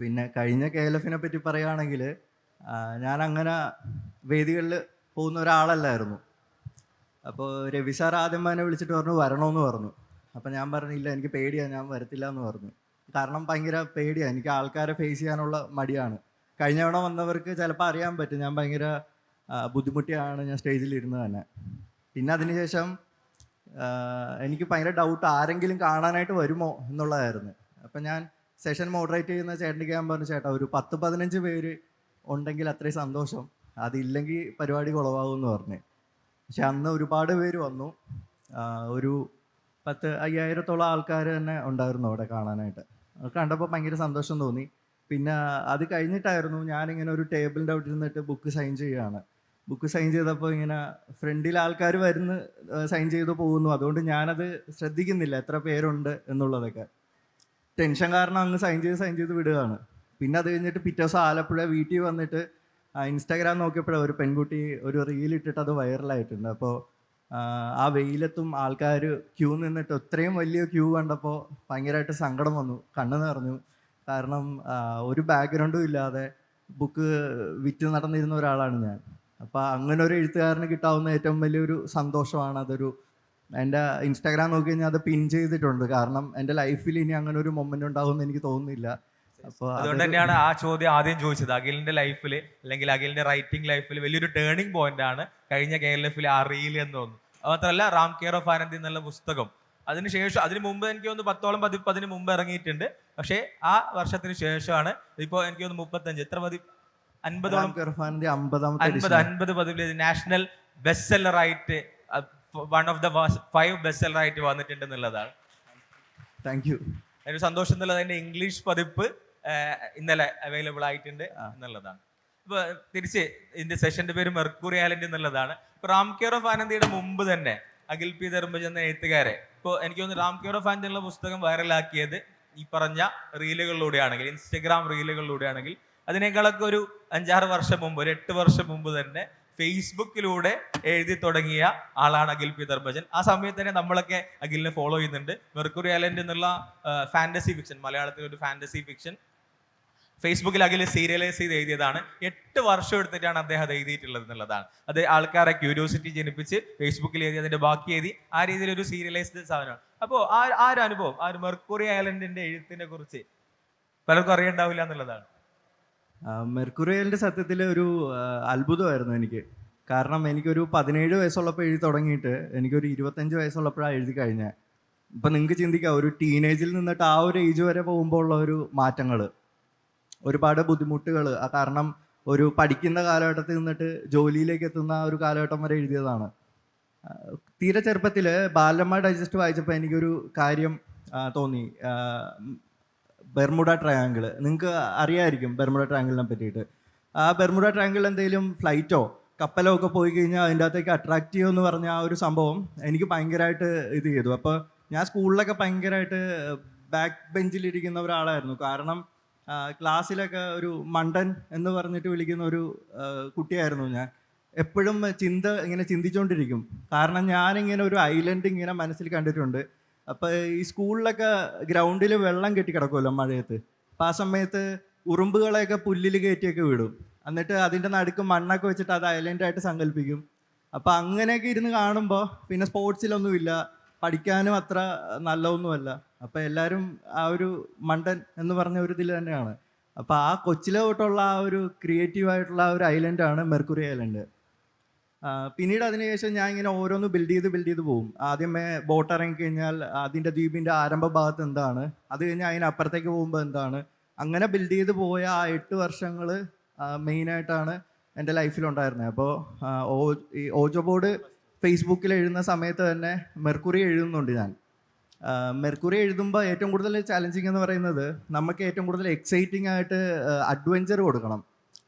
പിന്നെ കഴിഞ്ഞ KLF-നെ പറ്റി പറയുകയാണെങ്കിൽ ഞാനങ്ങനെ വേദികളിൽ പോകുന്ന ഒരാളല്ലായിരുന്നു. അപ്പോൾ രവി സാർ ആദ്യം എന്നെ വിളിച്ചിട്ട് പറഞ്ഞു വരണമെന്ന് പറഞ്ഞു. അപ്പോൾ ഞാൻ പറഞ്ഞില്ല, എനിക്ക് പേടിയാണ്, ഞാൻ വരത്തില്ല എന്ന് പറഞ്ഞു. കാരണം ഭയങ്കര പേടിയാണ്, എനിക്ക് ആൾക്കാരെ ഫേസ് ചെയ്യാനുള്ള മടിയാണ്. കഴിഞ്ഞ തവണ വന്നവർക്ക് ചിലപ്പോൾ അറിയാൻ പറ്റും ഞാൻ ഭയങ്കര ബുദ്ധിമുട്ടിയാണ് ഞാൻ സ്റ്റേജിൽ ഇരുന്നത് തന്നെ. പിന്നെ അതിനുശേഷം എനിക്ക് ഭയങ്കര ഡൗട്ട് ആരെങ്കിലും കാണാനായിട്ട് വരുമോ എന്നുള്ളതായിരുന്നു. അപ്പം ഞാൻ സെഷൻ മോഡറേറ്റ് ചെയ്യുന്ന ചേട്ടനിക്ക് ഞാൻ പറഞ്ഞു, ചേട്ടാ ഒരു 10-15 പേര് ഉണ്ടെങ്കിൽ അത്രയും സന്തോഷം, അതില്ലെങ്കിൽ പരിപാടി കുളവാകുമെന്ന് പറഞ്ഞു. പക്ഷെ അന്ന് ഒരുപാട് പേര് വന്നു. ഒരു 10,000-5,000-ഓളം ആൾക്കാർ തന്നെ ഉണ്ടായിരുന്നു അവിടെ കാണാനായിട്ട്. അത് കണ്ടപ്പോൾ ഭയങ്കര സന്തോഷം തോന്നി. പിന്നെ അത് കഴിഞ്ഞിട്ടായിരുന്നു ഞാനിങ്ങനെ ഒരു ടേബിളിൻ്റെ അവിടെ ഇരുന്നിട്ട് ബുക്ക് സൈൻ ചെയ്യുകയാണ്. ബുക്ക് സൈൻ ചെയ്തപ്പോൾ ഇങ്ങനെ ഫ്രണ്ടിൽ ആൾക്കാർ വരുന്നു, സൈൻ ചെയ്ത് പോകുന്നു. അതുകൊണ്ട് ഞാനത് ശ്രദ്ധിക്കുന്നില്ല എത്ര പേരുണ്ട് എന്നുള്ളതൊക്കെ. ടെൻഷൻ കാരണം അങ്ങ് സൈൻ ചെയ്ത് വിടുകയാണ്. പിന്നെ അത് കഴിഞ്ഞിട്ട് പിറ്റേ ദിവസം ആലപ്പുഴ വീട്ടിൽ വന്നിട്ട് ഇൻസ്റ്റാഗ്രാം നോക്കിയപ്പോഴാണ് ഒരു പെൺകുട്ടി ഒരു റീൽ ഇട്ടിട്ട് അത് വൈറലായിട്ടുണ്ട്. അപ്പോൾ ആ വെയിലത്തും ആൾക്കാർ ക്യൂ നിന്നിട്ട് ഇത്രയും വലിയ ക്യൂ കണ്ടപ്പോൾ ഭയങ്കരമായിട്ട് സങ്കടം വന്നു, കണ്ണ് നിറഞ്ഞു. കാരണം ഒരു ബാക്ക്ഗ്രൗണ്ടും ഇല്ലാതെ ബുക്ക് വിറ്റ് നടന്നിരുന്ന ഒരാളാണ് ഞാൻ. അപ്പോൾ അങ്ങനെ ഒരു എഴുത്തുകാരന് കിട്ടാവുന്ന ഏറ്റവും വലിയൊരു സന്തോഷമാണ് അതൊരു. എൻ്റെ ഇൻസ്റ്റാഗ്രാം നോക്കി കഴിഞ്ഞാൽ അത് പിൻ ചെയ്തിട്ടുണ്ട്. കാരണം എൻ്റെ ലൈഫിൽ ഇനി അങ്ങനെ ഒരു മൊമെൻ്റ് ഉണ്ടാകുമെന്ന് എനിക്ക് തോന്നുന്നില്ല. അപ്പോൾ അതുകൊണ്ട് തന്നെയാണ് ആ ചോദ്യം ആദ്യം ചോദിച്ചത്. അഖിലിന്റെ ലൈഫിൽ അല്ലെങ്കിൽ അഖിലിന്റെ റൈറ്റിംഗ് ലൈഫിൽ വലിയൊരു ടേണിംഗ് പോയിന്റ് ആണ് കഴിഞ്ഞ KLF-ലെ ആ റീൽ എന്ന് തോന്നുന്നു. മാത്രമല്ല റാം കെയർ ഓഫ് ആനന്ദി എന്നുള്ള പുസ്തകം അതിനുശേഷം, അതിന് മുമ്പ് എനിക്ക് തോന്നുന്നു 10ഓളം പതിപ്പ് അതിന് മുമ്പ് ഇറങ്ങിയിട്ടുണ്ട്. പക്ഷേ ആ വർഷത്തിന് ശേഷമാണ് ഇപ്പോൾ എനിക്ക് തോന്നുന്നു 35 എത്ര പതിപ്പ് 50ഓളം 50 പതിപ്പിൽ നാഷണൽ ബെസ്റ്റ് സെല്ലർ ആയിട്ട് one of the 5 best seller ആയിട്ട് വന്നിട്ടുണ്ട് എന്നുള്ളതാണ്. Thank you. അതിന് സന്തോഷം എന്നുള്ളത് അതിന്റെ ഇംഗ്ലീഷ് പതിപ്പ് ഇന്നലെ അവൈലബിൾ ആയിട്ടുണ്ട് എന്നുള്ളതാണ്. ഇപ്പൊ തിരിച്ച് ഇതിന്റെ സെഷന്റെ പേര് മെർക്കുറി ഐലൻഡ് എന്നുള്ളതാണ്. ഇപ്പൊ റാം കെയർ ഓഫ് ആനന്ദിയുടെ മുമ്പ് തന്നെ അഖിൽ പി ധർമ്മജ് എന്ന എഴുത്തുകാരെ, ഇപ്പോൾ എനിക്ക് തോന്നുന്നു റാം കെയർ ഓഫ് ആനന്ദി എന്നുള്ള പുസ്തകം വൈറലാക്കിയത് ഈ പറഞ്ഞ റീലുകളിലൂടെയാണെങ്കിൽ, ഇൻസ്റ്റഗ്രാം റീലുകളിലൂടെയാണെങ്കിൽ, അതിനേക്കാളൊക്കെ ഒരു 5-6 വർഷം മുമ്പ്, ഒരു 8 വർഷം മുമ്പ് തന്നെ ഫേസ്ബുക്കിലൂടെ എഴുതി തുടങ്ങിയ ആളാണ് അഖിൽ പി ധർമ്മജൻ. ആ സമയത്ത് തന്നെ നമ്മളൊക്കെ അഖിലിനെ ഫോളോ ചെയ്യുന്നുണ്ട്. മെർക്കുറി ഐലൻഡ് എന്നുള്ള ഫാന്റസി ഫിക്ഷൻ, മലയാളത്തിൽ ഒരു ഫാന്റസി ഫിക്ഷൻ ഫേസ്ബുക്കിൽ അഖിൽ സീരിയലൈസ് ചെയ്ത് എഴുതിയതാണ്. 8 വർഷം എടുത്തിട്ടാണ് അദ്ദേഹം അത് എഴുതിയിട്ടുള്ളത് എന്നുള്ളതാണ്. അത് ആൾക്കാരെ ക്യൂരിയോസിറ്റി ജനിപ്പിച്ച് ഫേസ്ബുക്കിൽ എഴുതി അതിന്റെ ബാക്കി എഴുതി ആ രീതിയിൽ ഒരു സീരിയലൈസ്ഡ് സാധനമാണ്. അപ്പോൾ ആ ഒരു അനുഭവം, ആ ഒരു മെർക്കുറി ഐലൻഡിന്റെ എഴുത്തിനെ കുറിച്ച് പലർക്കും അറിയണ്ടാവില്ല എന്നുള്ളതാണ്. മെർക്കുറി ഐലൻഡ് സത്യത്തിൽ ഒരു അത്ഭുതമായിരുന്നു എനിക്ക്. കാരണം എനിക്കൊരു 17 വയസ്സുള്ളപ്പോൾ എഴുതി തുടങ്ങിയിട്ട് എനിക്കൊരു 25 വയസ്സുള്ളപ്പോഴാണ് എഴുതി കഴിഞ്ഞത്. ഇപ്പം നിങ്ങൾക്ക് ചിന്തിക്കാം, ഒരു ടീനേജിൽ നിന്നിട്ട് ആ ഒരു ഏജ് വരെ പോകുമ്പോൾ ഉള്ള ഒരു മാറ്റങ്ങൾ, ഒരുപാട് ബുദ്ധിമുട്ടുകൾ. കാരണം ഒരു പഠിക്കുന്ന കാലഘട്ടത്തിൽ നിന്നിട്ട് ജോലിയിലേക്ക് എത്തുന്ന ഒരു കാലഘട്ടം വരെ എഴുതിയതാണ്. തീരെ ചെറുപ്പത്തിൽ ബാലരമ ഡൈജസ്റ്റ് വായിച്ചപ്പോൾ എനിക്കൊരു കാര്യം തോന്നി. ബെർമുഡ ട്രയാങ്കിൾ, നിങ്ങൾക്ക് അറിയാമായിരിക്കും ബെർമുഡ ട്രയാങ്കിളിനെ പറ്റിയിട്ട്. ആ ബെർമുഡ ട്രയാങ്കിൾ എന്തെങ്കിലും ഫ്ലൈറ്റോ കപ്പലോ ഒക്കെ പോയി കഴിഞ്ഞാൽ അതിൻ്റെ അകത്തേക്ക് അട്രാക്റ്റ് ചെയ്യുമെന്ന് പറഞ്ഞ ആ ഒരു സംഭവം എനിക്ക് ഭയങ്കരമായിട്ട് ഇത് ചെയ്തു. അപ്പോൾ ഞാൻ സ്കൂളിലൊക്കെ ഭയങ്കരമായിട്ട് ബാക്ക് ബെഞ്ചിലിരിക്കുന്ന ഒരാളായിരുന്നു. കാരണം ക്ലാസ്സിലൊക്കെ ഒരു മണ്ടൻ എന്ന് പറഞ്ഞിട്ട് വിളിക്കുന്ന ഒരു കുട്ടിയായിരുന്നു ഞാൻ. എപ്പോഴും ഇങ്ങനെ ചിന്തിച്ചുകൊണ്ടിരിക്കും. കാരണം ഞാനിങ്ങനെ ഒരു ഐലൻഡ് ഇങ്ങനെ മനസ്സിൽ കണ്ടിട്ടുണ്ട്. അപ്പോൾ ഈ സ്കൂളിലൊക്കെ ഗ്രൗണ്ടിൽ വെള്ളം കെട്ടിക്കിടക്കുമല്ലോ മഴയത്ത്. അപ്പം ആ സമയത്ത് ഉറുമ്പുകളെയൊക്കെ പുല്ലിൽ കയറ്റിയൊക്കെ വിടും. എന്നിട്ട് അതിൻ്റെ നടുക്ക് മണ്ണൊക്കെ വെച്ചിട്ട് അത് ഐലൻഡായിട്ട് സങ്കല്പിക്കും. അപ്പോൾ അങ്ങനെയൊക്കെ ഇരുന്ന് കാണുമ്പോൾ പിന്നെ സ്പോർട്സിലൊന്നുമില്ല, പഠിക്കാനും അത്ര നല്ലതൊന്നുമല്ല. അപ്പോൾ എല്ലാവരും ആ ഒരു മണ്ടൻ എന്ന് പറഞ്ഞ ഒരു ഇതിൽ തന്നെയാണ്. അപ്പോൾ ആ കൊച്ചിലെ തൊട്ടുള്ള ആ ഒരു ക്രിയേറ്റീവായിട്ടുള്ള ആ ഒരു ഐലൻഡാണ് മെർക്കുറി ഐലൻഡ്. പിന്നീട് അതിനുശേഷം ഞാൻ ഇങ്ങനെ ഓരോന്ന് ബിൽഡ് ചെയ്ത് പോകും. ആദ്യമേ ബോട്ട് ഇറങ്ങിക്കഴിഞ്ഞാൽ അതിൻ്റെ ദ്വീപിൻ്റെ ആരംഭ ഭാഗത്ത് എന്താണ്, അത് കഴിഞ്ഞാൽ അതിനപ്പുറത്തേക്ക് പോകുമ്പോൾ എന്താണ്, അങ്ങനെ ബിൽഡ് ചെയ്ത് പോയ ആ 8 വർഷങ്ങൾ മെയിനായിട്ടാണ് എൻ്റെ ലൈഫിലുണ്ടായിരുന്നത്. അപ്പോൾ ഈ ഓജോ ബോർഡ് ഫേസ്ബുക്കിൽ എഴുതുന്ന സമയത്ത് തന്നെ മെർക്കുറി എഴുതുന്നുണ്ട് ഞാൻ. മെർക്കുറി എഴുതുമ്പോൾ ഏറ്റവും കൂടുതൽ ചാലഞ്ചിങ് എന്ന് പറയുന്നത് നമുക്ക് ഏറ്റവും കൂടുതൽ എക്സൈറ്റിംഗ് ആയിട്ട് അഡ്വഞ്ചർ കൊടുക്കണം.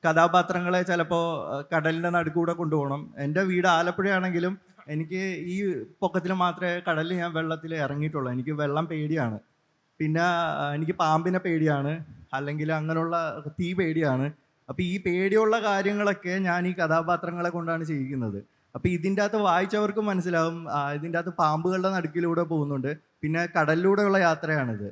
കഥാപാത്രങ്ങളെ ചിലപ്പോൾ കടലിൻ്റെ നടുക്കൂടെ കൊണ്ടുപോകണം. എൻ്റെ വീട് ആലപ്പുഴയാണെങ്കിലും എനിക്ക് ഈ പൊക്കത്തിൽ മാത്രമേ കടലിൽ ഞാൻ വെള്ളത്തിൽ ഇറങ്ങിയിട്ടുള്ളൂ. എനിക്ക് വെള്ളം പേടിയാണ്. പിന്നെ എനിക്ക് പാമ്പിനെ പേടിയാണ്, അല്ലെങ്കിൽ അങ്ങനെയുള്ള തീ പേടിയാണ്. അപ്പോൾ ഈ പേടിയുള്ള കാര്യങ്ങളൊക്കെ ഞാൻ ഈ കഥാപാത്രങ്ങളെ കൊണ്ടാണ് ചെയ്യിക്കുന്നത്. അപ്പോൾ ഇതിൻ്റെ അകത്ത് വായിച്ചവർക്ക് മനസ്സിലാവും, ഇതിൻ്റെ അകത്ത് പാമ്പുകളുടെ നടുക്കിലൂടെ പോകുന്നുണ്ട്, പിന്നെ കടലിലൂടെയുള്ള യാത്രയാണിത്.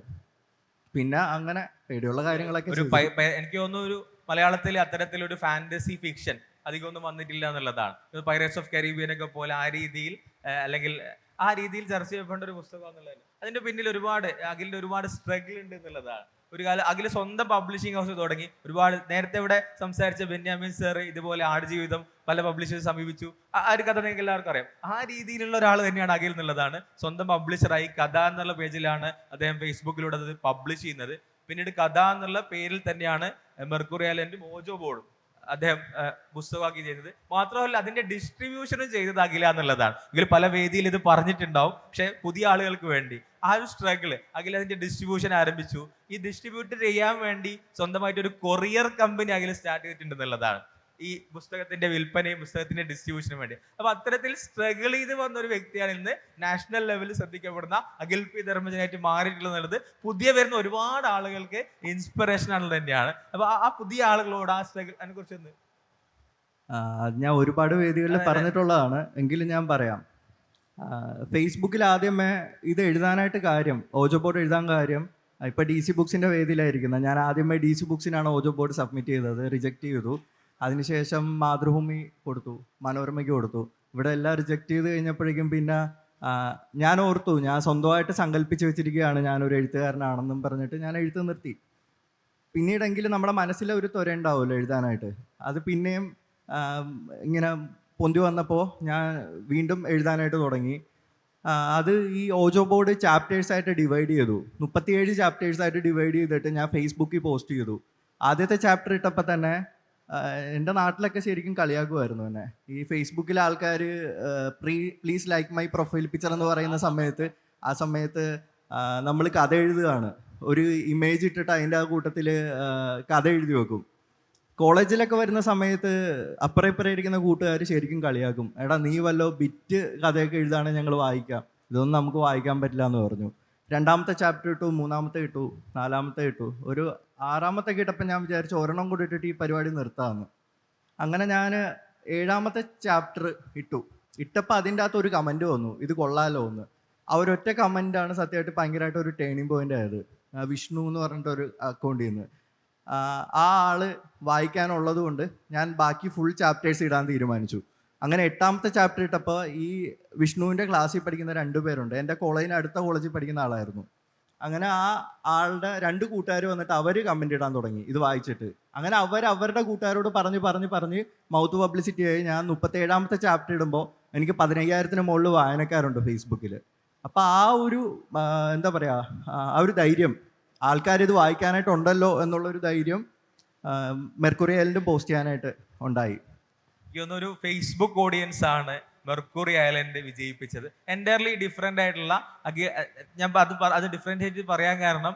പിന്നെ അങ്ങനെ പേടിയുള്ള കാര്യങ്ങളൊക്കെ ഒരു ചെയ്തു. എനിക്ക് തോന്നുന്നു ഒരു മലയാളത്തിൽ അത്തരത്തിലൊരു ഫാന്റസി ഫിക്ഷൻ അധികമൊന്നും വന്നിട്ടില്ല എന്നുള്ളതാണ്. പൈറേറ്റ്സ് ഓഫ് കരീബിയൻ ഒക്കെ പോലെ ആ രീതിയിൽ അല്ലെങ്കിൽ ആ രീതിയിൽ ചർച്ച ചെയ്യപ്പെടേണ്ട ഒരു പുസ്തകം എന്നുള്ളത് അതിന്റെ പിന്നിൽ അഖിലിന്റെ ഒരുപാട് സ്ട്രഗിൾ ഉണ്ട് എന്നുള്ളതാണ്. ഒരു കാലം അഖിൽ സ്വന്തം പബ്ലിഷിംഗ് ഹൗസ് തുടങ്ങി. ഒരുപാട് നേരത്തെ ഇവിടെ സംസാരിച്ച ബെന്യാമിൻ സർ ഇതുപോലെ ആടുജീവിതം പല പബ്ലിഷേഴ്സ് സമീപിച്ചു. ആ ഒരു കഥ നിങ്ങൾക്ക് എല്ലാവർക്കും അറിയാം. ആ രീതിയിലുള്ള ഒരാൾ തന്നെയാണ് അഖിൽ എന്നുള്ളതാണ്. സ്വന്തം പബ്ലിഷറായി കഥ എന്നുള്ള പേജിലാണ് അദ്ദേഹം ഫേസ്ബുക്കിലൂടെ അത് പബ്ലിഷ് ചെയ്യുന്നത്. പിന്നീട് കഥ എന്നുള്ള പേരിൽ തന്നെയാണ് മെർക്കുറി ഐലൻഡും ഓജോ ബോർഡും അദ്ദേഹം പുസ്തകമാക്കി ചെയ്തത്. മാത്രമല്ല അതിന്റെ ഡിസ്ട്രിബ്യൂഷനും ചെയ്തത് അഖില എന്നുള്ളതാണ്. എങ്കിൽ പല വേദിയിൽ ഇത് പറഞ്ഞിട്ടുണ്ടാവും. പക്ഷെ പുതിയ ആളുകൾക്ക് വേണ്ടി ആ ഒരു സ്ട്രഗിള് അഖില അതിന്റെ ഡിസ്ട്രിബ്യൂഷൻ ആരംഭിച്ചു. ഈ ഡിസ്ട്രിബ്യൂട്ട് ചെയ്യാൻ വേണ്ടി സ്വന്തമായിട്ട് ഒരു കൊറിയർ കമ്പനി അഖില സ്റ്റാർട്ട് ചെയ്തിട്ടുണ്ടെന്നുള്ളതാണ്. ഈ പുസ്തകത്തിന്റെ വിൽപ്പനയും പുസ്തകത്തിന്റെ ഡിസ്ട്രിബ്യൂഷനും വേണ്ടി. അപ്പൊ അത്തരത്തിൽ സ്ട്രഗിൾ ചെയ്ത് വന്ന ഒരു വ്യക്തിയാണ് ഇന്ന് നാഷണൽ ലെവലിൽ ശ്രദ്ധിക്കപ്പെടുന്ന അഖിൽ പി ധർമ്മജനായിട്ട് മാറിയിട്ടുള്ളത്. പുതിയ വരുന്ന ഒരുപാട് ആളുകൾക്ക് ഇൻസ്പിറേഷൻ ആണുള്ളത് തന്നെയാണ്. അപ്പൊ ആ പുതിയ ആളുകളോട് ആ സ്ട്രഗിൾ അതിനെ കുറിച്ച് അത് ഞാൻ ഒരുപാട് വേദികളിൽ പറഞ്ഞിട്ടുള്ളതാണ്, എങ്കിലും ഞാൻ പറയാം. ഫേസ്ബുക്കിൽ ആദ്യമേ ഇത് എഴുതാനായിട്ട് കാര്യം, ഓജോ ബോർഡ് എഴുതാൻ കാര്യം, ഇപ്പം DC ബുക്സിൻ്റെ വേദിയിലായിരിക്കുന്നത്. ഞാൻ ആദ്യമേ DC ബുക്സിനാണ് ഓജോ ബോർഡ് സബ്മിറ്റ് ചെയ്തത്, റിജക്റ്റ് ചെയ്തു. അതിനുശേഷം മാതൃഭൂമി കൊടുത്തു, മനോരമയ്ക്ക് കൊടുത്തു. ഇവിടെ എല്ലാം റിജക്റ്റ് ചെയ്ത് കഴിഞ്ഞപ്പോഴേക്കും പിന്നെ ഞാൻ ഓർത്തു, ഞാൻ സ്വന്തമായിട്ട് സങ്കല്പിച്ച് വെച്ചിരിക്കുകയാണ് ഞാനൊരു എഴുത്തുകാരനാണെന്നും പറഞ്ഞിട്ട് ഞാൻ എഴുത്ത് നിർത്തി. പിന്നീടെങ്കിലും നമ്മുടെ മനസ്സിലെ ഒരു ത്വര ഉണ്ടാവുമല്ലോ എഴുതാനായിട്ട്, അത് പിന്നെയും ഇങ്ങനെ പൊന്തി വന്നപ്പോൾ ഞാൻ വീണ്ടും എഴുതാനായിട്ട് തുടങ്ങി. അത് ഈ ഓജോ ബോർഡ് ചാപ്റ്റേഴ്സായിട്ട് ഡിവൈഡ് ചെയ്തു. 37 ചാപ്റ്റേഴ്സായിട്ട് ഡിവൈഡ് ചെയ്തിട്ട് ഞാൻ ഫേസ്ബുക്കിൽ പോസ്റ്റ് ചെയ്തു. ആദ്യത്തെ ചാപ്റ്റർ ഇട്ടപ്പോൾ തന്നെ എൻ്റെ നാട്ടിലൊക്കെ ശരിക്കും കളിയാക്കുമായിരുന്നു എന്നെ. ഈ ഫേസ്ബുക്കിലെ ആൾക്കാർ please like my profile picture എന്ന് പറയുന്ന സമയത്ത് നമ്മൾ കഥ എഴുതുകയാണ്. ഒരു ഇമേജ് ഇട്ടിട്ട് അതിൻ്റെ ആ കൂട്ടത്തിൽ കഥ എഴുതി വെക്കും. കോളേജിലൊക്കെ വരുന്ന സമയത്ത് അപ്പുറം ഇപ്പുറം ഇരിക്കുന്ന കൂട്ടുകാർ ശരിക്കും കളിയാക്കും, എടാ നീ വല്ലോ ബിറ്റ് കഥയൊക്കെ എഴുതുകയാണെങ്കിൽ ഞങ്ങൾ വായിക്കാം, ഇതൊന്നും നമുക്ക് വായിക്കാൻ പറ്റില്ല എന്ന് പറഞ്ഞു. 2ാമത്തെ ചാപ്റ്റർ ഇട്ടു, 3ാമത്തെ ഇട്ടു, 4ാമത്തെ ഇട്ടു. ഒരു 6ാമത്തെ ഇട്ടപ്പോൾ ഞാൻ വിചാരിച്ചു ഒരെണ്ണം കൂടി ഇട്ടിട്ട് ഈ പരിപാടി നിർത്താമെന്ന്. അങ്ങനെ ഞാൻ 7ാമത്തെ ചാപ്റ്റർ ഇട്ടപ്പോൾ അതിൻ്റെ അകത്ത് ഒരു കമൻറ്റ് വന്നു, ഇത് കൊള്ളാലോ എന്ന്. ആ ഒരൊറ്റ കമൻറ്റാണ് സത്യമായിട്ട് ഭയങ്കരമായിട്ട് ഒരു ടേണിംഗ് പോയിൻ്റ് ആയത്. വിഷ്ണു എന്ന് പറഞ്ഞിട്ടൊരു അക്കൗണ്ടിൽ നിന്ന്. ആ ആള് വായിക്കാനുള്ളത് കൊണ്ട് ഞാൻ ബാക്കി ഫുൾ ചാപ്റ്റേഴ്സ് ഇടാൻ തീരുമാനിച്ചു. അങ്ങനെ 8ാമത്തെ ചാപ്റ്റർ ഇട്ടപ്പോൾ ഈ വിഷ്ണുവിൻ്റെ ക്ലാസ്സിൽ പഠിക്കുന്ന 2 പേരുണ്ട്, എൻ്റെ കോളേജിന് അടുത്ത കോളേജിൽ പഠിക്കുന്ന ആളായിരുന്നു. അങ്ങനെ ആ ആളുടെ 2 കൂട്ടുകാർ വന്നിട്ട് അവർ കമൻറ്റ് ഇടാൻ തുടങ്ങി ഇത് വായിച്ചിട്ട്. അങ്ങനെ അവരുടെ കൂട്ടുകാരോട് പറഞ്ഞ് മൗത്ത് പബ്ലിസിറ്റി ആയി. ഞാൻ 37ാമത്തെ ചാപ്റ്റർ ഇടുമ്പോൾ എനിക്ക് 15,000-ന് മുകളിൽ വായനക്കാരുണ്ട് ഫേസ്ബുക്കിൽ. അപ്പോൾ ആ ഒരു എന്താ പറയുക, ആ ഒരു ധൈര്യം, ആൾക്കാരിത് വായിക്കാനായിട്ടുണ്ടല്ലോ എന്നുള്ളൊരു ധൈര്യം മെർക്കുറി ഐലൻഡ് പോസ്റ്റ് ചെയ്യാനായിട്ട് ഉണ്ടായി. ഒരു ഫേസ്ബുക്ക് ഓഡിയൻസ് ആണ് മെർക്കുറി ഐലൻഡ് വിജയിപ്പിച്ചത്. എൻ്റയർലി ഡിഫറെൻ്റ് ആയിട്ടുള്ള ഞാൻ അത് ഡിഫറെൻ്റ് ആയിട്ട് പറയാൻ കാരണം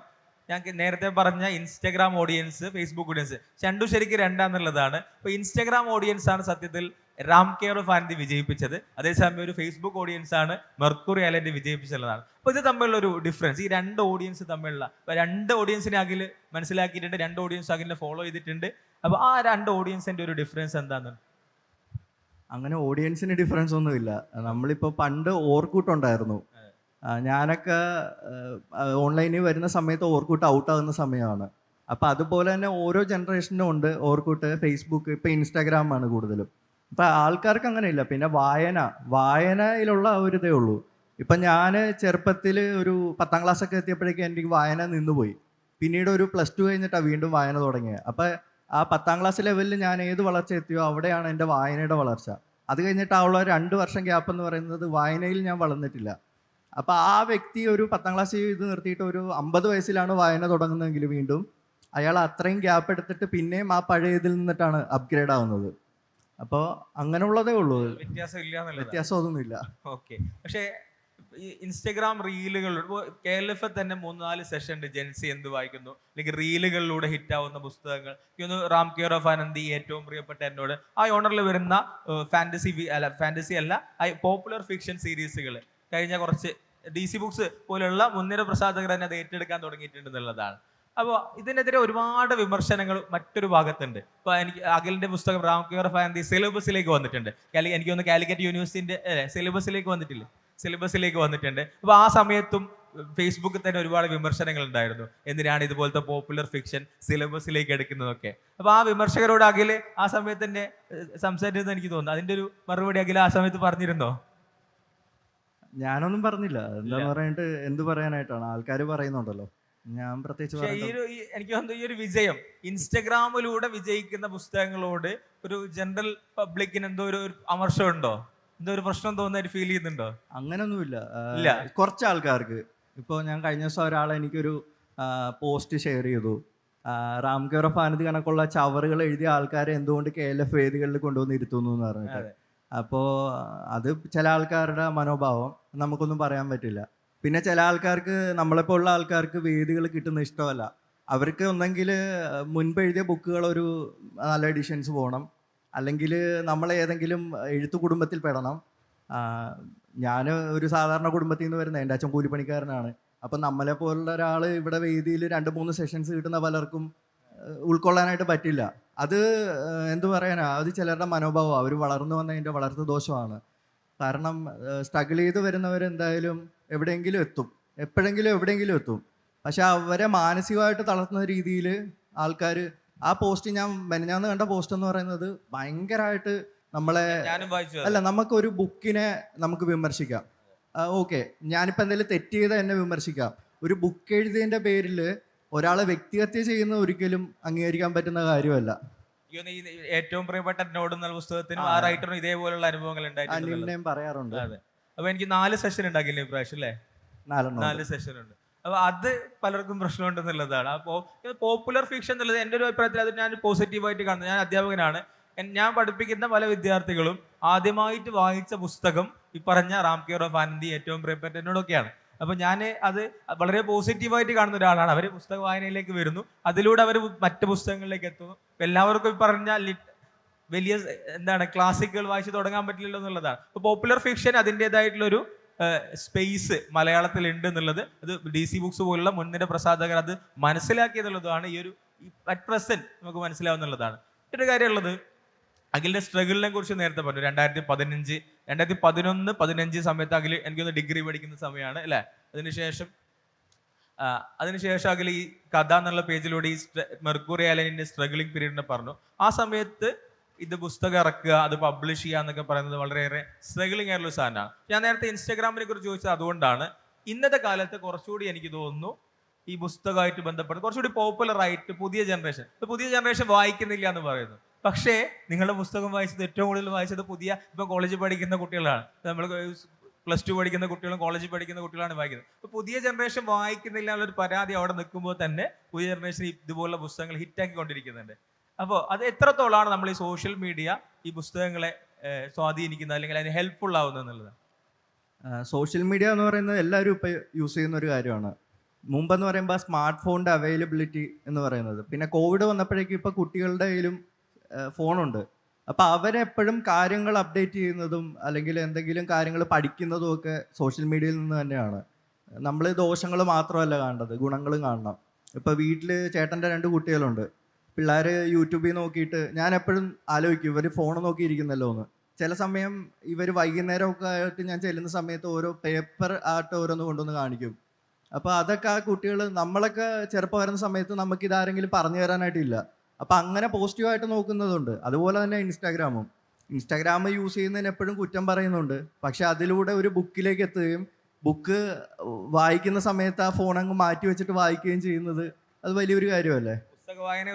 ഞാൻ നേരത്തെ പറഞ്ഞ ഇൻസ്റ്റഗ്രാം ഓഡിയൻസ്, ഫേസ്ബുക്ക് ഓഡിയൻസ് രണ്ടും ശരിക്കും രണ്ടാന്നുള്ളതാണ്. അപ്പോൾ ഇൻസ്റ്റഗ്രാം ഓഡിയൻസ് ആണ് സത്യത്തിൽ റാം കെയർ ഓഫ് ആനന്ദി വിജയിപ്പിച്ചത്. അതേസമയം ഒരു ഫേസ്ബുക്ക് ഓഡിയൻസ് ആണ് മെർക്കുറി ഐലൻഡ് വിജയിപ്പിച്ചതാണ്. അപ്പോൾ ഇത് തമ്മിലുള്ള ഒരു ഡിഫറൻസ്, ഈ 2 ഓഡിയൻസ് തമ്മിലുള്ള 2 ഓഡിയൻസിനെ അഖിൽ മനസ്സിലാക്കിയിട്ടുണ്ട്, 2 ഓഡിയൻസ് അഖിലിനെ ഫോളോ ചെയ്തിട്ടുണ്ട്. അപ്പോൾ ആ 2 ഓഡിയൻസിന്റെ ഒരു ഡിഫറൻസ് എന്താണ്? അങ്ങനെ ഓഡിയൻസിന് ഡിഫറൻസ് ഒന്നുമില്ല. നമ്മളിപ്പോൾ പണ്ട് ഓർക്കൂട്ട് ഉണ്ടായിരുന്നു. ഞാനൊക്കെ ഓൺലൈനിൽ വരുന്ന സമയത്ത് ഓർക്കൂട്ട് ഔട്ടാകുന്ന സമയമാണ്. അപ്പോൾ അതുപോലെ തന്നെ ഓരോ ജനറേഷനും ഉണ്ട് ഓർക്കൂട്ട്, ഫേസ്ബുക്ക്, ഇപ്പോൾ ഇൻസ്റ്റാഗ്രാമാണ് കൂടുതലും. ഇപ്പം ആൾക്കാർക്ക് അങ്ങനെയില്ല. പിന്നെ വായനയിലുള്ള ഒരു ഇതേ ഉള്ളൂ. ഇപ്പം ഞാൻ ചെറുപ്പത്തിൽ ഒരു 10ാം ക്ലാസ്സൊക്കെ എത്തിയപ്പോഴേക്കും എനിക്ക് വായന നിന്നുപോയി. പിന്നീട് ഒരു +2 കഴിഞ്ഞിട്ടാണ് വീണ്ടും വായന തുടങ്ങിയത്. അപ്പം ആ 10ാം ക്ലാസ് ലെവലിൽ ഞാൻ ഏത് വളർച്ച എത്തിയോ അവിടെയാണ് എൻ്റെ വായനയുടെ വളർച്ച. അത് കഴിഞ്ഞിട്ടുള്ള 2 വർഷം ഗ്യാപ്പ് എന്ന് പറയുന്നത് വായനയിൽ ഞാൻ വളർന്നിട്ടില്ല. അപ്പോൾ ആ വ്യക്തി ഒരു 10ാം ക്ലാസ് ഇത് നിർത്തിയിട്ട് ഒരു 50 വയസ്സിലാണ് വായന തുടങ്ങുന്നതെങ്കിൽ വീണ്ടും അയാൾ അത്രയും ഗ്യാപ്പ് എടുത്തിട്ട് പിന്നെയും ആ പഴയ ഇതിൽ നിന്നിട്ടാണ് അപ്ഗ്രേഡ് ആവുന്നത്. അപ്പോൾ അങ്ങനെയുള്ളതേ ഉള്ളൂ, വ്യത്യാസമൊന്നുമില്ല. ഓക്കെ. പക്ഷേ ഈ ഇൻസ്റ്റഗ്രാം റീലുകളിലൂടെ KLF തന്നെ 3-4 സെഷൻ ഉണ്ട്, ജെൻസി എന്ത് വായിക്കുന്നു, അല്ലെങ്കിൽ റീലുകളിലൂടെ ഹിറ്റാവുന്ന പുസ്തകങ്ങൾ. റാം കെയർ ഓഫ് ആനന്ദി ഏറ്റവും പ്രിയപ്പെട്ട എന്നോട് ആ ഓണറിൽ വരുന്ന ഫാന്റസി അല്ല പോപ്പുലർ ഫിക്ഷൻ സീരീസുകൾ കഴിഞ്ഞ കുറച്ച് DC ബുക്സ് പോലുള്ള മുൻനിര പ്രസാധകർ തന്നെ അത് ഏറ്റെടുക്കാൻ തുടങ്ങിയിട്ടുണ്ട് എന്നുള്ളതാണ്. അപ്പോൾ ഇതിനെതിരെ ഒരുപാട് വിമർശനങ്ങൾ മറ്റൊരു ഭാഗത്തുണ്ട്. ഇപ്പോൾ എനിക്ക് അഖിലിന്റെ പുസ്തകം റാം കെയർ ഓഫ് ആനന്ദി സിലബസിലേക്ക് വന്നിട്ടുണ്ട്. എനിക്ക് തോന്നുന്നു കാലിക്കറ്റ് യൂണിവേഴ്സിറ്റിന്റെ സിലബസിലേക്ക് വന്നിട്ടുണ്ട്. അപ്പോൾ ആ സമയത്തും ഫേസ്ബുക്കിൽ തന്നെ ഒരുപാട് വിമർശനങ്ങൾ ഉണ്ടായിരുന്നു, എന്തിനാണ് ഇതുപോലത്തെ പോപ്പുലർ ഫിക്ഷൻ സിലബസിലേക്ക് എടുക്കുന്നതൊക്കെ. അപ്പൊ ആ വിമർശകരോട് അഖില് ആ സമയത്ത് തന്നെ സംസാരിച്ചതെന്ന് എനിക്ക് തോന്നുന്നു. അതിന്റെ ഒരു മറുപടി അഖില് ആ സമയത്ത് പറഞ്ഞിരുന്നോ? ഞാനൊന്നും പറഞ്ഞില്ല. ഇല്ല. എന്താന്ന് പറഞ്ഞിട്ട് എന്ത് പറയാനായിട്ടാണ്, ആൾക്കാർ പറയുന്നുണ്ടല്ലോ, ഞാൻ പ്രത്യേകിച്ച് പക്ഷെ പറയണ്ട. എനിക്ക് തോന്നുന്നു ഈ ഒരു വിജയം ഇൻസ്റ്റഗ്രാമിലൂടെ വിജയിക്കുന്ന പുസ്തകങ്ങളോട് ഒരു ജനറൽ പബ്ലിക്കിന് എന്തോ ഒരു അമർഷം ഉണ്ടോ, എന്തോ ഒരു പ്രശ്നം തോന്നുന്നതായിട്ട് ഫീൽ ചെയ്യുന്നുണ്ടോ? അങ്ങനൊന്നുമില്ല. ഇല്ല. കുറച്ച് ആൾക്കാർക്ക്. ഇപ്പോൾ ഞാൻ കഴിഞ്ഞ ദിവസം ഒരാൾ എനിക്കൊരു പോസ്റ്റ് ഷെയർ ചെയ്തു. റാം കെയർ ഓഫ് ആനന്ദി കണക്കുള്ള ചവറുകൾ എഴുതിയ ആൾക്കാരെ എന്തുകൊണ്ട് KLF വേദികളിൽ കൊണ്ടുവന്ന് ഇരുത്തുന്നു എന്ന് പറഞ്ഞിട്ട്. അതെ. അപ്പോൾ അത് ചില ആൾക്കാരുടെ മനോഭാവം, നമുക്കൊന്നും പറയാൻ പറ്റില്ല. പിന്നെ ചില ആൾക്കാർക്ക്, നമ്മളെപ്പോലുള്ള ആൾക്കാർക്ക് വേദികൾ കിട്ടുന്ന ഇഷ്ടമല്ല. അവർക്ക് ഒന്നെങ്കിൽ മുൻപ് എഴുതിയ ബുക്കുകൾ ഒരു നല്ല എഡിഷൻസ് പോകണം, അല്ലെങ്കിൽ നമ്മൾ ഏതെങ്കിലും എഴുത്തു കുടുംബത്തിൽ പെടണം. ഞാൻ ഒരു സാധാരണ കുടുംബത്തിൽ നിന്ന് വരുന്നത്, എൻ്റെ അച്ഛൻ കൂലിപ്പണിക്കാരനാണ്. അപ്പം നമ്മളെ പോലുള്ള ഒരാൾ ഇവിടെ വേദിയിൽ 2-3 സെഷൻസ് കിട്ടുന്ന പലർക്കും ഉൾക്കൊള്ളാനായിട്ട് പറ്റില്ല. അത് എന്തു പറയാനാ, അത് ചിലരുടെ മനോഭാവമാണ്. അവർ വളർന്നു വന്നതിൻ്റെ വളർത്തു ദോഷമാണ്. കാരണം സ്ട്രഗിൾ ചെയ്ത് വരുന്നവരെന്തായാലും എവിടെയെങ്കിലും എത്തും, എപ്പോഴെങ്കിലും എവിടെയെങ്കിലും എത്തും. പക്ഷെ അവരെ മാനസികമായിട്ട് തളർത്തുന്ന രീതിയിൽ ആൾക്കാർ, ആ പോസ്റ്റ്, ഞാൻ മെനഞ്ഞാന്ന് കണ്ട പോസ്റ്റ് എന്ന് പറയുന്നത് ഭയങ്കരമായിട്ട് നമ്മളെ, ഞാനും വായിച്ചു അത്. അല്ല, നമുക്കൊരു ബുക്കിനെ നമുക്ക് വിമർശിക്കാം. ഓക്കെ, ഞാനിപ്പോൾ എന്തെങ്കിലും തെറ്റ് ചെയ്താൽ എന്നെ വിമർശിക്കാം. ഒരു ബുക്ക് എഴുതിയതിൻ്റെ പേരിൽ ഒരാളെ വ്യക്തിഹത്യ ചെയ്യുന്നത് ഒരിക്കലും അംഗീകരിക്കാൻ പറ്റുന്ന കാര്യമല്ല. എനിക്ക് തോന്നുന്നു ഈ ഏറ്റവും പ്രിയപ്പെട്ട നോട് എന്നുള്ള പുസ്തകത്തിനും ആ റൈറ്ററിനും ഇതേപോലുള്ള അനുഭവങ്ങൾ ഉണ്ടായിട്ടുണ്ട്. അനിലിനെയും പറയാറുണ്ട്. അതെ. അപ്പൊ എനിക്ക് 4 സെഷൻ ഉണ്ടാക്കില്ലേ ഇപ്രാവശ്യം അല്ലേ? 4 4 സെഷൻ ഉണ്ട്. അപ്പൊ അത് പലർക്കും പ്രശ്നമുണ്ടെന്നുള്ളതാണ്. അപ്പോൾ പോപ്പുലർ ഫിക്ഷൻ എന്നുള്ളത് എൻ്റെ ഒരു അഭിപ്രായത്തിൽ അത് ഞാൻ പോസിറ്റീവായിട്ട് കാണുന്നത്. ഞാൻ അധ്യാപകനാണ്. ഞാൻ പഠിപ്പിക്കുന്ന പല വിദ്യാർത്ഥികളും ആദ്യമായിട്ട് വായിച്ച പുസ്തകം ഈ പറഞ്ഞ റാം കെയർ ഓഫ് ആനന്ദി, ഏറ്റവും പ്രിയപ്പെട്ട എന്നോടൊക്കെയാണ്. അപ്പൊ ഞാൻ അത് വളരെ പോസിറ്റീവായിട്ട് കാണുന്ന ഒരാളാണ്. അവർ പുസ്തക വായനയിലേക്ക് വരുന്നു, അതിലൂടെ അവർ മറ്റ് പുസ്തകങ്ങളിലേക്ക് എത്തുന്നു. എല്ലാവർക്കും ഈ പറഞ്ഞ വലിയ ക്ലാസിക്കുകൾ വായിച്ച് തുടങ്ങാൻ പറ്റില്ലല്ലോ എന്നുള്ളതാണ്. ഇപ്പൊ പോപ്പുലർ ഫിക്ഷൻ അതിൻ്റെതായിട്ടുള്ളൊരു സ്പേസ് മലയാളത്തിൽ ഉണ്ട് എന്നുള്ളത്, അത് DC ബുക്സ് പോലുള്ള മുൻനിര പ്രസാധകർ അത് മനസ്സിലാക്കി എന്നുള്ളതാണ് ഈ ഒരു അറ്റ് പ്രസന്റ് നമുക്ക് മനസ്സിലാവുന്നുള്ളതാണ്. മറ്റൊരു കാര്യമുള്ളത്, അഖിലിന്റെ സ്ട്രഗിളിനെ കുറിച്ച് നേരത്തെ പറഞ്ഞു. 2015, 2011, 15 സമയത്ത് അഖിൽ എനിക്കൊന്ന് ഡിഗ്രി പഠിക്കുന്ന സമയമാണ് അല്ലേ? അതിനുശേഷം അഖിൽ ഈ കഥ എന്നുള്ള പേജിലൂടെ ഈ മെർക്കുറി അലനിന്റെ സ്ട്രഗിളിംഗ് പീരീഡിനെ പറഞ്ഞു. ആ സമയത്ത് ഇത് പുസ്തകം ഇറക്കുക, അത് പബ്ലിഷ് ചെയ്യുക എന്നൊക്കെ പറയുന്നത് വളരെയേറെ സ്ട്രഗിളിംഗ് ആയിട്ടുള്ള സാധനമാണ്. ഞാൻ നേരത്തെ ഇൻസ്റ്റാഗ്രാമിനെ കുറിച്ച് ചോദിച്ചത് അതുകൊണ്ടാണ്. ഇന്നത്തെ കാലത്ത് കുറച്ചുകൂടി എനിക്ക് തോന്നുന്നു ഈ പുസ്തകമായിട്ട് ബന്ധപ്പെട്ട് കുറച്ചുകൂടി പോപ്പുലർ ആയിട്ട് പുതിയ ജനറേഷൻ വായിക്കുന്നില്ല എന്ന് പറയുന്നു. പക്ഷേ നിങ്ങളുടെ പുസ്തകം വായിച്ചത്, ഏറ്റവും കൂടുതൽ വായിച്ചത് ഇപ്പൊ കോളേജിൽ പഠിക്കുന്ന കുട്ടികളാണ്. നമ്മൾ +2 പഠിക്കുന്ന കുട്ടികളും കോളേജിൽ പഠിക്കുന്ന കുട്ടികളാണ് വായിക്കുന്നത്. ഇപ്പൊ പുതിയ ജനറേഷൻ വായിക്കുന്നില്ല എന്നുള്ളൊരു പരാതി അവിടെ നിൽക്കുമ്പോൾ തന്നെ പുതിയ ജനറേഷൻ ഇതുപോലുള്ള പുസ്തകങ്ങൾ ഹിറ്റാക്കിക്കൊണ്ടിരിക്കുന്നുണ്ട്. അപ്പോൾ അത് എത്രത്തോളമാണ് നമ്മൾ ഈ സോഷ്യൽ മീഡിയ ഈ പുസ്തകങ്ങളെ സ്വാധീനിക്കുന്നത്, അല്ലെങ്കിൽ അതിന് ഹെൽപ്ഫുൾ ആവുന്നത് എന്നുള്ളതാണ്? സോഷ്യൽ മീഡിയ എന്ന് പറയുന്നത് എല്ലാവരും ഇപ്പോൾ യൂസ് ചെയ്യുന്ന ഒരു കാര്യമാണ്. മുമ്പെന്ന് പറയുമ്പോൾ സ്മാർട്ട് ഫോണിൻ്റെ അവൈലബിലിറ്റി എന്ന് പറയുന്നത്, പിന്നെ കോവിഡ് വന്നപ്പോഴേക്കും ഇപ്പോൾ കുട്ടികളുടെ കയ്യിലും ഫോണുണ്ട്. അപ്പോൾ അവരെപ്പോഴും കാര്യങ്ങൾ അപ്ഡേറ്റ് ചെയ്യുന്നതും അല്ലെങ്കിൽ എന്തെങ്കിലും കാര്യങ്ങൾ പഠിക്കുന്നതും ഒക്കെ സോഷ്യൽ മീഡിയയിൽ നിന്ന് തന്നെയാണ്. നമ്മൾ ദോഷങ്ങൾ മാത്രമല്ല കാണേണ്ടത്, ഗുണങ്ങളും കാണണം. ഇപ്പോൾ വീട്ടിൽ ചേട്ടൻ്റെ 2 കുട്ടികളുണ്ട്. പിള്ളേർ യൂട്യൂബിൽ നോക്കിയിട്ട് ഞാൻ എപ്പോഴും ആലോചിക്കും, ഇവർ ഫോൺ നോക്കിയിരിക്കുന്നല്ലോ എന്ന്. ചില സമയം ഇവർ വൈകുന്നേരമൊക്കെ ആയിട്ട് ഞാൻ ചെല്ലുന്ന സമയത്ത് ഓരോ പേപ്പർ ആർട്ട് ഓരോന്ന് കൊണ്ടുവന്ന് കാണിക്കും. അപ്പോൾ അതൊക്കെ ആ കുട്ടികൾ, നമ്മളൊക്കെ ചെറുപ്പം വരുന്ന സമയത്ത് നമുക്ക് ഇതാരെങ്കിലും പറഞ്ഞു തരാനായിട്ടില്ല. അപ്പോൾ അങ്ങനെ പോസിറ്റീവായിട്ട് നോക്കുന്നതുണ്ട്. അതുപോലെ തന്നെ ഇൻസ്റ്റാഗ്രാം യൂസ് ചെയ്യുന്നതിന് എപ്പോഴും കുറ്റം പറയുന്നുണ്ട്. പക്ഷെ അതിലൂടെ ഒരു ബുക്കിലേക്ക് എത്തുകയും ബുക്ക് വായിക്കുന്ന സമയത്ത് ആ ഫോൺ അങ്ങ് മാറ്റി വെച്ചിട്ട് വായിക്കുകയും ചെയ്യുന്നത് അത് വലിയൊരു കാര്യമല്ലേ? പുസ്തക വായന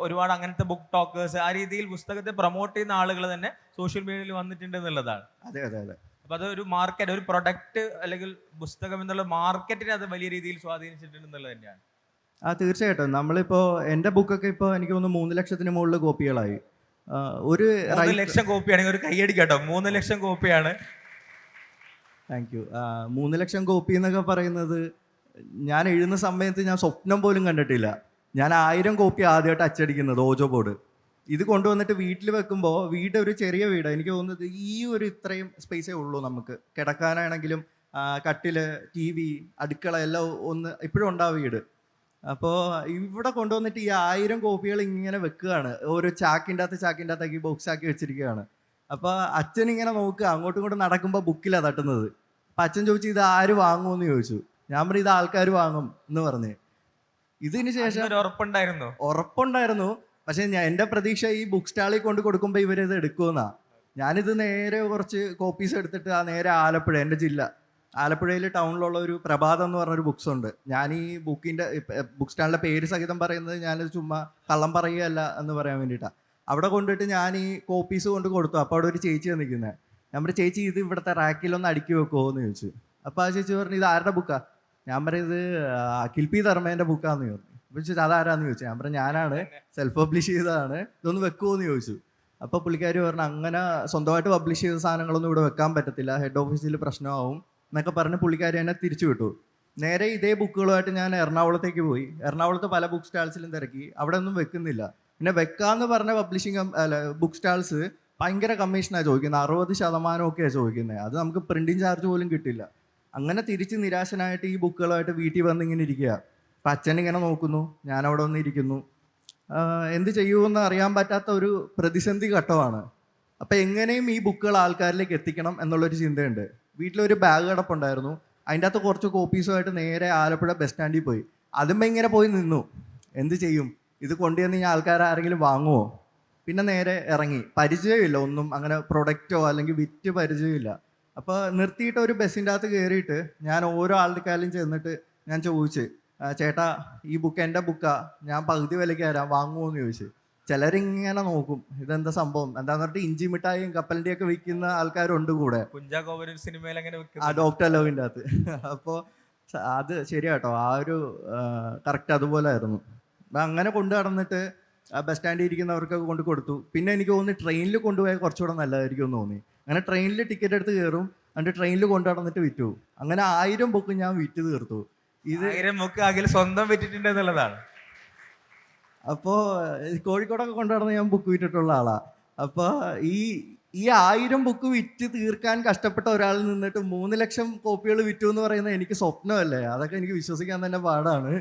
ഒരുപാട് അങ്ങനത്തെ ബുക്ക് ടോക്കേഴ്സ്, ആ രീതിയിൽ പുസ്തകത്തെ പ്രൊമോട്ട് ചെയ്യുന്ന ആളുകൾ തന്നെ സോഷ്യൽ മീഡിയയിൽ വന്നിട്ടുണ്ട് എന്നുള്ളതാണ്. അതെ അതെ അതെ. അപ്പൊ അത് ഒരു മാർക്കറ്റ്, ഒരു പ്രൊഡക്റ്റ് അല്ലെങ്കിൽ പുസ്തകം എന്നുള്ള മാർക്കറ്റിനെ അത് വലിയ രീതിയിൽ സ്വാധീനിച്ചിട്ടുണ്ട് എന്നുള്ളത് തന്നെയാണ്. തീർച്ചയായിട്ടും. നമ്മളിപ്പോൾ എൻ്റെ ബുക്കൊക്കെ ഇപ്പോൾ എനിക്ക് തോന്നുന്നു 3 ലക്ഷത്തിന് മുകളിൽ കോപ്പികളായി. ഒരു 3 ലക്ഷം കോപ്പിയാണെങ്കിൽ ഒരു കൈയടിക്കാട്ടോ, 3 ലക്ഷം കോപ്പിയാണ്. Thank you. 3 ലക്ഷം കോപ്പി എന്നൊക്കെ പറയുന്നത് ഞാൻ എഴുതുന്ന സമയത്ത് ഞാൻ സ്വപ്നം പോലും കണ്ടിട്ടില്ല. ഞാൻ 1000 കോപ്പി ആദ്യമായിട്ട് അച്ചടിക്കുന്നത്, ഓജോ ബോർഡ്. ഇത് കൊണ്ടുവന്നിട്ട് വീട്ടിൽ വെക്കുമ്പോൾ, ഒരു ചെറിയ വീട്, എനിക്ക് തോന്നുന്നത് ഈ ഒരു ഇത്രയും സ്പേസേ ഉള്ളൂ നമുക്ക്. കിടക്കാനാണെങ്കിലും കട്ടില്, TV, അടുക്കള എല്ലാം ഒന്ന് ഇപ്പോഴും ഉണ്ടാവും വീട്. അപ്പോൾ ഇവിടെ കൊണ്ടുവന്നിട്ട് ഈ 1000 കോപ്പികൾ ഇങ്ങനെ വെക്കുകയാണ്. ഓരോ ചാക്കിൻ്റെ അകത്താക്കി ബോക്സ് ആക്കി വെച്ചിരിക്കുകയാണ്. അപ്പോൾ അച്ഛൻ ഇങ്ങനെ നോക്കുക, അങ്ങോട്ടും ഇങ്ങോട്ടും നടക്കുമ്പോൾ ബുക്കിലാണ് തട്ടുന്നത്. അപ്പം അച്ഛൻ ചോദിച്ചു, ഇത് ആര് വാങ്ങുമെന്ന് ചോദിച്ചു. ഞാൻ പറഞ്ഞു ഇത് ആൾക്കാർ വാങ്ങും എന്ന് പറഞ്ഞ്. ഇതിന് ശേഷം ഒരു ഉറപ്പുണ്ടായിരുന്നു. ഉറപ്പുണ്ടായിരുന്നു. പക്ഷെ എൻ്റെ പ്രതീക്ഷ ഈ ബുക്ക് സ്റ്റാളിൽ കൊണ്ട് കൊടുക്കുമ്പോൾ ഇവരിത് എടുക്കുമെന്നാ. ഞാനിത് നേരെ കുറച്ച് കോപ്പീസ് എടുത്തിട്ട് നേരെ ആലപ്പുഴ, എൻ്റെ ജില്ല ആലപ്പുഴയിൽ ടൗണിലുള്ള ഒരു പ്രഭാതം എന്ന് പറഞ്ഞൊരു ബുക്സ് ഉണ്ട്. ഞാൻ ഈ ബുക്ക് സ്റ്റാളിൻ്റെ പേര് സഹിതം പറയുന്നത് ഞാനിത് ചുമ്മാ കള്ളം പറയുകയല്ല എന്ന് പറയാൻ വേണ്ടിയിട്ടാണ്. അവിടെ കൊണ്ടിട്ട് ഞാൻ ഈ കോപ്പീസ് കൊണ്ട് കൊടുത്തു. അപ്പോൾ അവിടെ ഒരു ചേച്ചി നിൽക്കുന്നത്. ഞാൻ പറഞ്ഞു ചേച്ചി ഇത് ഇവിടുത്തെ റാക്കിലൊന്ന് അടുക്കി വെക്കുമോ എന്ന് ചോദിച്ചു. അപ്പോൾ ആ ചേച്ചി പറഞ്ഞു ഇത് ആരുടെ ബുക്കാ? ഞാൻ പറയുന്നത് അഖിൽ പി ധർമ്മേൻ്റെ ബുക്കാന്ന് പറഞ്ഞു. ചോദിച്ചു അതാരാന്ന് ചോദിച്ചു. ഞാൻ പറഞ്ഞു ഞാനാണ്, സെൽഫ് പബ്ലിഷ് ചെയ്തതാണ്, ഇതൊന്ന് വെക്കുമോ എന്ന് ചോദിച്ചു. അപ്പോൾ പുള്ളിക്കാരി പറഞ്ഞു അങ്ങനെ സ്വന്തമായിട്ട് പബ്ലിഷ് ചെയ്ത സാധനങ്ങളൊന്നും ഇവിടെ വെക്കാൻ പറ്റത്തില്ല, ഹെഡ് ഓഫീസിൽ പ്രശ്നമാവും എന്നൊക്കെ പറഞ്ഞ് പുള്ളിക്കാരി എന്നെ തിരിച്ചു വിട്ടു. നേരെ ഇതേ ബുക്കുകളുമായിട്ട് ഞാൻ എറണാകുളത്തേക്ക് പോയി. എറണാകുളത്ത് പല ബുക്ക് സ്റ്റാൾസിലും തിരക്കി, അവിടെ ഒന്നും വെക്കുന്നില്ല. പിന്നെ വെക്കാന്ന് പറഞ്ഞ ബുക്ക് സ്റ്റാൾസ് ഭയങ്കര കമ്മീഷനാണ് ചോദിക്കുന്നത്, 60% ചോദിക്കുന്നത്. അത് നമുക്ക് പ്രിന്റിങ് ചാർജ് പോലും കിട്ടില്ല. അങ്ങനെ തിരിച്ച് നിരാശനായിട്ട് ഈ ബുക്കുകളായിട്ട് വീട്ടിൽ വന്ന് ഇങ്ങനെ ഇരിക്കുക. അപ്പം അച്ഛനിങ്ങനെ നോക്കുന്നു, ഞാനവിടെ വന്നിരിക്കുന്നു. എന്ത് ചെയ്യുമെന്ന് അറിയാൻ പറ്റാത്ത ഒരു പ്രതിസന്ധി ഘട്ടമാണ്. അപ്പം എങ്ങനെയും ഈ ബുക്കുകൾ ആൾക്കാരിലേക്ക് എത്തിക്കണം എന്നുള്ളൊരു ചിന്തയുണ്ട്. വീട്ടിലൊരു ബാഗ് കിടപ്പുണ്ടായിരുന്നു, അതിൻ്റെ അകത്ത് കുറച്ച് കോപ്പീസുമായിട്ട് നേരെ ആലപ്പുഴ ബസ് സ്റ്റാൻഡിൽ പോയി. അതുമ്പോൾ ഇങ്ങനെ പോയി നിന്നു, എന്ത് ചെയ്യും, ഇത് കൊണ്ടുവന്ന് ഞാൻ ആൾക്കാരാരെങ്കിലും വാങ്ങുമോ? പിന്നെ നേരെ ഇറങ്ങി. പരിചയമില്ല ഒന്നും, അങ്ങനെ പ്രൊഡക്റ്റോ അല്ലെങ്കിൽ വിറ്റ് പരിചയമില്ല. അപ്പോൾ നിർത്തിയിട്ട് ഒരു ബസ്സിൻ്റെ അകത്ത് കയറിയിട്ട് ഞാൻ ഓരോ ആളുടെ കാലും ചെന്നിട്ട് ഞാൻ ചോദിച്ചു, ചേട്ടാ ഈ ബുക്ക് എൻ്റെ ബുക്കാ, ഞാൻ പകുതി വിലയ്ക്ക് തരാം, വാങ്ങുമോ എന്ന് ചോദിച്ചു. ചിലരിങ്ങനെ നോക്കും, ഇതെന്താ സംഭവം എന്താന്ന് പറഞ്ഞിട്ട് ഇഞ്ചി മിഠായിയും കപ്പലിൻ്റെയൊക്കെ വിൽക്കുന്ന ആൾക്കാരുണ്ട് കൂടെ, സിനിമയിൽ അങ്ങനെ ആ ഡോക്ടർ ലവിൻ്റെ അകത്ത്. അപ്പോൾ അത് ശരിയാട്ടോ, ആ ഒരു കറക്റ്റ് അതുപോലെ ആയിരുന്നു. അപ്പം അങ്ങനെ കൊണ്ടു നടന്നിട്ട് ബസ് സ്റ്റാൻഡിൽ ഇരിക്കുന്നവർക്കൊക്കെ കൊണ്ട് കൊടുത്തു. പിന്നെ എനിക്ക് തോന്നി ട്രെയിനിൽ കൊണ്ടുപോയാൽ കുറച്ചുകൂടെ നല്ലതായിരിക്കും എന്ന് തോന്നി. അങ്ങനെ ട്രെയിനിൽ ടിക്കറ്റ് എടുത്ത് കയറും, എന്നിട്ട് ട്രെയിനിൽ കൊണ്ടു നടന്നിട്ട് വിറ്റു. അങ്ങനെ 1000 ബുക്ക് ഞാൻ വിറ്റ് തീർത്തു. ഇത് 1000 ബുക്ക് അഖിൽ സ്വന്തം വിറ്റിട്ടുണ്ട് എന്നുള്ളതാണ്. അപ്പോൾ കോഴിക്കോടൊക്കെ കൊണ്ടു നടന്ന് ഞാൻ ബുക്ക് വിറ്റിട്ടുള്ള ആളാണ്. അപ്പോൾ ഈ 1000 ബുക്ക് വിറ്റ് തീർക്കാൻ കഷ്ടപ്പെട്ട ഒരാളിൽ നിന്നിട്ട് 3 ലക്ഷം കോപ്പികൾ വിറ്റു എന്ന് പറയുന്നത് എനിക്ക് സ്വപ്നമല്ലേ? അതൊക്കെ എനിക്ക് വിശ്വസിക്കാൻ തന്നെ പാടാണ്.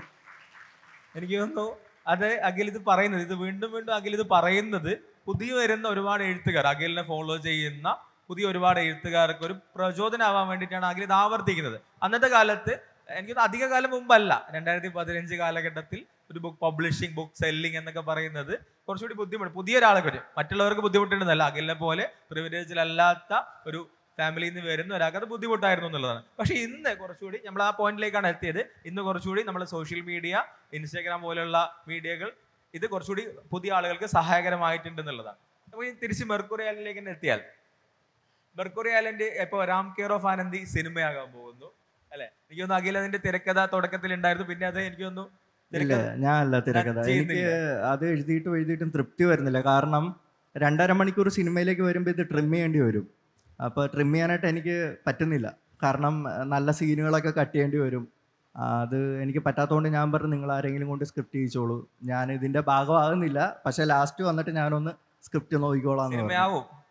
എനിക്ക് തോന്നുന്നു അത് അഖിൽ ഇത് പറയുന്നത്, ഇത് വീണ്ടും വീണ്ടും അഖിൽ ഇത് പറയുന്നത് പുതിയ വരുന്ന ഒരുപാട് എഴുത്തുകാർ, അഖിലിനെ ഫോളോ ചെയ്യുന്ന പുതിയ ഒരുപാട് എഴുത്തുകാർക്ക് ഒരു പ്രചോദനമാവാൻ വേണ്ടിയിട്ടാണ് അഖിൽ ഇത് ആവർത്തിക്കുന്നത്. അന്നത്തെ കാലത്ത് എനിക്ക് അധിക കാലം മുമ്പല്ല, 2015 കാലഘട്ടത്തിൽ ഒരു ബുക്ക് പബ്ലിഷിംഗ്, ബുക്ക് സെല്ലിംഗ് എന്നൊക്കെ പറയുന്നത് കുറച്ചുകൂടി ബുദ്ധിമുട്ട്, പുതിയ ഒരാളെ പറ്റും. മറ്റുള്ളവർക്ക് ബുദ്ധിമുട്ടുണ്ടെന്നല്ല, അഖിലിനെ പോലെ പ്രിവിലേജിലല്ലാത്ത ഒരു ഫാമിലിയിൽ നിന്ന് വരുന്ന ഒരാൾക്ക് അത് ബുദ്ധിമുട്ടായിരുന്നു എന്നുള്ളതാണ്. പക്ഷേ ഇന്ന് കുറച്ചുകൂടി നമ്മൾ ആ പോയിന്റിലേക്കാണ് എത്തിയത്. ഇന്ന് കുറച്ചുകൂടി നമ്മൾ സോഷ്യൽ മീഡിയ, ഇൻസ്റ്റാഗ്രാം പോലുള്ള മീഡിയകൾ ഇത് കുറച്ചുകൂടി പുതിയ ആളുകൾക്ക് സഹായകരമായിട്ടുണ്ട് എന്നുള്ളതാണ്. അപ്പോൾ ഈ തിരിച്ച് മെർക്കുറി ഐലൻഡിലേക്ക് തന്നെ എത്തിയാൽ, മെർക്കുറി ഐലൻഡ് ഇപ്പോൾ രാം കെയർ ഓഫ് ആനന്ദി സിനിമയാകാൻ പോകുന്നു അല്ലെ? എനിക്ക് തോന്നുന്നു അഖിൽ അതിന്റെ തിരക്കഥ തുടക്കത്തിൽ ഉണ്ടായിരുന്നു, പിന്നെ അത് എനിക്ക് തോന്നുന്നു ഞാനല്ല തിരക്കഥ. എനിക്ക് അത് എഴുതിയിട്ടും തൃപ്തി വരുന്നില്ല. കാരണം 2.5 മണിക്കൂർ സിനിമയിലേക്ക് വരുമ്പോൾ ഇത് ട്രിം ചെയ്യേണ്ടി വരും. അപ്പോൾ ട്രിം ചെയ്യാനായിട്ട് എനിക്ക് പറ്റുന്നില്ല. കാരണം നല്ല സീനുകളൊക്കെ കട്ട് ചെയ്യേണ്ടി വരും. അത് എനിക്ക് പറ്റാത്തതുകൊണ്ട് ഞാൻ പറഞ്ഞു നിങ്ങൾ ആരെങ്കിലും കൊണ്ട് സ്ക്രിപ്റ്റ് ചെയ്യിച്ചോളൂ, ഞാൻ ഇതിൻ്റെ ഭാഗമാകുന്നില്ല, പക്ഷേ ലാസ്റ്റ് വന്നിട്ട് ഞാനൊന്ന് സ്ക്രിപ്റ്റ് നോക്കിക്കോളാം.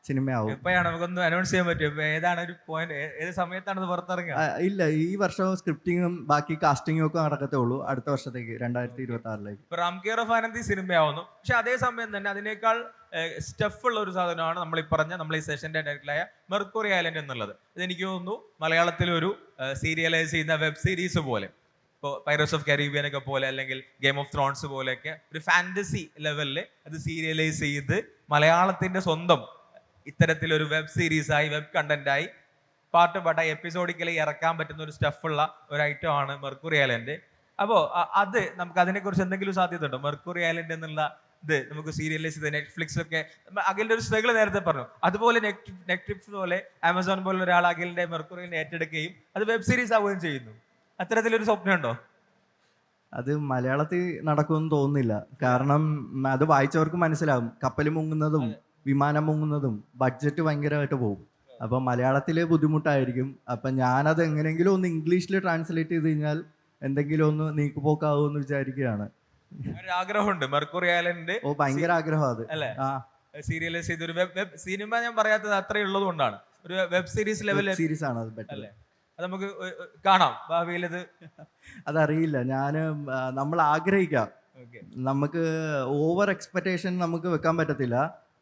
സിനിമയാവും. എപ്പോഴാണ് നമുക്കൊന്ന് അനൗൺസ് ചെയ്യാൻ പറ്റും? ഏതാണ് ഒരു പോയിന്റ്, ഏത് സമയത്താണ് പുറത്തിറങ്ങുക? ഇല്ല, ഈ വർഷം സ്ക്രിപ്റ്റിങ്ങും ബാക്കി കാസ്റ്റിങ്ങും ഒക്കെ നടക്കത്തേ ഉള്ളൂ അടുത്ത വർഷത്തേക്ക്, 2026ലേക്ക്. റാം കെയർ ഓഫ് ആനന്ദി സിനിമയാവുന്നു. പക്ഷെ അതേ സമയം തന്നെ അതിനേക്കാൾ സ്റ്റഫ് ഉള്ള ഒരു സാധനമാണ് നമ്മൾ ഈ പറഞ്ഞ, നമ്മൾ ഈ സെഷന്റെ ടൈറ്റിലായ മെർക്കുറി ഐലൻഡ് എന്നുള്ളത്. ഇതെനിക്ക് തോന്നുന്നു മലയാളത്തിലൊരു സീരിയലൈസ് ചെയ്യുന്ന വെബ് സീരീസ് പോലെ, ഇപ്പോൾ പൈററ്റ്സ് ഓഫ് കരീബിയൻ ഒക്കെ പോലെ അല്ലെങ്കിൽ ഗെയിം ഓഫ് ത്രോൺസ് പോലെയൊക്കെ ഒരു ഫാന്റസി ലെവലിൽ അത് സീരിയലൈസ് ചെയ്ത് മലയാളത്തിന്റെ സ്വന്തം ഇത്തരത്തിലൊരു വെബ് സീരീസായി, വെബ് കണ്ടന്റായി പാർട്ടായി എപ്പിസോഡിക്കലി ഇറക്കാൻ പറ്റുന്ന ഒരു സ്റ്റഫുള്ള ഒരു ഐറ്റം ആണ് മെർക്കുറി ഐലൻഡ്. അപ്പോൾ അത് നമുക്ക് അതിനെക്കുറിച്ച് എന്തെങ്കിലും സാധ്യത ഉണ്ടോ? മെർക്കുറി ഐലൻഡ് എന്നുള്ള ഇത് നമുക്ക് സീരിയലൈസ് ചെയ്ത് നെറ്റ്ഫ്ലിക്സ് ഒക്കെ, അഖിലിന്റെ ഒരു സ്ട്രഗിൾ നേരത്തെ പറഞ്ഞു, അതുപോലെ നെറ്റ്ഫ്ലിക്സ് പോലെ ആമസോൺ പോലുള്ള ഒരാൾ അഖിലിന്റെ മെർക്കുറിനെ ഏറ്റെടുക്കുകയും അത് വെബ് സീരീസ് ആവുകയും ചെയ്യുന്നു. അത്തരത്തിലൊരു സ്വപ്നം ഉണ്ടോ? അത് മലയാളത്തിൽ നടക്കുമെന്ന് തോന്നുന്നില്ല. കാരണം അത് വായിച്ചവർക്ക് മനസ്സിലാവും, കപ്പൽ മുങ്ങുന്നതും വിമാനം മുങ്ങുന്നതും ബഡ്ജറ്റ് ഭയങ്കരമായിട്ട് പോകും. അപ്പം മലയാളത്തിൽ ബുദ്ധിമുട്ടായിരിക്കും. അപ്പം ഞാനത് എങ്ങനെയെങ്കിലും ഒന്ന് ഇംഗ്ലീഷിൽ ട്രാൻസ്ലേറ്റ് ചെയ്ത് കഴിഞ്ഞാൽ എന്തെങ്കിലും ഒന്ന് നീക്കുപോക്കാവുമെന്ന് വിചാരിക്കുകയാണ്. ആഗ്രഹമുണ്ട് മെർക്കുറി ഐലൻഡ്. ഭയങ്കര ആഗ്രഹം അത് അല്ലേ? സീരിയലൈസ് ചെയ്തൊരു വെബ് സിനിമ ഞാൻ പറയാത്തത് അത്രയും ഉള്ളത് കൊണ്ടാണ്. ഒരു വെബ് സീരീസ് ലെവൽ സീരീസ് ആണ് അത് ബെറ്റർ അല്ലേ? അത് നമുക്ക് കാണാം ഭാവിയിൽ. അതറിയില്ല, നമ്മൾ ആഗ്രഹിക്കാം. നമുക്ക് ഓവർ എക്സ്പെക്ടേഷൻ നമുക്ക് വെക്കാൻ പറ്റത്തില്ല.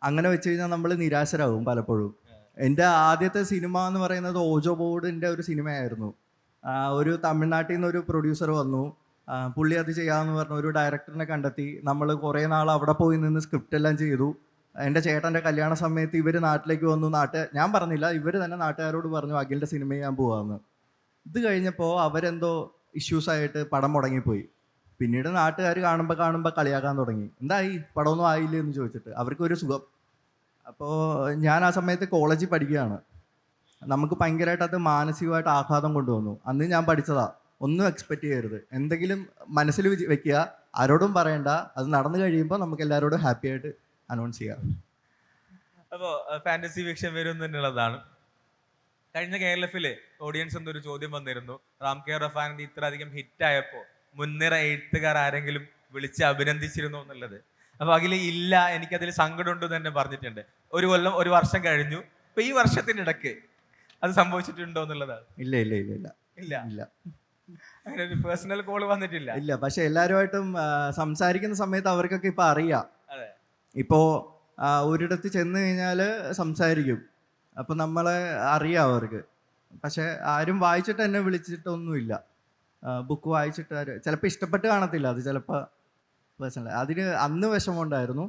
അങ്ങനെ വെച്ച് കഴിഞ്ഞാൽ നമ്മൾ നിരാശരാകും പലപ്പോഴും. എൻ്റെ ആദ്യത്തെ സിനിമ എന്ന് പറയുന്നത് ഓജോ ബോർഡിൻ്റെ ഒരു സിനിമയായിരുന്നു. ഒരു തമിഴ്നാട്ടിൽ നിന്ന് ഒരു പ്രൊഡ്യൂസർ വന്നു. പുള്ളി അത് ചെയ്യാമെന്ന് പറഞ്ഞു ഒരു ഡയറക്ടറിനെ കണ്ടെത്തി. നമ്മൾ കുറേ നാൾ അവിടെ പോയി നിന്ന് സ്ക്രിപ്റ്റ് എല്ലാം ചെയ്തു. എൻ്റെ ചേട്ടൻ്റെ കല്യാണ സമയത്ത് ഇവർ നാട്ടിലേക്ക് വന്നു. ഞാൻ പറഞ്ഞില്ല, ഇവർ തന്നെ നാട്ടുകാരോട് പറഞ്ഞു അഖിലിൻ്റെ സിനിമ ചെയ്യാൻ പോവാമെന്ന്. ഇത് കഴിഞ്ഞപ്പോൾ അവരെന്തോ ഇഷ്യൂസായിട്ട് പടം മുടങ്ങിപ്പോയി. പിന്നീട് നാട്ടുകാർ കാണുമ്പോൾ കളിയാക്കാൻ തുടങ്ങി. എന്തായി, പടമൊന്നും ആയില്ലേ എന്ന് ചോദിച്ചിട്ട്. അവർക്കൊരു സുഖം. അപ്പോൾ ഞാൻ ആ സമയത്ത് കോളേജിൽ പഠിക്കുകയാണ്. നമുക്ക് ഭയങ്കരമായിട്ട് അത് മാനസികമായിട്ട് ആഘാതം കൊണ്ടുവന്നു. അന്ന് ഞാൻ പഠിച്ചതാ, ഒന്നും എക്സ്പെക്റ്റ് ചെയ്യരുത്, എന്തെങ്കിലും മനസ്സിൽ വെക്കുക, ആരോടും പറയണ്ട, അത് നടന്നു കഴിയുമ്പോൾ നമുക്ക് എല്ലാവരോടും ഹാപ്പി ആയിട്ട് അനൗൺസ് ചെയ്യാം. അപ്പോൾ ഫാന്റസി ഫിക്ഷൻ വരും എന്നുള്ളതാണ്. കഴിഞ്ഞ KLF-ല് ഓഡിയൻസ് എന്നൊരു ചോദ്യം വന്നിരുന്നു, റാം കെയർ ഓഫ് ആനന്ദി ഇത്ര അധികം ഹിറ്റായപ്പോൾ മുൻനിര എഴുത്തുകാർ ആരെങ്കിലും വിളിച്ച് അഭിനന്ദിച്ചിരുന്നു എന്നുള്ളത്. അപ്പോൾ അഖിൽ ഇല്ല, എനിക്കതിൽ സങ്കടമുണ്ട് തന്നെ പറഞ്ഞിട്ടുണ്ട്. ഒരു വർഷം കഴിഞ്ഞു. ഇപ്പൊ ഈ വർഷത്തിനിടയ്ക്ക് അത് സംഭവിച്ചിട്ടുണ്ടോ എന്നുള്ളതാണ്. ഇല്ല ഇല്ല ഇല്ല ഇല്ല ഇല്ല ഇല്ല അങ്ങനെ ഒരു പേഴ്സണൽ കോൾ വന്നിട്ടില്ല. ഇല്ല. പക്ഷെ എല്ലാവരുമായിട്ടും സംസാരിക്കുന്ന സമയത്ത് അവർക്കൊക്കെ ഇപ്പം അറിയാം. അതെ. ഇപ്പോൾ ഒരിടത്ത് ചെന്ന് കഴിഞ്ഞാൽ സംസാരിക്കും, അപ്പം നമ്മളെ അറിയാം അവർക്ക്. പക്ഷെ ആരും വായിച്ചിട്ട് എന്നെ വിളിച്ചിട്ടൊന്നുമില്ല. ബുക്ക് വായിച്ചിട്ട് ചിലപ്പോൾ ഇഷ്ടപ്പെട്ട് കാണത്തില്ല, അത് ചിലപ്പോൾ പേഴ്സണൽ അതിന് അന്ന് വിഷമമുണ്ടായിരുന്നു.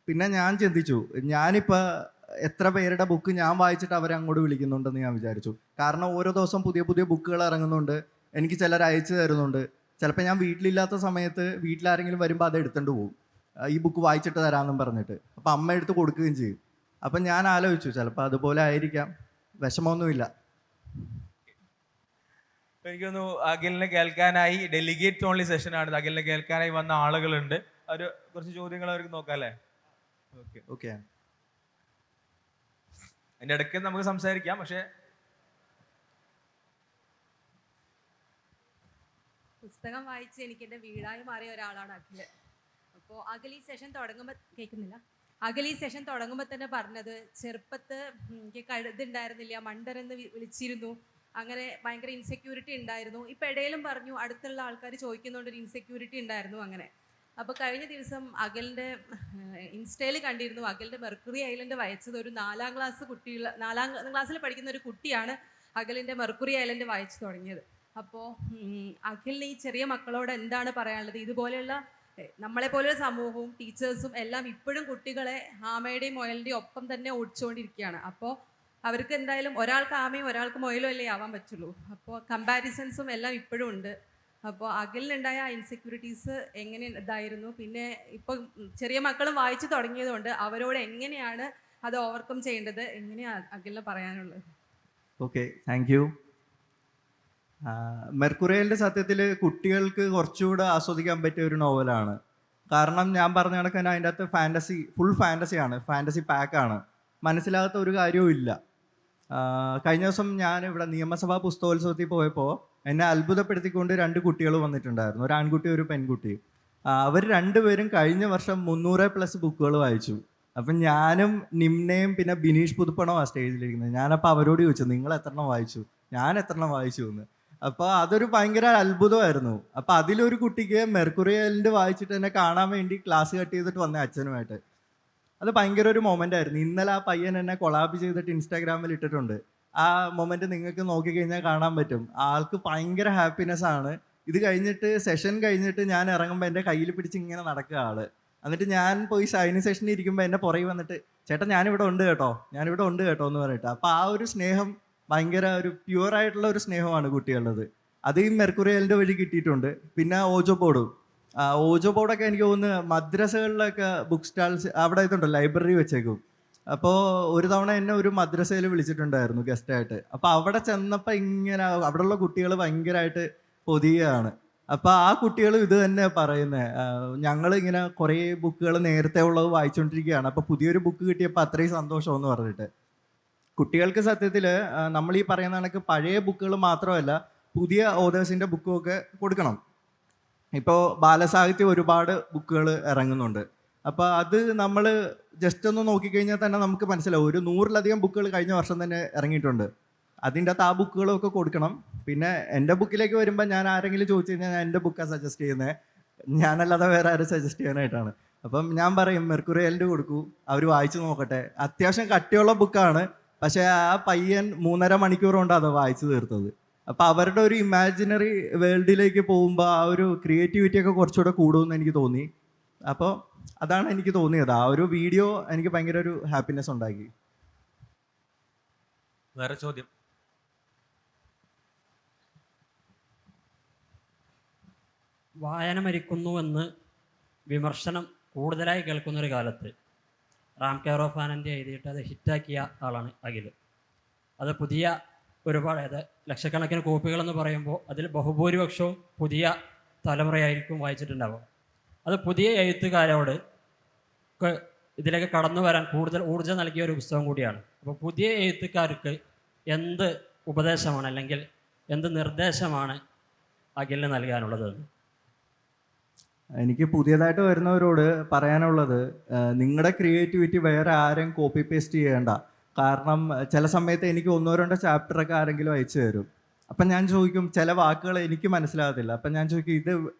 പിന്നെ ഞാൻ ചിന്തിച്ചു, ഞാനിപ്പോൾ എത്ര പേരുടെ ബുക്ക് ഞാൻ വായിച്ചിട്ട് അവരെ അങ്ങോട്ട് വിളിക്കുന്നുണ്ടെന്ന് ഞാൻ വിചാരിച്ചു. കാരണം ഓരോ ദിവസം പുതിയ പുതിയ ബുക്കുകൾ ഇറങ്ങുന്നുണ്ട്, എനിക്ക് ചിലർ അയച്ചു തരുന്നുണ്ട്. ചിലപ്പോൾ ഞാൻ വീട്ടിലില്ലാത്ത സമയത്ത് വീട്ടിലാരെങ്കിലും വരുമ്പോൾ അത് എടുത്തുകൊണ്ട് പോകും, ഈ ബുക്ക് വായിച്ചിട്ട് തരാമെന്നും പറഞ്ഞിട്ട്. അപ്പോൾ അമ്മ എടുത്ത് കൊടുക്കുകയും ചെയ്യും. അപ്പം ഞാൻ ആലോചിച്ചു, ചിലപ്പോൾ അതുപോലെ ആയിരിക്കാം, വിഷമമൊന്നുമില്ല. എനിക്കൊന്നു അഖിലിനെ കേൾക്കാനായി ഡെലിഗേറ്റ് ഓൺലി സെഷൻ ആണ്. അഖിലിനെ കേൾക്കാനായി വന്ന ആളുകളുണ്ട്, ഒരു കുറച്ച് ചോദ്യങ്ങൾ അവർക്ക് നോക്കാം അല്ലേ? Okay okay. അതിന്റെ ഇടയ്ക്ക് നമുക്ക് സംസാരിക്കാം. പക്ഷെ പുസ്തകം വായിച്ച് എനിക്ക് എൻ്റെ വീടായി മാറിയ ഒരാളാണ് അഖിൽ. അപ്പോൾ അഖിൽ ഈ സെഷൻ തുടങ്ങുമ്പോൾ കേൾക്കുന്നില്ല. അഖിൽ ഈ സെഷൻ തുടങ്ങുമ്പോൾ തന്നെ പറഞ്ഞത്, ചെറുപ്പത്ത് എനിക്ക് കഴുതുണ്ടായിരുന്നില്ല, മണ്ടരെന്ന് വിളിച്ചിരുന്നു, അങ്ങനെ ഭയങ്കര ഇൻസെക്യൂരിറ്റി ഉണ്ടായിരുന്നു. ഇപ്പം ഇടയിലും പറഞ്ഞു അടുത്തുള്ള ആൾക്കാർ ചോദിക്കുന്നുണ്ട് ഒരു ഇൻസെക്യൂരിറ്റി ഉണ്ടായിരുന്നു അങ്ങനെ. അപ്പോൾ കഴിഞ്ഞ ദിവസം അഖിലിൻ്റെ ഇൻസ്റ്റയിൽ കണ്ടിരുന്നു, അഖിലിൻ്റെ മെർക്കുറി ഐലൻഡ് വായിച്ചത് ഒരു 4ാം ക്ലാസ്സിൽ പഠിക്കുന്ന ഒരു കുട്ടിയാണ് അഖിലിൻ്റെ മെർക്കുറി ഐലൻഡ് വായിച്ചു തുടങ്ങിയത്. അപ്പോൾ അഖിലിന് ഈ ചെറിയ മക്കളോട് എന്താണ് പറയാനുള്ളത്? ഇതുപോലെയുള്ള നമ്മളെപ്പോലെയുള്ള സമൂഹവും ടീച്ചേഴ്സും എല്ലാം ഇപ്പോഴും കുട്ടികളെ ആമയുടെയും മുയലിൻ്റെയും ഒപ്പം തന്നെ ഓടിച്ചുകൊണ്ടിരിക്കുകയാണ്. അപ്പോൾ അവർക്ക് എന്തായാലും ഒരാൾക്ക് ആമയും ഒരാൾക്ക് മുയലും അല്ലേ ആവാൻ പറ്റുള്ളൂ. അപ്പോൾ കമ്പാരിസൺസും എല്ലാം ഇപ്പോഴും ഉണ്ട്. അപ്പോൾ അഖിലിനുണ്ടായ ഇൻസെക്യൂരിറ്റീസ് എങ്ങനെ ഇതായിരുന്നു? പിന്നെ ഇപ്പോൾ ചെറിയ മക്കളും വായിച്ചു തുടങ്ങിയതുകൊണ്ട് അവരോട് എങ്ങനെയാണ് അത് ഓവർകം ചെയ്യേണ്ടത്? എങ്ങനെയാണ് അഖിലിന് പറയാനുള്ളത്? Okay, thank you. മെർക്കുറിയലിൻ്റെ സത്യത്തിൽ കുട്ടികൾക്ക് കുറച്ചുകൂടെ ആസ്വദിക്കാൻ പറ്റിയ ഒരു നോവലാണ്. കാരണം ഞാൻ പറഞ്ഞ കണക്ക് അതിൻ്റെ അകത്ത് ഫുൾ ഫാൻറ്റസിയാണ്, ഫാൻറ്റസി പാക്കാണ്, മനസ്സിലാകാത്ത ഒരു കാര്യവും ഇല്ല. കഴിഞ്ഞ ദിവസം ഞാൻ ഇവിടെ നിയമസഭാ പുസ്തകോത്സവത്തിൽ പോയപ്പോൾ എന്നെ അത്ഭുതപ്പെടുത്തിക്കൊണ്ട് 2 കുട്ടികൾ വന്നിട്ടുണ്ടായിരുന്നു, ഒരു ആൺകുട്ടി ഒരു പെൺകുട്ടി. അവർ രണ്ടുപേരും കഴിഞ്ഞ വർഷം 300+ ബുക്കുകൾ വായിച്ചു. അപ്പം ഞാനും നിമ്നയും പിന്നെ ബിനീഷ് പുതുപ്പണോ ആ സ്റ്റേജിലിരിക്കുന്നത്. ഞാനപ്പോൾ അവരോട് ചോദിച്ചു, നിങ്ങൾ എത്രണ്ണം വായിച്ചു? ഞാൻ എത്രണ്ണം വായിച്ചു എന്ന്. അപ്പോൾ അതൊരു ഭയങ്കര അത്ഭുതമായിരുന്നു. അപ്പോൾ അതിലൊരു കുട്ടിക്ക് മെർക്കുറി ഐലൻഡ് വായിച്ചിട്ട് എന്നെ കാണാൻ വേണ്ടി ക്ലാസ് കട്ട് ചെയ്തിട്ട് വന്ന അച്ഛനുമായിട്ട്. അത് ഭയങ്കര ഒരു മൊമെൻ്റ് ആയിരുന്നു. ഇന്നലെ ആ പയ്യൻ എന്നെ കൊളാബ് ചെയ്തിട്ട് ഇൻസ്റ്റാഗ്രാമിൽ ഇട്ടിട്ടുണ്ട്. ആ മൊമെൻ്റ് നിങ്ങൾക്ക് നോക്കിക്കഴിഞ്ഞാൽ കാണാൻ പറ്റും. ആൾക്ക് ഭയങ്കര ഹാപ്പിനെസ് ആണ്. ഇത് കഴിഞ്ഞിട്ട് സെഷൻ കഴിഞ്ഞിട്ട് ഞാൻ ഇറങ്ങുമ്പോൾ എൻ്റെ കയ്യിൽ പിടിച്ച് ഇങ്ങനെ നടക്കുക ആള്. എന്നിട്ട് ഞാൻ പോയി സൈനിങ് സെഷനിൽ ഇരിക്കുമ്പോൾ എന്നെ പുറകെ വന്നിട്ട്, ചേട്ടാ ഞാനിവിടെ ഉണ്ട് കേട്ടോ എന്ന് പറഞ്ഞിട്ട്. അപ്പോൾ ആ ഒരു സ്നേഹം ഭയങ്കര ഒരു പ്യുവറായിട്ടുള്ള ഒരു സ്നേഹമാണ് കുട്ടികളുള്ളത്. അത് ഈ മെർക്കുറി ഐലൻഡ് വഴി കിട്ടിയിട്ടുണ്ട്. പിന്നെ ഓജോ ബോർഡൊക്കെ എനിക്ക് തോന്നുന്നു മദ്രസകളിലൊക്കെ ബുക്ക് സ്റ്റാൾസ് അവിടെ ഇതുണ്ട്, ലൈബ്രറി വെച്ചേക്കും. അപ്പോൾ ഒരു തവണ എന്നെ ഒരു മദ്രസയിൽ വിളിച്ചിട്ടുണ്ടായിരുന്നു ഗസ്റ്റായിട്ട്. അപ്പോൾ അവിടെ ചെന്നപ്പോൾ ഇങ്ങനെ അവിടെയുള്ള കുട്ടികൾ ഭയങ്കരമായിട്ട് പൊതിയാണ്. അപ്പോൾ ആ കുട്ടികൾ ഇത് തന്നെ പറയുന്നത്, ഞങ്ങൾ ഇങ്ങനെ കുറേ ബുക്കുകൾ നേരത്തെ ഉള്ളത് വായിച്ചുകൊണ്ടിരിക്കുകയാണ്, അപ്പോൾ പുതിയൊരു ബുക്ക് കിട്ടിയപ്പോൾ അത്രയും സന്തോഷമെന്ന് പറഞ്ഞിട്ട്. കുട്ടികൾക്ക് സത്യത്തിൽ നമ്മൾ ഈ പറയുന്ന കണക്ക് പഴയ ബുക്കുകൾ മാത്രമല്ല പുതിയ ഓതേഴ്സിൻ്റെ ബുക്കുമൊക്കെ കൊടുക്കണം. ഇപ്പോൾ ബാലസാഹിത്യം ഒരുപാട് ബുക്കുകൾ ഇറങ്ങുന്നുണ്ട്. അപ്പോൾ അത് നമ്മൾ ജസ്റ്റ് ഒന്ന് നോക്കിക്കഴിഞ്ഞാൽ തന്നെ നമുക്ക് മനസ്സിലാവും, ഒരു 100-ലധികം ബുക്കുകൾ കഴിഞ്ഞ വർഷം തന്നെ ഇറങ്ങിയിട്ടുണ്ട്. അതിൻ്റെ അകത്ത് ആ ബുക്കുകളൊക്കെ കൊടുക്കണം. പിന്നെ എൻ്റെ ബുക്കിലേക്ക് വരുമ്പോൾ ഞാൻ ആരെങ്കിലും ചോദിച്ചു കഴിഞ്ഞാൽ ഞാൻ എൻ്റെ ബുക്കാണ് സജസ്റ്റ് ചെയ്യുന്നത്, ഞാനല്ലാതെ വേറെ ആരും സജസ്റ്റ് ചെയ്യാനായിട്ടാണ്. അപ്പം ഞാൻ പറയും മെർക്കുറി ഐലൻഡ് കൊടുക്കൂ, അവർ വായിച്ചു നോക്കട്ടെ. അത്യാവശ്യം കട്ടിയുള്ള ബുക്കാണ്, പക്ഷേ ആ പയ്യൻ 3.5 മണിക്കൂർ കൊണ്ട് അത് വായിച്ചു തീർത്തത്. അപ്പോൾ അവരുടെ ഒരു ഇമാജിനറി വേൾഡിലേക്ക് പോകുമ്പോൾ ആ ഒരു ക്രിയേറ്റിവിറ്റി ഒക്കെ കുറച്ചുകൂടെ കൂടുമെന്ന് എനിക്ക് തോന്നി. അപ്പോൾ അതാണ് എനിക്ക് തോന്നിയത്. ആ ഒരു വീഡിയോ എനിക്ക് ഭയങ്കര ഒരു ഹാപ്പിനെസ് ഉണ്ടാക്കി. വേറെ ചോദ്യം? വായന മരിക്കുന്നു എന്ന് വിമർശനം കൂടുതലായി കേൾക്കുന്ന ഒരു കാലത്ത് റാം കെയർ ഓഫ് ആനന്ദി എഴുതിയിട്ട് അത് ഹിറ്റാക്കിയ ആളാണ് അഖിൽ. അത് പുതിയ ഒരുപാട് ലക്ഷക്കണക്കിന് കോപ്പികളെന്ന് പറയുമ്പോൾ അതിൽ ബഹുഭൂരിപക്ഷവും പുതിയ തലമുറയായിരിക്കും വായിച്ചിട്ടുണ്ടാവുക. അത് പുതിയ എഴുത്തുകാരോട് ഇതിലേക്ക് കടന്നു വരാൻ കൂടുതൽ ഊർജ്ജം നൽകിയ ഒരു പുസ്തകം കൂടിയാണ്. അപ്പോൾ പുതിയ എഴുത്തുകാർക്ക് എന്ത് ഉപദേശമാണ് അല്ലെങ്കിൽ എന്ത് നിർദ്ദേശമാണ് അഖിലിന് നൽകാനുള്ളത്? എനിക്ക് പുതിയതായിട്ട് വരുന്നവരോട് പറയാനുള്ളത്, നിങ്ങളുടെ ക്രിയേറ്റിവിറ്റി വേറെ ആരും കോപ്പി പേസ്റ്റ് ചെയ്യേണ്ട. കാരണം ചില സമയത്ത് എനിക്ക് 1-2 ചാപ്റ്ററൊക്കെ ആരെങ്കിലും അയച്ചു തരും. അപ്പം ഞാൻ ചോദിക്കും, ചില വാക്കുകൾ എനിക്ക് മനസ്സിലാകത്തില്ല. അപ്പം ഞാൻ ചോദിക്കും ഇത്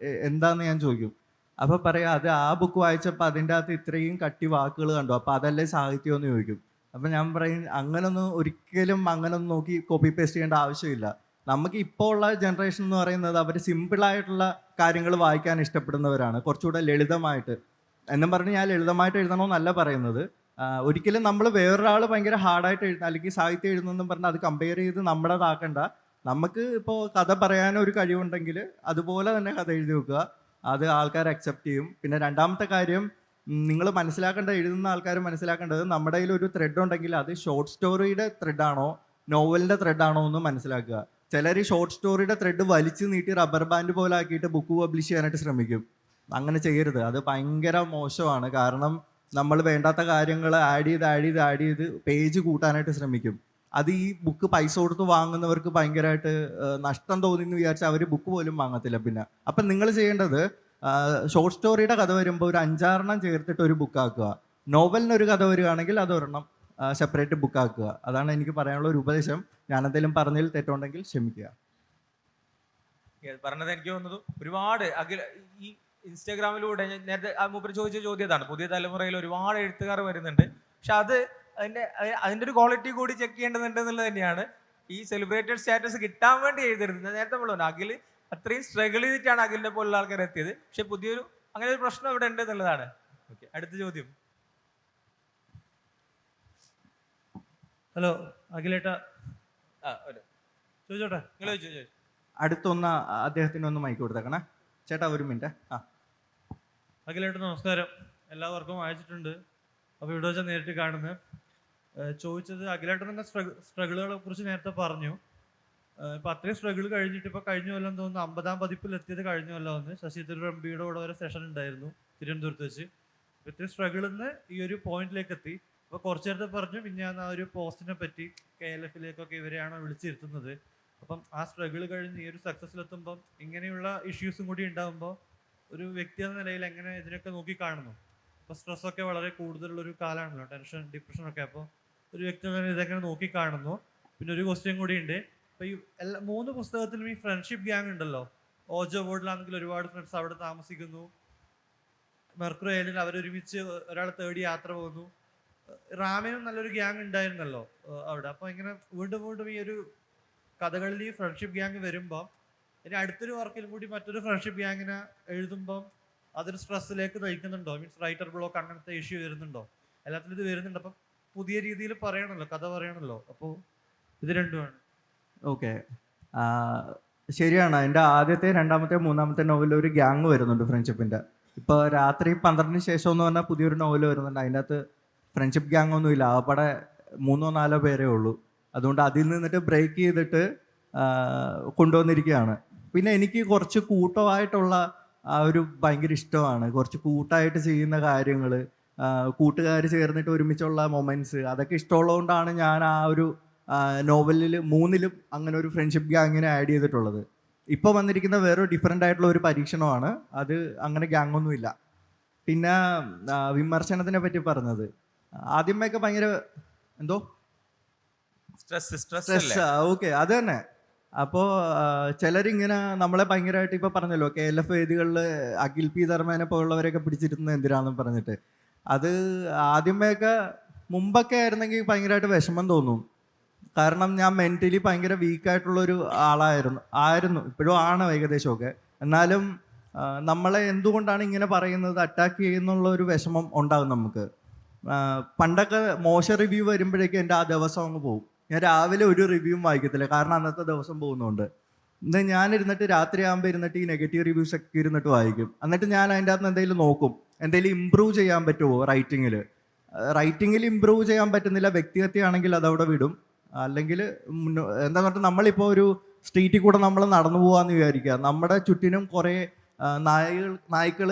എന്താണെന്ന് ഞാൻ ചോദിക്കും. അപ്പോൾ പറയാം, അത് ആ ബുക്ക് വായിച്ചപ്പോൾ അതിൻ്റെ അകത്ത് ഇത്രയും കട്ടി വാക്കുകൾ കണ്ടു, അപ്പോൾ അതല്ലേ സാഹിത്യം എന്ന് ചോദിക്കും. അപ്പം ഞാൻ പറയും, ഒരിക്കലും അങ്ങനൊന്നും നോക്കി കോപ്പി പേസ്റ്റ് ചെയ്യേണ്ട ആവശ്യമില്ല. നമുക്ക് ഇപ്പോൾ ഉള്ള ജനറേഷൻ എന്ന് പറയുന്നത് അവർ സിമ്പിളായിട്ടുള്ള കാര്യങ്ങൾ വായിക്കാൻ ഇഷ്ടപ്പെടുന്നവരാണ്, കുറച്ചുകൂടെ ലളിതമായിട്ട്. എന്നും പറഞ്ഞ് ഞാൻ ലളിതമായിട്ട് എഴുതണമെന്നല്ല പറയുന്നത്. ഒരിക്കലും നമ്മൾ വേറൊരാൾ ഭയങ്കര ഹാർഡായിട്ട് എഴുതുന്ന അല്ലെങ്കിൽ സാഹിത്യം എഴുതുന്നെന്നും പറഞ്ഞാൽ അത് കമ്പയർ ചെയ്ത് നമ്മുടേതാക്കണ്ട. നമുക്ക് ഇപ്പോൾ കഥ പറയാനൊരു കഴിവുണ്ടെങ്കിൽ അതുപോലെ തന്നെ കഥ എഴുതി വെക്കുക, അത് ആൾക്കാർ അക്സെപ്റ്റ് ചെയ്യും. പിന്നെ രണ്ടാമത്തെ കാര്യം, നിങ്ങൾ എഴുതുന്ന ആൾക്കാർ മനസ്സിലാക്കേണ്ടത്, നമ്മുടെ കയ്യിൽ ഒരു ത്രെഡ് ഉണ്ടെങ്കിൽ അത് ഷോർട്ട് സ്റ്റോറിയുടെ ത്രെഡാണോ നോവലിൻ്റെ ത്രെഡാണോ എന്ന് മനസ്സിലാക്കുക. ചിലർ ഷോർട്ട് സ്റ്റോറിയുടെ ത്രെഡ് വലിച്ചു നീട്ടി റബ്ബർ ബാൻഡ് പോലെ ആക്കിയിട്ട് ബുക്ക് പബ്ലിഷ് ചെയ്യാനായിട്ട് ശ്രമിക്കും. അങ്ങനെ ചെയ്യരുത്, അത് ഭയങ്കര മോശമാണ്. കാരണം നമ്മൾ വേണ്ടാത്ത കാര്യങ്ങൾ ആഡ് ചെയ്ത് പേജ് കൂട്ടാനായിട്ട് ശ്രമിക്കും. അത് ഈ ബുക്ക് പൈസ കൊടുത്ത് വാങ്ങുന്നവർക്ക് ഭയങ്കരമായിട്ട് നഷ്ടം തോന്നി എന്ന് വിചാരിച്ചാൽ അവർ ബുക്ക് പോലും വാങ്ങത്തില്ല. പിന്നെ അപ്പം നിങ്ങൾ ചെയ്യേണ്ടത്, ഷോർട്ട് സ്റ്റോറിയുടെ കഥ വരുമ്പോൾ ഒരു 5-6 ചേർത്തിട്ട് ഒരു ബുക്കാക്കുക. നോവലിനൊരു കഥ വരികയാണെങ്കിൽ അതൊരെണ്ണം സെപ്പറേറ്റ് ബുക്കാക്കുക. അതാണ് എനിക്ക് പറയാനുള്ള ഒരു ഉപദേശം. ഞാനെന്തെങ്കിലും പറഞ്ഞതിൽ തെറ്റുണ്ടെങ്കിൽ ക്ഷമിക്കുക. പറഞ്ഞത് എനിക്ക് തോന്നുന്നത് ഒരുപാട് ഈ ഇൻസ്റ്റാഗ്രാമിലൂടെ നേരത്തെ മൂപ്പര് ചോദിച്ച ചോദ്യം അതാണ്. പുതിയ തലമുറയിൽ ഒരുപാട് എഴുത്തുകാർ വരുന്നുണ്ട്, പക്ഷെ അതിൻ്റെ ഒരു ക്വാളിറ്റി കൂടി ചെക്ക് ചെയ്യേണ്ടതുണ്ട് എന്നുള്ളത് തന്നെയാണ്. ഈ സെലിബ്രേറ്റഡ് സ്റ്റാറ്റസ് കിട്ടാൻ വേണ്ടി എഴുതരുത്. നേരത്തെ നമ്മൾ പറഞ്ഞു, അഖിൽ അത്രയും സ്ട്രഗിൾ ചെയ്തിട്ടാണ് അഖിലിനെ പോലുള്ള ആൾക്കാർ എത്തിയത്. പക്ഷെ പുതിയൊരു അങ്ങനെ ഒരു പ്രശ്നം ഇവിടെ ഉണ്ട് എന്നുള്ളതാണ്. ഓക്കെ, അടുത്ത ചോദ്യം. ഹലോ അഖിലേട്ടാ, ചോദിച്ചോട്ടെ? നിങ്ങൾ ചോദിച്ചു. അടുത്തൊന്ന് അദ്ദേഹത്തിന് ഒന്ന് മൈക്ക് കൊടുത്തേക്കണേ ചേട്ടാ, ഒരു മിനിറ്റ്. അഖിലേട്ടാ നമസ്കാരം. എല്ലാവർക്കും വായിച്ചിട്ടുണ്ട്, അപ്പോൾ ഇവിടെ വെച്ചാൽ നേരിട്ട് കാണുന്നത്. ചോദിച്ചത്, അഖിലേട്ടൻ്റെ സ്ട്രഗിളുകളെ കുറിച്ച് നേരത്തെ പറഞ്ഞു. ഇപ്പം അത്രയും സ്ട്രഗിൾ കഴിഞ്ഞിട്ട് ഇപ്പോൾ കഴിഞ്ഞ കൊല്ലം തോന്നുന്നു 50ാം പതിപ്പിലെത്തിയത് കഴിഞ്ഞ കൊല്ലം വന്ന് ശശി തരൂർ എംപിയുടെ കൂടെ ഒരു സെഷൻ ഉണ്ടായിരുന്നു തിരുവനന്തപുരത്ത് വെച്ച്. ഇത്രയും സ്ട്രഗിളിൽ നിന്ന് ഈ ഒരു പോയിന്റിലേക്ക് എത്തി. അപ്പോൾ കുറച്ച് നേരത്തെ പറഞ്ഞു, പിന്നെ ഞാൻ ആ ഒരു പോസ്റ്റിനെ പറ്റി KLF-ലേക്കൊക്കെ ഇവരെയാണോ വിളിച്ചിരുത്തുന്നത്. അപ്പം ആ സ്ട്രഗിൾ കഴിഞ്ഞ് ഈ ഒരു സക്സസ്സിലെത്തുമ്പം ഇങ്ങനെയുള്ള ഇഷ്യൂസും കൂടി ഉണ്ടാകുമ്പോൾ ഒരു വ്യക്തി എന്ന നിലയിൽ എങ്ങനെ ഇതിനൊക്കെ നോക്കി കാണുന്നു? അപ്പോൾ സ്ട്രെസ്സൊക്കെ വളരെ കൂടുതലുള്ളൊരു കാലമാണല്ലോ, ടെൻഷൻ, ഡിപ്രഷനൊക്കെ. അപ്പോൾ ഒരു വ്യക്തി എന്ന നിലയിൽ ഇതെങ്ങനെ നോക്കി കാണുന്നു? പിന്നെ ഒരു ക്വസ്റ്റ്യൻ കൂടി ഉണ്ട്. അപ്പോൾ ഈ 3 പുസ്തകത്തിലും ഈ ഫ്രണ്ട്ഷിപ്പ് ഗ്യാങ് ഉണ്ടല്ലോ. ഓജോ ബോർഡിലാണെങ്കിൽ ഒരുപാട് ഫ്രണ്ട്സ് അവിടെ താമസിക്കുന്നു. മെർക്കുറി ഐലൻഡിൽ അവരൊരുമിച്ച് ഒരാൾ തേടി യാത്ര പോകുന്നു. റാമിനും നല്ലൊരു ഗ്യാങ് ഉണ്ടായിരുന്നല്ലോ അവിടെ. അപ്പോൾ ഇങ്ങനെ വീണ്ടും ഈ ഒരു കഥകളിൽ ഈ ഫ്രണ്ട്ഷിപ്പ് ഗ്യാങ് വരുമ്പോൾ ഇനി അടുത്തൊരു വർക്കിലും കൂടി മറ്റൊരു ഫ്രണ്ട്ഷിപ്പ് ഗ്യാങ്ങിനെ എഴുതുമ്പം അതൊരു സ്ട്രെസ്സിലേക്ക് നയിക്കുന്നുണ്ടോ? മീൻസ് റൈറ്റർ ബ്ലോക്ക് അങ്ങനത്തെ ഇഷ്യൂ വരുന്നുണ്ടോ? എല്ലാത്തിലും ഇത് വരുന്നുണ്ട്. അപ്പം പുതിയ രീതിയിൽ പറയണമല്ലോ, കഥ പറയണമല്ലോ. അപ്പോൾ ഇത് രണ്ടുമാണ്. ഓക്കെ, ശരിയാണ്. എൻ്റെ ആദ്യത്തെ, രണ്ടാമത്തെ, മൂന്നാമത്തെ നോവലിൽ ഒരു ഗ്യാങ് വരുന്നുണ്ട് ഫ്രണ്ട്ഷിപ്പിൻ്റെ. ഇപ്പോൾ രാത്രി 12-ന് ശേഷം എന്ന് പറഞ്ഞാൽ പുതിയൊരു നോവൽ വരുന്നുണ്ട്, അതിൻ്റെ അകത്ത് ഫ്രണ്ട്ഷിപ്പ് ഗ്യാങ് ഒന്നുമില്ല, ആകപ്പാടെ 3-4 പേരേ ഉള്ളൂ. അതുകൊണ്ട് അതിൽ നിന്നിട്ട് ബ്രേക്ക് ചെയ്തിട്ട് കൊണ്ടുവന്നിരിക്കുകയാണ്. പിന്നെ എനിക്ക് കുറച്ച് കൂട്ടമായിട്ടുള്ള ആ ഒരു ഭയങ്കര ഇഷ്ടമാണ്. കുറച്ച് കൂട്ടായിട്ട് ചെയ്യുന്ന കാര്യങ്ങൾ, കൂട്ടുകാർ ചേർന്നിട്ട് ഒരുമിച്ചുള്ള മൊമെൻറ്റ്സ്, അതൊക്കെ ഇഷ്ടമുള്ളതുകൊണ്ടാണ് ഞാൻ ആ ഒരു നോവലിൽ 3-ലും അങ്ങനെ ഒരു ഫ്രണ്ട്ഷിപ്പ് ഗ്യാങ്ങിനെ ആഡ് ചെയ്തിട്ടുള്ളത്. ഇപ്പോൾ വന്നിരിക്കുന്ന വേറൊരു ഡിഫറെൻ്റ് ആയിട്ടുള്ള ഒരു പരീക്ഷണമാണ് അത്. അങ്ങനെ ഗ്യാങ്ങൊന്നുമില്ല. പിന്നെ വിമർശനത്തിനെ പറ്റി പറഞ്ഞത്, ആദ്യമൊക്കെ ഭയങ്കര എന്തോ സ്ട്രെസ്. ഓക്കെ, അത് തന്നെ. അപ്പോൾ ചിലരിങ്ങനെ നമ്മളെ ഭയങ്കരമായിട്ട്, ഇപ്പോൾ പറഞ്ഞല്ലോ KLF വേദികളിൽ അഖിൽ പി ധർമ്മേനെ പോലുള്ളവരെയൊക്കെ പിടിച്ചിരുന്നത് എന്തിനാണെന്ന് പറഞ്ഞിട്ട്, അത് ആദ്യമൊക്കെ മുമ്പൊക്കെ ആയിരുന്നെങ്കിൽ ഭയങ്കരമായിട്ട് വിഷമം തോന്നും. കാരണം ഞാൻ മെൻ്റലി ഭയങ്കര വീക്കായിട്ടുള്ളൊരു ആയിരുന്നു ഇപ്പോഴും ആണ് ഏകദേശമൊക്കെ. എന്നാലും നമ്മളെ എന്തുകൊണ്ടാണ് ഇങ്ങനെ പറയുന്നത്, അറ്റാക്ക് ചെയ്യുന്നുള്ള ഒരു വിഷമം ഉണ്ടാകും നമുക്ക്. പണ്ടൊക്കെ മോശം റിവ്യൂ വരുമ്പോഴേക്കും എൻ്റെ ആ ദിവസം അങ്ങ് പോകും. ഞാൻ രാവിലെ ഒരു റിവ്യൂവും വായിക്കത്തില്ല, കാരണം അന്നത്തെ ദിവസം പോകുന്നുണ്ട്. ഇന്ന് ഞാനിരുന്നിട്ട് രാത്രിയാകുമ്പോൾ ഇരുന്നിട്ട് ഈ നെഗറ്റീവ് റിവ്യൂസ് ഒക്കെ ഇരുന്നിട്ട് വായിക്കും. എന്നിട്ട് ഞാൻ അതിൻ്റെ അകത്ത് എന്തെങ്കിലും നോക്കും, എന്തെങ്കിലും ഇമ്പ്രൂവ് ചെയ്യാൻ പറ്റുമോ റൈറ്റിങ്ങിൽ ഇമ്പ്രൂവ് ചെയ്യാൻ പറ്റുന്നില്ല, വ്യക്തിഗതമാണെങ്കിൽ അതവിടെ വിടും. അല്ലെങ്കിൽ എന്താ പറഞ്ഞാൽ നമ്മളിപ്പോൾ ഒരു സ്ട്രീറ്റിൽ കൂടെ നമ്മൾ നടന്നു പോകാമെന്ന് വിചാരിക്കുക, നമ്മുടെ ചുറ്റിനും കുറേ നായ്ക്കൾ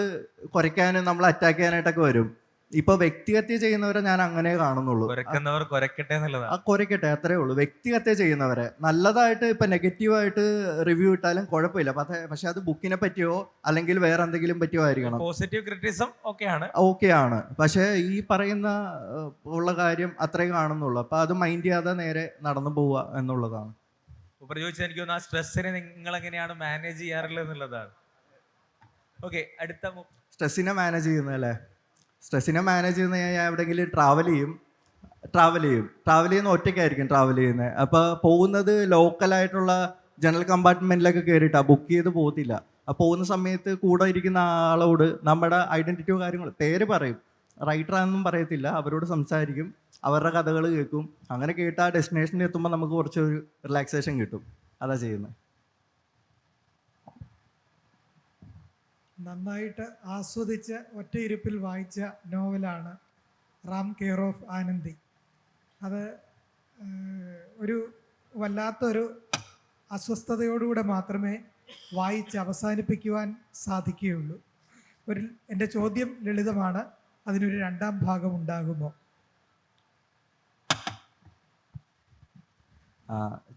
കുരയ്ക്കാനും നമ്മൾ അറ്റാക്ക് ചെയ്യാനായിട്ടൊക്കെ വരും. ഇപ്പോൾ വ്യക്തിഹത്യ ചെയ്യുന്നവരെ ഞാൻ അങ്ങനെ കാണുന്നുള്ളൂ. കുരക്കുന്നവർ കുരക്കട്ടെ എന്നുള്ളതാണ്. കുരയ്ക്കട്ടെ, അത്രേ ഉള്ളൂ. വ്യക്തിഹത്യ ചെയ്യുന്നവരെ നല്ലതായിട്ട് ഇപ്പം നെഗറ്റീവായിട്ട് റിവ്യൂ ഇട്ടാലും കുഴപ്പമില്ല, പക്ഷെ അത് ബുക്കിനെ പറ്റിയോ അല്ലെങ്കിൽ വേറെ എന്തെങ്കിലും പറ്റിയോ ആയിരിക്കണം. പോസിറ്റീവ് ക്രിറ്റിസം ഓക്കെയാണ്, പക്ഷേ ഈ പറയുന്ന ഉള്ള കാര്യം അത്രേ കാണുന്നുള്ളൂ. അപ്പം അത് മൈൻഡ് ചെയ്യാതെ നേരെ നടന്നു പോവുക എന്നുള്ളതാണ്. ചോദിച്ചത് എനിക്ക് തോന്നുന്നു ആ സ്ട്രെസ്സിനെ നിങ്ങൾ എങ്ങനെയാണ് മാനേജ് ചെയ്യാറുള്ളത് എന്നുള്ളതാണ്. ഓക്കെ, അടുത്ത സ്ട്രെസ്സിനെ മാനേജ് ചെയ്യുന്ന ഞാൻ എവിടെയെങ്കിലും ട്രാവൽ ചെയ്യുന്ന ഒറ്റയ്ക്കായിരിക്കും ട്രാവൽ ചെയ്യുന്നത്. അപ്പോൾ പോകുന്നത് ലോക്കലായിട്ടുള്ള ജനറൽ കമ്പാർട്ട്മെൻറ്റിലൊക്കെ കയറിയിട്ടാണ്, ബുക്ക് ചെയ്ത് പോകത്തില്ല. അപ്പോൾ പോകുന്ന സമയത്ത് കൂടെ ഇരിക്കുന്ന ആളോട് നമ്മുടെ ഐഡൻറ്റിറ്റിയോ കാര്യങ്ങൾ പേര് പറയും, റൈറ്ററാണെന്നും പറയത്തില്ല, അവരോട് സംസാരിക്കും, അവരുടെ കഥകൾ കേൾക്കും. അങ്ങനെ കേട്ട് ആ ഡെസ്റ്റിനേഷനിൽ എത്തുമ്പോൾ നമുക്ക് കുറച്ചൊരു റിലാക്സേഷൻ കിട്ടും. അതാ ചെയ്യുന്നത്. നന്നായിട്ട് ആസ്വദിച്ച് ഒറ്റയിരുപ്പിൽ വായിച്ച നോവലാണ് റാം കെയർ ഓഫ് ആനന്ദി. അത് ഒരു വല്ലാത്തൊരു അസ്വസ്ഥതയോടുകൂടെ മാത്രമേ വായിച്ച് അവസാനിപ്പിക്കുവാൻ സാധിക്കുകയുള്ളൂ. എൻ്റെ ചോദ്യം ലളിതമാണ്, അതിനൊരു രണ്ടാം ഭാഗം ഉണ്ടാകുമോ?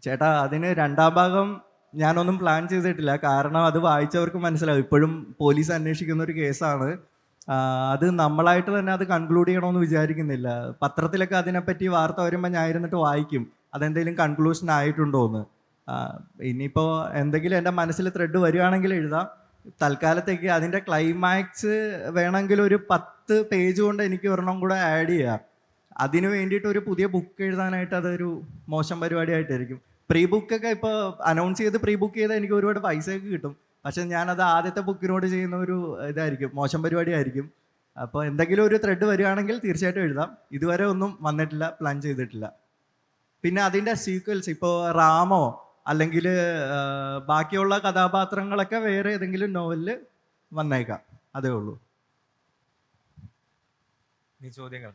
ചേട്ടാ, അതിന് രണ്ടാം ഭാഗം ഞാനൊന്നും പ്ലാൻ ചെയ്തിട്ടില്ല, കാരണം അത് വായിച്ചവർക്ക് മനസ്സിലാവും. ഇപ്പോഴും പോലീസ് അന്വേഷിക്കുന്ന ഒരു കേസാണ്. അത് നമ്മളായിട്ട് തന്നെ അത് കൺക്ലൂഡ് ചെയ്യണമെന്ന് വിചാരിക്കുന്നില്ല. പത്രത്തിലൊക്കെ അതിനെപ്പറ്റി വാർത്ത വരുമ്പോൾ ഞാൻ ഇരുന്നിട്ട് വായിക്കും, അതെന്തെങ്കിലും കൺക്ലൂഷൻ ആയിട്ടുണ്ടോ എന്ന്. ഇനിയിപ്പോൾ എന്തെങ്കിലും എൻ്റെ മനസ്സിൽ ത്രെഡ് വരികയാണെങ്കിൽ എഴുതാം. തൽക്കാലത്തേക്ക് അതിൻ്റെ ക്ലൈമാക്സ് വേണമെങ്കിൽ ഒരു 10 പേജ് കൊണ്ട് എനിക്ക് ഒരെണ്ണം കൂടെ ആഡ് ചെയ്യാം. അതിന് വേണ്ടിയിട്ട് ഒരു പുതിയ ബുക്ക് എഴുതാനായിട്ട് അതൊരു മോശം പരിപാടിയായിട്ടായിരിക്കും. പ്രീ ബുക്കൊക്കെ ഇപ്പോൾ അനൗൺസ് ചെയ്ത് പ്രീ ബുക്ക് ചെയ്താൽ എനിക്ക് ഒരുപാട് പൈസയൊക്കെ കിട്ടും, പക്ഷെ ഞാനത് ആദ്യത്തെ ബുക്കിനോട് ചെയ്യുന്ന ഒരു ഇതായിരിക്കും, മോശം പരിപാടിയായിരിക്കും. അപ്പോൾ എന്തെങ്കിലും ഒരു ത്രെഡ് വരികയാണെങ്കിൽ തീർച്ചയായിട്ടും എഴുതാം. ഇതുവരെ ഒന്നും വന്നിട്ടില്ല, പ്ലാൻ ചെയ്തിട്ടില്ല. പിന്നെ അതിൻ്റെ സീക്വൽസ് ഇപ്പോൾ റാമോ അല്ലെങ്കിൽ ബാക്കിയുള്ള കഥാപാത്രങ്ങളൊക്കെ വേറെ ഏതെങ്കിലും നോവലിൽ വന്നേക്കാം, അതേ ഉള്ളൂ. ഈ ചോദ്യങ്ങൾ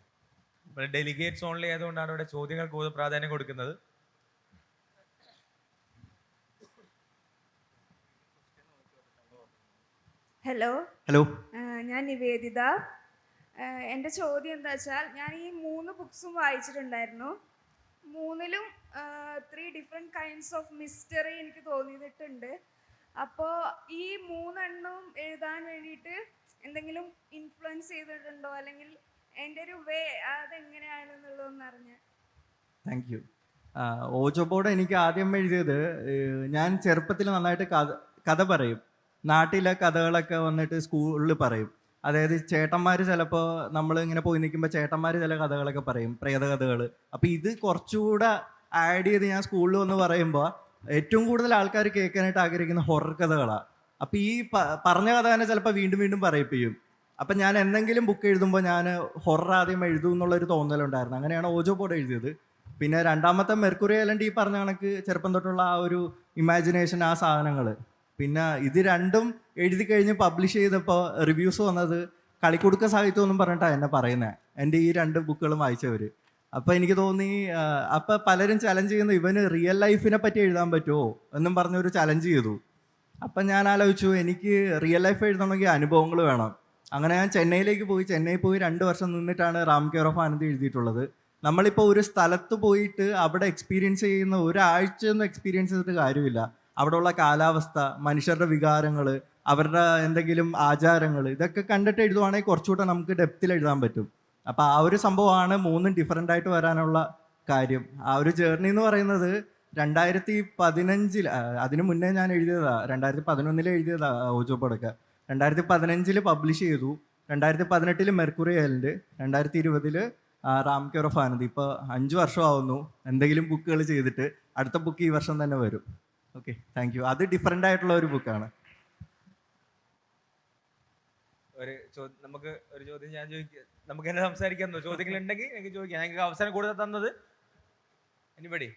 ഡെലിഗേറ്റ്സ് ഓൺലി ആയതുകൊണ്ടാണ് ഇവിടെ ചോദ്യങ്ങൾക്ക് കൂടുതൽ പ്രാധാന്യം കൊടുക്കുന്നത്. ഹലോ, ഞാൻ നിവേദിത. എൻ്റെ ചോദ്യം എന്താ വെച്ചാൽ, ഞാൻ ഈ 3 ബുക്സും വായിച്ചിട്ടുണ്ടായിരുന്നു. 3ലും 3 ഡിഫറെൻറ്റ് കൈൻഡ്സ് ഓഫ് മിസ്റ്ററി എനിക്ക് തോന്നിയിട്ടുണ്ട്. അപ്പോൾ ഈ 3 എണ്ണവും എഴുതാൻ വേണ്ടിയിട്ട് എന്തെങ്കിലും ഇൻഫ്ലുവൻസ് ചെയ്തിട്ടുണ്ടോ, അല്ലെങ്കിൽ എൻ്റെ ഒരു വേ അതെങ്ങനെയാണെന്നുള്ളതെന്ന് അറിഞ്ഞ്. Thank you. ഓജോ ബോർഡ് എനിക്ക് ആദ്യം എഴുതിയത്, ഞാൻ ചെറുപ്പത്തിൽ നന്നായിട്ട് കഥ പറയും. നാട്ടിലെ കഥകളൊക്കെ വന്നിട്ട് സ്കൂളിൽ പറയും. അതായത് ചേട്ടന്മാർ ചിലപ്പോൾ നമ്മൾ ഇങ്ങനെ പോയി നിൽക്കുമ്പോൾ ചേട്ടന്മാർ ചില കഥകളൊക്കെ പറയും, പ്രേത കഥകൾ. അപ്പോൾ ഇത് കുറച്ചുകൂടെ ആഡ് ചെയ്ത് ഞാൻ സ്കൂളിൽ വന്ന് പറയുമ്പോൾ ഏറ്റവും കൂടുതൽ ആൾക്കാർ കേൾക്കാനായിട്ട് ആഗ്രഹിക്കുന്ന ഹൊറർ കഥകളാണ്. അപ്പോൾ ഈ പറഞ്ഞ കഥ തന്നെ ചിലപ്പോൾ വീണ്ടും വീണ്ടും പറയിപ്പിക്കും. അപ്പം ഞാൻ എന്തെങ്കിലും ബുക്ക് എഴുതുമ്പോൾ ഞാൻ ഹൊറർ ആദ്യം എഴുതും എന്നുള്ളൊരു തോന്നലുണ്ടായിരുന്നു. അങ്ങനെയാണ് ഓജോ ബോർഡ് എഴുതിയത്. പിന്നെ രണ്ടാമത്തെ മെർക്കുറി ഐലൻഡ് ഈ പറഞ്ഞ കണക്ക് ചെറുപ്പം തൊട്ടുള്ള ആ ഒരു ഇമാജിനേഷൻ, ആ സാധനങ്ങൾ. പിന്നെ ഇത് രണ്ടും എഴുതി കഴിഞ്ഞ് പബ്ലിഷ് ചെയ്തപ്പോൾ റിവ്യൂസ് വന്നത് കളിക്കുടുക്ക സാഹിത്യം എന്നും പറഞ്ഞിട്ടാണ് എന്നെ പറയുന്നത്, എൻ്റെ ഈ 2 ബുക്കുകളും വായിച്ചവർ. അപ്പോൾ എനിക്ക് തോന്നി, അപ്പോൾ പലരും ചലഞ്ച് ചെയ്യുന്നു, ഇവന് റിയൽ ലൈഫിനെ പറ്റി എഴുതാൻ പറ്റുമോ എന്നും പറഞ്ഞൊരു ചലഞ്ച് ചെയ്തു. അപ്പം ഞാൻ ആലോചിച്ചു, എനിക്ക് റിയൽ ലൈഫ് എഴുതണമെങ്കിൽ അനുഭവങ്ങൾ വേണം. അങ്ങനെ ഞാൻ ചെന്നൈയിൽ പോയി 2 വർഷം നിന്നിട്ടാണ് റാം കെയർ ഓഫ് ആനന്ദി എഴുതിയിട്ടുള്ളത്. നമ്മളിപ്പോൾ ഒരു സ്ഥലത്ത് പോയിട്ട് അവിടെ എക്സ്പീരിയൻസ് ചെയ്യുന്ന ഒരാഴ്ചയൊന്നും എക്സ്പീരിയൻസ് ചെയ്തിട്ട് കാര്യമില്ല. അവിടെയുള്ള കാലാവസ്ഥ, മനുഷ്യരുടെ വികാരങ്ങൾ, അവരുടെ എന്തെങ്കിലും ആചാരങ്ങൾ, ഇതൊക്കെ കണ്ടിട്ട് എഴുതുവാണെങ്കിൽ കുറച്ചുകൂടെ നമുക്ക് ഡെപ്തിൽ എഴുതാൻ പറ്റും. അപ്പോൾ ആ ഒരു സംഭവമാണ് 3 ഡിഫറെൻ്റ് ആയിട്ട് വരാനുള്ള കാര്യം. ആ ഒരു ജേർണി എന്ന് പറയുന്നത് 2015 അതിന് മുന്നേ ഞാൻ എഴുതിയതാണ്, 2011 എഴുതിയതാണ് ഓജോ ബോർഡൊക്കെ. 2015 പബ്ലിഷ് ചെയ്തു. 2018 mercury island, 2020 Ram care of Anandi. ഇപ്പോൾ 5 വർഷമാവുന്നു എന്തെങ്കിലും ബുക്കുകൾ ചെയ്തിട്ട്. അടുത്ത ബുക്ക് ഈ വർഷം തന്നെ വരും. Okay, thank you. അത് ഡിഫറെൻ്റ് ആയിട്ടുള്ള ഒരു ബുക്കാണ്. നമുക്ക് ഒരു ചോദ്യം ഞാൻ ചോദിക്കാം, നമുക്ക് എന്നെ സംസാരിക്കാൻ ചോദ്യങ്ങൾ ഉണ്ടെങ്കിൽ എനിക്ക് ചോദിക്കാം. ഞങ്ങൾക്ക് അവസരം കൂടുതൽ തന്നത് എനിബഡി.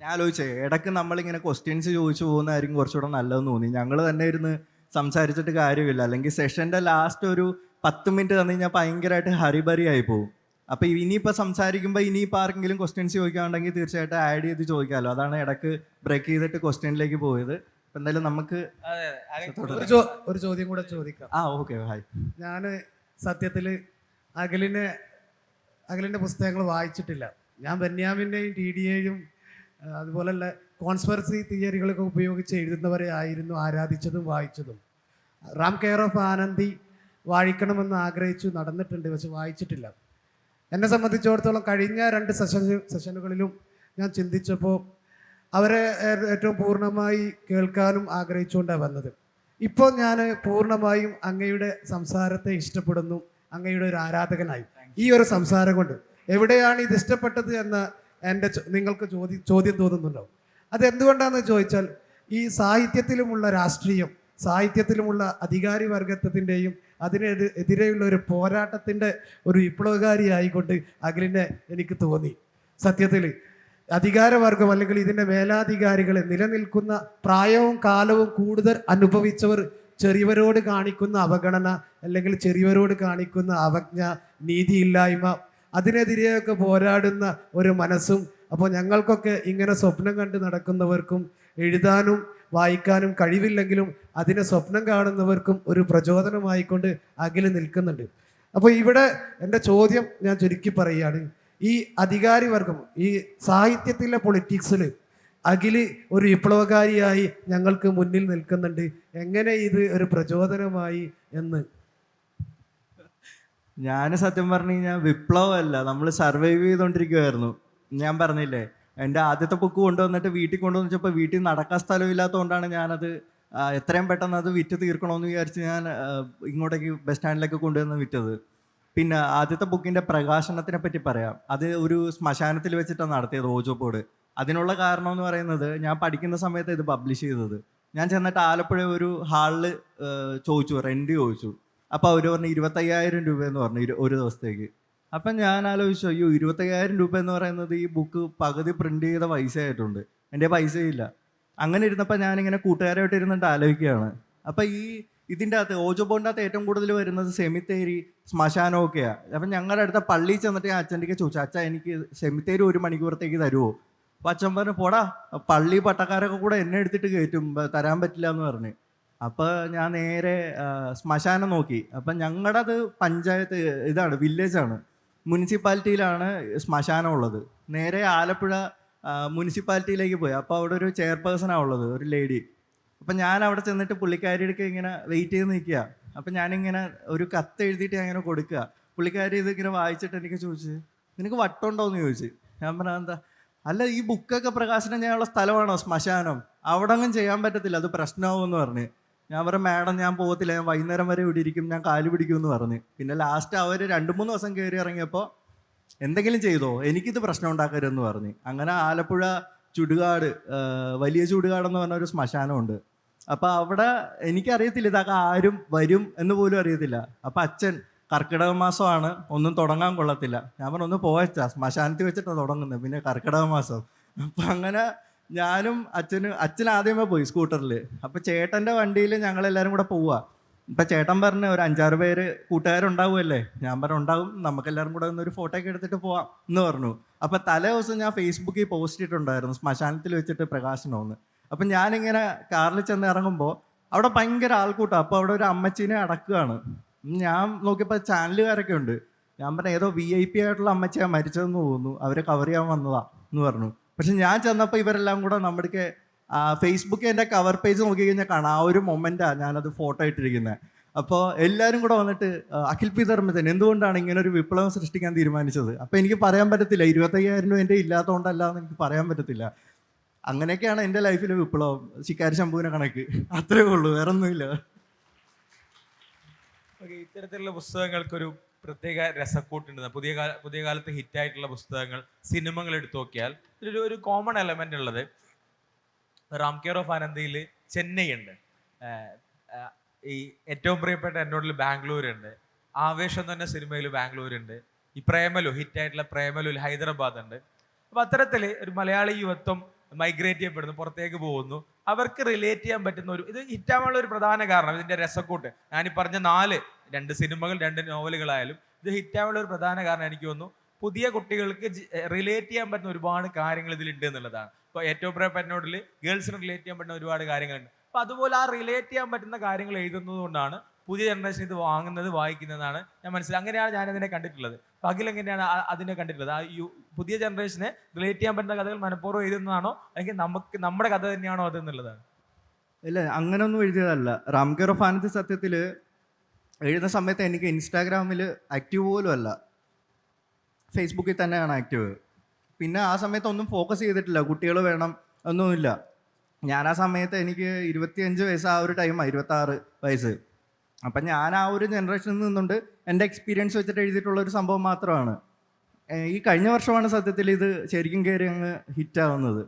ഞാൻ ആലോചിച്ചേ, ഇടയ്ക്ക് നമ്മളിങ്ങനെ ക്വസ്റ്റ്യൻസ് ചോദിച്ചു പോകുന്നതായിരിക്കും കുറച്ചുകൂടെ നല്ലതെന്ന് തോന്നി. ഞങ്ങൾ തന്നെ ഇരുന്ന് സംസാരിച്ചിട്ട് കാര്യമില്ല. അല്ലെങ്കിൽ സെഷൻ്റെ ലാസ്റ്റ് ഒരു 10 മിനിറ്റ് തന്നു കഴിഞ്ഞാൽ ഭയങ്കരമായിട്ട് ഹരിബറി ആയി പോകും. അപ്പോൾ ഇനിയിപ്പോൾ സംസാരിക്കുമ്പോൾ ഇനിയിപ്പോൾ ആർക്കെങ്കിലും ക്വസ്റ്റ്യൻസ് ചോദിക്കാനുണ്ടെങ്കിൽ തീർച്ചയായിട്ടും ആഡ് ചെയ്ത് ചോദിക്കാമല്ലോ. അതാണ് ഇടയ്ക്ക് ബ്രേക്ക് ചെയ്തിട്ട് ക്വസ്റ്റ്യനിലേക്ക് പോയത്. അപ്പം എന്തായാലും നമുക്ക് ഒരു ചോദ്യം കൂടെ ചോദിക്കാം. Okay, hi. ഞാൻ സത്യത്തിൽ അഖിലിൻ്റെ പുസ്തകങ്ങൾ വായിച്ചിട്ടില്ല. ഞാൻ ബെന്യാമിൻ്റെയും TDAയും അതുപോലുള്ള കോൺസ്പെറസി തിയറികളൊക്കെ ഉപയോഗിച്ച് എഴുതുന്നവരെ ആയിരുന്നു ആരാധിച്ചതും വായിച്ചതും. റാം കെയർ ഓഫ് ആനന്ദി വായിക്കണമെന്ന് ആഗ്രഹിച്ചു നടന്നിട്ടുണ്ട്, പക്ഷെ വായിച്ചിട്ടില്ല. എന്നെ സംബന്ധിച്ചിടത്തോളം കഴിഞ്ഞ 2 സെഷനുകളിലും ഞാൻ ചിന്തിച്ചപ്പോൾ അവരെ ഏറ്റവും പൂർണ്ണമായി കേൾക്കാനും ആഗ്രഹിച്ചുകൊണ്ടാണ് വന്നത്. ഇപ്പോൾ ഞാൻ പൂർണ്ണമായും അങ്ങയുടെ സംസാരത്തെ ഇഷ്ടപ്പെടുന്നു, അങ്ങയുടെ ഒരു ആരാധകനായി. ഈ ഒരു സംസാരം കൊണ്ട് എവിടെയാണ് ഇത് ഇഷ്ടപ്പെട്ടത് എന്ന് നിങ്ങൾക്ക് ചോദ്യം തോന്നുന്നുണ്ടോ? അതെന്തുകൊണ്ടാണെന്ന് ചോദിച്ചാൽ ഈ സാഹിത്യത്തിലുമുള്ള രാഷ്ട്രീയം, സാഹിത്യത്തിലുമുള്ള അധികാരി വർഗത്തിൻ്റെയും അതിനെതിരെയുള്ള ഒരു പോരാട്ടത്തിൻ്റെ ഒരു വിപ്ലവകാരിയായിക്കൊണ്ട് അഖിലിനെ എനിക്ക് തോന്നി. സത്യത്തിൽ അധികാരവർഗം അല്ലെങ്കിൽ ഇതിൻ്റെ മേലാധികാരികൾ നിലനിൽക്കുന്ന പ്രായവും കാലവും കൂടുതൽ അനുഭവിച്ചവർ ചെറിയവരോട് കാണിക്കുന്ന അവഗണന അല്ലെങ്കിൽ ചെറിയവരോട് കാണിക്കുന്ന അവജ്ഞ, നീതിയില്ലായ്മ, അതിനെതിരെയൊക്കെ പോരാടുന്ന ഒരു മനസ്സും. അപ്പോൾ ഞങ്ങൾക്കൊക്കെ ഇങ്ങനെ സ്വപ്നം കണ്ട് നടക്കുന്നവർക്കും എഴുതാനും വായിക്കാനും കഴിവില്ലെങ്കിലും അതിനെ സ്വപ്നം കാണുന്നവർക്കും ഒരു പ്രചോദനമായിക്കൊണ്ട് അഖിൽ നിൽക്കുന്നുണ്ട്. അപ്പോൾ ഇവിടെ എൻ്റെ ചോദ്യം ഞാൻ ചുരുക്കി പറയുകയാണ്. ഈ അധികാരി വർഗം, ഈ സാഹിത്യത്തിലെ പൊളിറ്റിക്സിൽ അഖിൽ ഒരു വിപ്ലവകാരിയായി ഞങ്ങൾക്ക് മുന്നിൽ നിൽക്കുന്നുണ്ട്. എങ്ങനെ ഇത് ഒരു പ്രചോദനമായി എന്ന്? ഞാൻ സത്യം പറഞ്ഞു കഴിഞ്ഞാൽ വിപ്ലവമല്ല, നമ്മൾ സർവൈവ് ചെയ്തുകൊണ്ടിരിക്കുമായിരുന്നു. ഞാൻ പറഞ്ഞില്ലേ, എൻ്റെ ആദ്യത്തെ ബുക്ക് കൊണ്ടുവന്നിട്ട് വീട്ടിൽ കൊണ്ടുവന്ന് വെച്ചപ്പോൾ വീട്ടിൽ നടക്കാൻ സ്ഥലമില്ലാത്തതുകൊണ്ടാണ് ഞാനത് എത്രയും പെട്ടെന്ന് അത് വിറ്റ് തീർക്കണമെന്ന് വിചാരിച്ച് ഞാൻ ഇങ്ങോട്ടേക്ക് ബസ് സ്റ്റാൻഡിലേക്ക് കൊണ്ടുവന്ന് വിറ്റത്. പിന്നെ ആദ്യത്തെ ബുക്കിൻ്റെ പ്രകാശനത്തിനെ പറ്റി പറയാം. അത് ഒരു ശ്മശാനത്തിൽ വെച്ചിട്ടാണ് നടത്തിയത്, ഓജോ ബോർഡ്. അതിനുള്ള കാരണം എന്ന് പറയുന്നത്, ഞാൻ പഠിക്കുന്ന സമയത്ത് ഇത് പബ്ലിഷ് ചെയ്തത്. ഞാൻ ചെന്നിട്ട് ആലപ്പുഴ ഒരു ഹാളിൽ ചോദിച്ചു, റെൻറ്റ് ചോദിച്ചു. അപ്പോൾ അവർ പറഞ്ഞു 25,000 രൂപയെന്ന് പറഞ്ഞു ഒരു ദിവസത്തേക്ക്. അപ്പം ഞാൻ ആലോചിച്ചു, അയ്യോ 25,000 രൂപ എന്ന് പറയുന്നത് ഈ ബുക്ക് പകുതി പ്രിൻ്റ് ചെയ്ത പൈസ ആയിട്ടുണ്ട്, എൻ്റെ പൈസയില്ല. അങ്ങനെ ഇരുന്നപ്പോൾ ഞാനിങ്ങനെ കൂട്ടുകാരായിട്ട് ഇരുന്നിട്ട് ആലോചിക്കുകയാണ്. അപ്പം ഇതിൻ്റെ അകത്ത് ഓജോ ബോർഡിൻ്റെ അകത്ത് ഏറ്റവും കൂടുതൽ വരുന്നത് സെമിത്തേരി, ശ്മശാനമൊക്കെയാണ്. അപ്പം ഞങ്ങളുടെ അടുത്ത പള്ളിയിൽ ചെന്നിട്ട് ഞാൻ അച്ഛൻ്റെക്ക് ചോദിച്ചു, അച്ഛാ എനിക്ക് സെമിത്തേരി 1 മണിക്കൂറത്തേക്ക് തരുമോ? അപ്പം അച്ഛൻ പറഞ്ഞു, പോടാ, പള്ളി പട്ടക്കാരൊക്കെ കൂടെ എന്നെ എടുത്തിട്ട് കയറ്റും, തരാൻ പറ്റില്ല എന്ന് പറഞ്ഞ്. അപ്പോൾ ഞാൻ നേരെ ശ്മശാനം നോക്കി. അപ്പം ഞങ്ങളുടെ അത് പഞ്ചായത്ത് ഇതാണ്, വില്ലേജാണ്, മുനിസിപ്പാലിറ്റിയിലാണ് ശ്മശാനം ഉള്ളത്. നേരെ ആലപ്പുഴ മുനിസിപ്പാലിറ്റിയിലേക്ക് പോയി. അപ്പോൾ അവിടെ ഒരു ചെയർപേഴ്സണാണ് ഉള്ളത്, ഒരു ലേഡി. അപ്പം ഞാൻ അവിടെ ചെന്നിട്ട് പുള്ളിക്കാരിയുടെ ഇങ്ങനെ വെയിറ്റ് ചെയ്ത് നിൽക്കുക. അപ്പം ഞാനിങ്ങനെ ഒരു കത്ത് എഴുതിയിട്ട് ഞാൻ ഇങ്ങനെ കൊടുക്കുക. പുള്ളിക്കാരി ഇതിങ്ങനെ വായിച്ചിട്ട് എനിക്ക് ചോദിച്ചു, നിനക്ക് വട്ടുണ്ടോ എന്ന് ചോദിച്ചു. ഞാൻ പറഞ്ഞാൽ എന്താ, അല്ല ഈ ബുക്കൊക്കെ പ്രകാശനം ചെയ്യാനുള്ള സ്ഥലമാണോ ശ്മശാനം, അവിടെ ഒന്നും ചെയ്യാൻ പറ്റത്തില്ല, അത് പ്രശ്നമാവുമെന്ന് പറഞ്ഞ്. ഞാൻ പറഞ്ഞു, മാഡം ഞാൻ പോകത്തില്ല, ഞാൻ വൈകുന്നേരം വരെ ഇവിടെ ഇരിക്കും, ഞാൻ കാല് പിടിക്കുമെന്ന് പറഞ്ഞ്. പിന്നെ ലാസ്റ്റ് അവർ 2-3 ദിവസം കയറി ഇറങ്ങിയപ്പോൾ എന്തെങ്കിലും ചെയ്തോ, എനിക്കിത് പ്രശ്നം ഉണ്ടാക്കരുതെന്ന് പറഞ്ഞ്. അങ്ങനെ ആലപ്പുഴ ചുടുകാട്, വലിയ ചുടുകാടെന്ന് പറഞ്ഞ ഒരു ശ്മശാനമുണ്ട്. അപ്പോൾ അവിടെ എനിക്കറിയത്തില്ല ഇതൊക്കെ ആരും വരും എന്ന് പോലും അറിയത്തില്ല. അപ്പം അച്ഛൻ, കർക്കിടക മാസമാണ്, ഒന്നും തുടങ്ങാൻ കൊള്ളത്തില്ല. ഞാൻ പറഞ്ഞു, ഒന്ന് പോയച്ചാ, ശ്മശാനത്തിൽ വെച്ചിട്ടാണ് തുടങ്ങുന്നത്, പിന്നെ കർക്കിടക മാസം. അപ്പം അങ്ങനെ ഞാനും അച്ഛൻ ആദ്യമേ പോയി സ്കൂട്ടറിൽ. അപ്പം ചേട്ടൻ്റെ വണ്ടിയിൽ ഞങ്ങളെല്ലാവരും കൂടെ പോവുക. ഇപ്പം ചേട്ടൻ പറഞ്ഞ് ഒരു 5-6 പേര് കൂട്ടുകാരുണ്ടാവുമല്ലേ? ഞാൻ പറഞ്ഞു, ഉണ്ടാവും, നമുക്കെല്ലാവരും കൂടെ ഒന്നൊരു ഫോട്ടോ ഒക്കെ എടുത്തിട്ട് പോവാം എന്ന് പറഞ്ഞു. അപ്പം തലേ ദിവസം ഞാൻ ഫേസ്ബുക്കിൽ പോസ്റ്റ് ഇട്ടിട്ടുണ്ടായിരുന്നു, ശ്മശാനത്തിൽ വെച്ചിട്ട് പ്രകാശനമെന്ന്. അപ്പം ഞാനിങ്ങനെ കാറിൽ ചെന്ന് ഇറങ്ങുമ്പോൾ അവിടെ ഭയങ്കര ആൾക്കൂട്ടം. അപ്പോൾ അവിടെ ഒരു അമ്മച്ചീനെ അടക്കുകയാണ്. ഞാൻ നോക്കിയപ്പോൾ ചാനലുകാരൊക്കെ ഉണ്ട്. ഞാൻ പറഞ്ഞു, ഏതോ VIP ആയിട്ടുള്ള അമ്മച്ചിയാണ് മരിച്ചതെന്ന് തോന്നുന്നു, അവരെ കവർ ചെയ്യാൻ വന്നതാ എന്ന് പറഞ്ഞു. പക്ഷെ ഞാൻ ചെന്നപ്പോൾ ഇവരെല്ലാം കൂടെ നമ്മുടെ ഫേസ്ബുക്കിൽ എൻ്റെ കവർ പേജ് നോക്കി കഴിഞ്ഞാൽ കാണാം, ആ ഒരു മൊമെൻറ്റാണ് ഞാനത് ഫോട്ടോ ഇട്ടിരിക്കുന്നത്. അപ്പോൾ എല്ലാവരും കൂടെ വന്നിട്ട്, അഖിൽ പി ധർമ്മജൻ എന്തുകൊണ്ടാണ് ഇങ്ങനെ ഒരു വിപ്ലവം സൃഷ്ടിക്കാൻ തീരുമാനിച്ചത്? അപ്പോൾ എനിക്ക് പറയാൻ പറ്റത്തില്ല, 25,000 രൂപ എൻ്റെ ഇല്ലാത്തതുകൊണ്ടല്ല എന്ന് എനിക്ക് പറയാൻ പറ്റത്തില്ല. അങ്ങനെയൊക്കെയാണ് എൻ്റെ ലൈഫിലെ വിപ്ലവം, ശിക്കാരി ശംഭുവിനെ കണക്ക്. അത്രേ ഉള്ളൂ, വേറെ ഒന്നുമില്ല. ഇത്തരത്തിലുള്ള പുസ്തകങ്ങൾക്കൊരു പ്രത്യേക രസക്കൂട്ടുണ്ട്. പുതിയ കാലത്ത് ഹിറ്റായിട്ടുള്ള പുസ്തകങ്ങൾ, സിനിമകൾ എടുത്തു നോക്കിയാൽ ഒരു കോമൺ എലമെന്റ് ഉള്ളത് റാം കെയർ ഓഫ് ആനന്ദിയിൽ ചെന്നൈ ഉണ്ട്, ഈ ഏറ്റവും പ്രിയപ്പെട്ട എന്നോടിൽ ബാംഗ്ലൂർ ഉണ്ട്, ആവേശം തന്നെ സിനിമയിൽ ബാംഗ്ലൂർ ഉണ്ട്, ഈ പ്രേമലു ഹിറ്റായിട്ടുള്ള പ്രേമലുൽ ഹൈദരാബാദ് ഉണ്ട്. അപ്പൊ അത്തരത്തിൽ ഒരു മലയാളി യുവത്വം മൈഗ്രേറ്റ് ചെയ്യപ്പെടുന്നു, പുറത്തേക്ക് പോകുന്നു. അവർക്ക് റിലേറ്റ് ചെയ്യാൻ പറ്റുന്ന ഇത് ഹിറ്റാവാനുള്ള ഒരു പ്രധാന കാരണം ഇതിന്റെ രസക്കൂട്ട്. ഞാനീ പറഞ്ഞ 2 സിനിമകൾ 2 നോവലുകളായാലും ഇത് ഹിറ്റാവാനുള്ള ഒരു പ്രധാന കാരണം എനിക്ക് തോന്നുന്നു പുതിയ കുട്ടികൾക്ക് റിലേറ്റ് ചെയ്യാൻ പറ്റുന്ന ഒരുപാട് കാര്യങ്ങൾ ഇതിലുണ്ട് എന്നുള്ളതാണ്. ഇപ്പോൾ ഏറ്റവും പ്രിയപ്പെട്ട ഗേൾസിന് റിലേറ്റ് ചെയ്യാൻ പറ്റുന്ന ഒരുപാട് കാര്യങ്ങളുണ്ട്. അപ്പൊ അതുപോലെ ആ റിലേറ്റ് ചെയ്യാൻ പറ്റുന്ന കാര്യങ്ങൾ എഴുതുന്നത് കൊണ്ടാണ് പുതിയ ജനറേഷൻ ഇത് വായിക്കുന്നതാണ് ഞാൻ മനസ്സിലാക്കി. അങ്ങനെയാണ് ഞാൻ അതിനെ കണ്ടിട്ടുള്ളത്. അഖിൽ എങ്ങനെയാണ് അതിനെ കണ്ടിട്ടുള്ളത്? പുതിയ ജനറേഷനെ റിലേറ്റ് ചെയ്യാൻ പറ്റുന്ന കഥകൾ മനഃപൂർവ്വം എഴുതുന്നതാണോ അല്ലെങ്കിൽ നമ്മുടെ കഥ തന്നെയാണോ അത് എന്നുള്ളതാണ്? ഇല്ല, അങ്ങനെയൊന്നും എഴുതിയതല്ല. റാം കെയർ ഓഫ് ആനന്ദി സത്യത്തിൽ എഴുതുന്ന സമയത്ത് എനിക്ക് ഇൻസ്റ്റാഗ്രാമിൽ ആക്റ്റീവ് പോലും അല്ല, ഫേസ്ബുക്കിൽ തന്നെയാണ് ആക്റ്റീവ്. പിന്നെ ആ സമയത്ത് ഒന്നും ഫോക്കസ് ചെയ്തിട്ടില്ല, കുട്ടികൾ വേണം ഒന്നുമില്ല. ഞാൻ ആ സമയത്ത് എനിക്ക് 25 വയസ്സ്, ആ ഒരു ടൈമാണ് 26 വയസ്സ്. അപ്പം ഞാൻ ആ ഒരു ജനറേഷനിൽ നിന്നുകൊണ്ട് എൻ്റെ എക്സ്പീരിയൻസ് വെച്ചിട്ട് എഴുതിയിട്ടുള്ള ഒരു സംഭവം മാത്രമാണ്. ഈ കഴിഞ്ഞ വർഷമാണ് സത്യത്തിൽ ഇത് ശരിക്കും കയറി അങ്ങ് ഹിറ്റാവുന്നത്.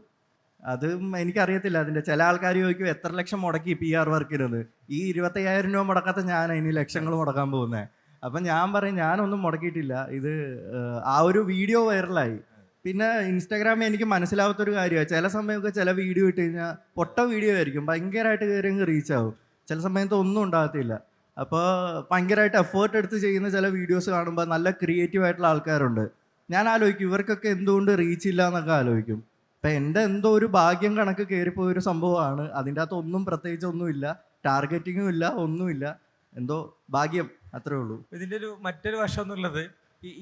അതും എനിക്കറിയത്തില്ല. അതിൻ്റെ ചില ആൾക്കാർ ചോദിക്കും എത്ര ലക്ഷം മുടക്കി PR വർക്കിനത്. ഈ 25,000 രൂപ മുടക്കാത്ത ഞാൻ ഇനി ലക്ഷങ്ങൾ മുടക്കാൻ പോകുന്നത്. അപ്പം ഞാൻ പറയും ഞാനൊന്നും മുടക്കിയിട്ടില്ല. ഇത് ആ ഒരു വീഡിയോ വൈറലായി. പിന്നെ ഇൻസ്റ്റാഗ്രാമിൽ എനിക്ക് മനസ്സിലാവാത്തൊരു കാര്യമാണ്, ചില സമയമൊക്കെ ചില വീഡിയോ ഇട്ട് കഴിഞ്ഞാൽ പൊട്ട വീഡിയോ ആയിരിക്കും, ഭയങ്കരമായിട്ട് കയറി അങ്ങ് റീച്ച് ആവും. ചില സമയത്ത് ഒന്നും ഉണ്ടാകത്തില്ല. അപ്പോൾ ഭയങ്കരമായിട്ട് എഫേർട്ട് എടുത്ത് ചെയ്യുന്ന ചില വീഡിയോസ് കാണുമ്പോൾ നല്ല ക്രിയേറ്റീവ് ആയിട്ടുള്ള ആൾക്കാരുണ്ട്. ഞാൻ ആലോചിക്കും ഇവർക്കൊക്കെ എന്തുകൊണ്ട് റീച്ച് ഇല്ല എന്നൊക്കെ ആലോചിക്കും. അപ്പം എൻ്റെ എന്തോ ഒരു ഭാഗ്യം കണക്ക് കയറിപ്പോയൊരു സംഭവമാണ്. അതിൻ്റെ അകത്ത് ഒന്നും പ്രത്യേകിച്ച് ഒന്നുമില്ല, ടാർഗറ്റിങ്ങും ഇല്ല, ഒന്നുമില്ല, എന്തോ ഭാഗ്യം, അത്രേ ഉള്ളൂ. ഇതിൻ്റെ മറ്റൊരു വശം എന്നുള്ളത്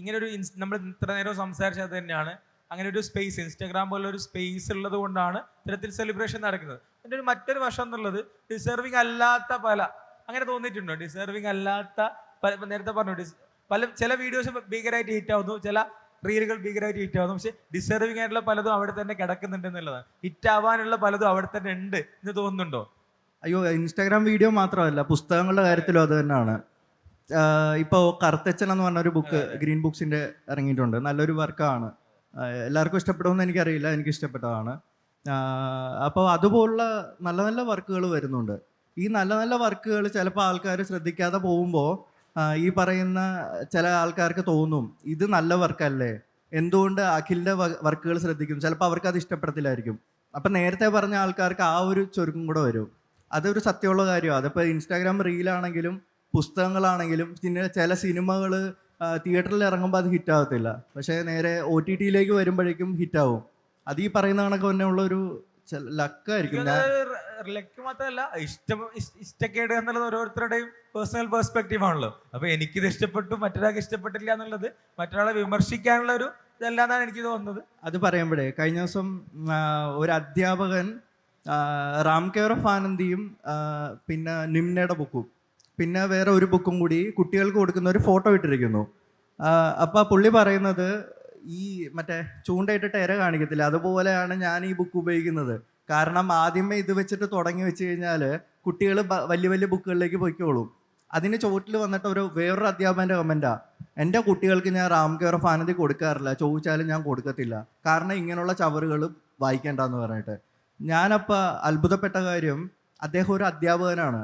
ഇങ്ങനെ ഒരു നമ്മൾ ഇത്ര നേരം സംസാരിച്ചത് തന്നെയാണ്. അങ്ങനെ ഒരു സ്പേസ്, ഇൻസ്റ്റാഗ്രാം പോലുള്ള ഒരു സ്പേസ് ഉള്ളത് കൊണ്ടാണ് ഇത്തരത്തിൽ സെലിബ്രേഷൻ നടക്കുന്നത്. അതിൻ്റെ മറ്റൊരു വശം എന്നുള്ളത് ഡിസർവിങ് അല്ലാത്ത അങ്ങനെ തോന്നിയിട്ടുണ്ടോ? ഡിസർവിങ് അല്ലാത്ത നേരത്തെ പറഞ്ഞു ചില വീഡിയോസ് ഭീകരമായിട്ട് ഹിറ്റ് ആവുന്നു, ചില റീലുകൾ ഭീകരമായിട്ട് ഹിറ്റ് ആവുന്നു, പക്ഷെ ഡിസർവിങ് ആയിട്ടുള്ള പലതും അവിടെ തന്നെ കിടക്കുന്നുണ്ട് എന്നുള്ളതാണ്. ഹിറ്റ് ആവാനുള്ള പലതും അവിടെ തന്നെ ഉണ്ട് എന്ന് തോന്നുന്നുണ്ടോ? അയ്യോ, ഇൻസ്റ്റാഗ്രാം വീഡിയോ മാത്രമല്ല, പുസ്തകങ്ങളുടെ കാര്യത്തിലും അത് തന്നെയാണ്. ഇപ്പോൾ കറുത്തച്ഛൻ എന്ന് പറഞ്ഞൊരു ബുക്ക് ഗ്രീൻ ബുക്സിൻ്റെ ഇറങ്ങിയിട്ടുണ്ട്. നല്ലൊരു വർക്കാണ്, എല്ലാവർക്കും ഇഷ്ടപ്പെടുമെന്ന് എനിക്കറിയില്ല, എനിക്ക് ഇഷ്ടപ്പെട്ടതാണ്. അപ്പോൾ അതുപോലുള്ള നല്ല നല്ല വർക്കുകൾ വരുന്നുണ്ട്. ഈ നല്ല നല്ല വർക്കുകൾ ചിലപ്പോൾ ആൾക്കാർ ശ്രദ്ധിക്കാതെ പോകുമ്പോൾ ഈ പറയുന്ന ചില ആൾക്കാർക്ക് തോന്നും ഇത് നല്ല വർക്കല്ലേ, എന്തുകൊണ്ട് അഖിലിൻ്റെ വർക്കുകൾ ശ്രദ്ധിക്കും, ചിലപ്പോൾ അവർക്ക് അത് ഇഷ്ടപ്പെടത്തില്ലായിരിക്കും. അപ്പം നേരത്തെ പറഞ്ഞ ആൾക്കാർക്ക് ആ ഒരു ചുരുക്കം കൂടെ വരും. അതൊരു സത്യമുള്ള കാര്യമാണ്. അതിപ്പോൾ ഇൻസ്റ്റാഗ്രാം റീലാണെങ്കിലും പുസ്തകങ്ങളാണെങ്കിലും പിന്നെ ചില സിനിമകൾ തിയേറ്ററിൽ ഇറങ്ങുമ്പോൾ അത് ഹിറ്റാകത്തില്ല, പക്ഷേ നേരെ OTT-യിലേക്ക് വരുമ്പോഴേക്കും ഹിറ്റാവും. അത് ഈ പറയുന്ന കണക്ക് തന്നെ ഉള്ളൊരു ലക്കായിരിക്കും. ലക്ക് മാത്രമല്ല, ഇഷ്ടക്കേട് എന്നുള്ളത് ഓരോരുത്തരുടെയും പേഴ്സണൽ പെർസ്പെക്റ്റീവ് ആണല്ലോ. അപ്പൊ എനിക്കിത് ഇഷ്ടപ്പെട്ടു മറ്റൊരാൾക്ക് ഇഷ്ടപ്പെട്ടില്ല എന്നുള്ളത് മറ്റൊരാളെ വിമർശിക്കാനുള്ള ഒരു ഇതല്ലാന്നാണ് എനിക്ക് തോന്നുന്നത്. അത് പറയുമ്പോഴേ കഴിഞ്ഞ ദിവസം ഒരു അധ്യാപകൻ റാം കെയർ ഓഫ് ആനന്ദിയും പിന്നെ നിംനയുടെ ബുക്കും പിന്നെ വേറെ ഒരു ബുക്കും കൂടി കുട്ടികൾക്ക് കൊടുക്കുന്ന ഒരു ഫോട്ടോ ഇട്ടിരിക്കുന്നു. അപ്പോൾ പുള്ളി പറയുന്നത് ഈ മറ്റേ ചൂണ്ടയിട്ടിട്ട് ഇര കാണിക്കത്തില്ല, അതുപോലെയാണ് ഞാൻ ഈ ബുക്ക് ഉപയോഗിക്കുന്നത്. കാരണം ആദ്യമേ ഇത് വെച്ചിട്ട് തുടങ്ങി വെച്ച് കഴിഞ്ഞാൽ കുട്ടികൾ വലിയ വലിയ ബുക്കുകളിലേക്ക് പോയിക്കോളും. അതിന് ചോട്ടിൽ വന്നിട്ട് വേറൊരു അധ്യാപകൻ്റെ കമൻറ്റാ, എൻ്റെ കുട്ടികൾക്ക് ഞാൻ റാം കെയർ ഓഫ് ആനന്ദി കൊടുക്കാറില്ല, ചോദിച്ചാലും ഞാൻ കൊടുക്കത്തില്ല, കാരണം ഇങ്ങനെയുള്ള ചവറുകൾ വായിക്കേണ്ടെന്ന് പറഞ്ഞിട്ട്. ഞാനപ്പോൾ അത്ഭുതപ്പെട്ട കാര്യം, അദ്ദേഹം ഒരു അധ്യാപകനാണ്.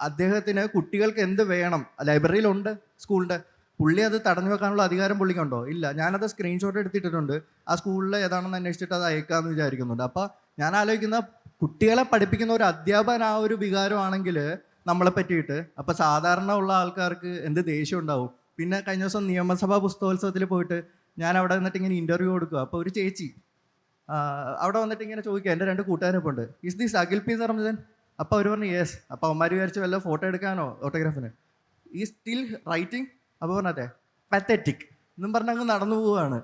അദ്ദേഹത്തിന് കുട്ടികൾക്ക് എന്ത് വേണം ലൈബ്രറിയിലുണ്ട് സ്കൂളിൻ്റെ, പുള്ളി അത് തടഞ്ഞു വെക്കാനുള്ള അധികാരം പുള്ളിക്കുണ്ടോ? ഇല്ല. ഞാനത് സ്ക്രീൻഷോട്ട് എടുത്തിട്ടിട്ടുണ്ട്. ആ സ്കൂളിൽ ഏതാണെന്ന് അന്വേഷിച്ചിട്ട് അത് അയക്കാമെന്ന് വിചാരിക്കുന്നുണ്ട്. അപ്പോൾ ഞാൻ ആലോചിക്കുന്ന കുട്ടികളെ പഠിപ്പിക്കുന്ന ഒരു അധ്യാപകൻ ആ ഒരു വികാരമാണെങ്കിൽ നമ്മളെ പറ്റിയിട്ട്, അപ്പോൾ സാധാരണ ഉള്ള ആൾക്കാർക്ക് എന്ത് ദേഷ്യം ഉണ്ടാവും. പിന്നെ കഴിഞ്ഞ ദിവസം നിയമസഭാ പുസ്തകോത്സവത്തിൽ പോയിട്ട് ഞാൻ അവിടെ വന്നിട്ട് ഇങ്ങനെ ഇൻ്റർവ്യൂ കൊടുക്കുക. അപ്പോൾ ഒരു ചേച്ചി അവിടെ വന്നിട്ട് ഇങ്ങനെ ചോദിക്കുക, എൻ്റെ 2 കൂട്ടുകാരൊപ്പം ഉണ്ട്, is this Akhil P Ramzan? അപ്പോൾ അവർ പറഞ്ഞു യെസ്. അപ്പോൾ അവന്മാർ വിചാരിച്ചു വല്ല ഫോട്ടോ എടുക്കാനോ ഓട്ടോഗ്രാഫിന്. ഈ സ്റ്റിൽ റൈറ്റിംഗ്. അപ്പോൾ പറഞ്ഞതെ പത്തറ്റിക് എന്നും പറഞ്ഞങ്ങ് നടന്നു പോവുകയാണ്.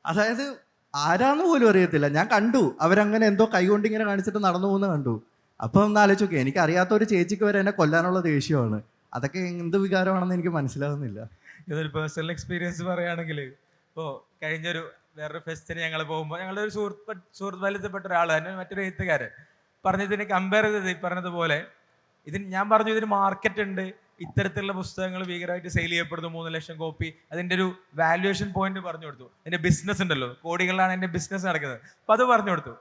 അതായത് ആരാന്ന് പോലും അറിയത്തില്ല. ഞാൻ കണ്ടു അവരങ്ങനെ എന്തോ കൈകൊണ്ട് ഇങ്ങനെ കാണിച്ചിട്ട് നടന്നു പോകുന്ന കണ്ടു. അപ്പോൾ ഒന്ന് ആലോചിച്ച് നോക്കി, എനിക്കറിയാത്ത ഒരു ചേച്ചിക്ക് വരെ എന്നെ കൊല്ലാനുള്ള ദേഷ്യമാണ്. അതൊക്കെ എന്ത് വികാരമാണെന്ന് എനിക്ക് മനസ്സിലാവുന്നില്ല. ഇതൊരു പേഴ്സണൽ എക്സ്പീരിയൻസ് പറയുകയാണെങ്കിൽ, ഇപ്പോൾ കഴിഞ്ഞൊരു വേറൊരു ഫെസ്റ്റിന് ഞങ്ങൾ പോകുമ്പോൾ ഞങ്ങളുടെ ഒരു സുഹൃത്ത് ബന്ധപ്പെട്ട ഒരാൾ തന്നെ മറ്റൊരു എഴുത്തുകാരൻ പറഞ്ഞതിനെ കമ്പയർ ചെയ്തത് ഈ പറഞ്ഞതുപോലെ ഞാൻ പറഞ്ഞു ഇതിന് മാർക്കറ്റ് ഉണ്ട്, ഇത്തരത്തിലുള്ള പുസ്തകങ്ങൾ ഭീകരമായിട്ട് സെയിൽ ചെയ്യപ്പെടുന്നു, 3 ലക്ഷം കോപ്പി, അതിൻ്റെ ഒരു വാല്യുവേഷൻ പോയിന്റ് പറഞ്ഞു കൊടുത്തു. അതിൻ്റെ ബിസിനസ് ഉണ്ടല്ലോ, കോടികളിലാണ് അതിൻ്റെ ബിസിനസ് നടക്കുന്നത്. അപ്പം അത് പറഞ്ഞു കൊടുത്തു.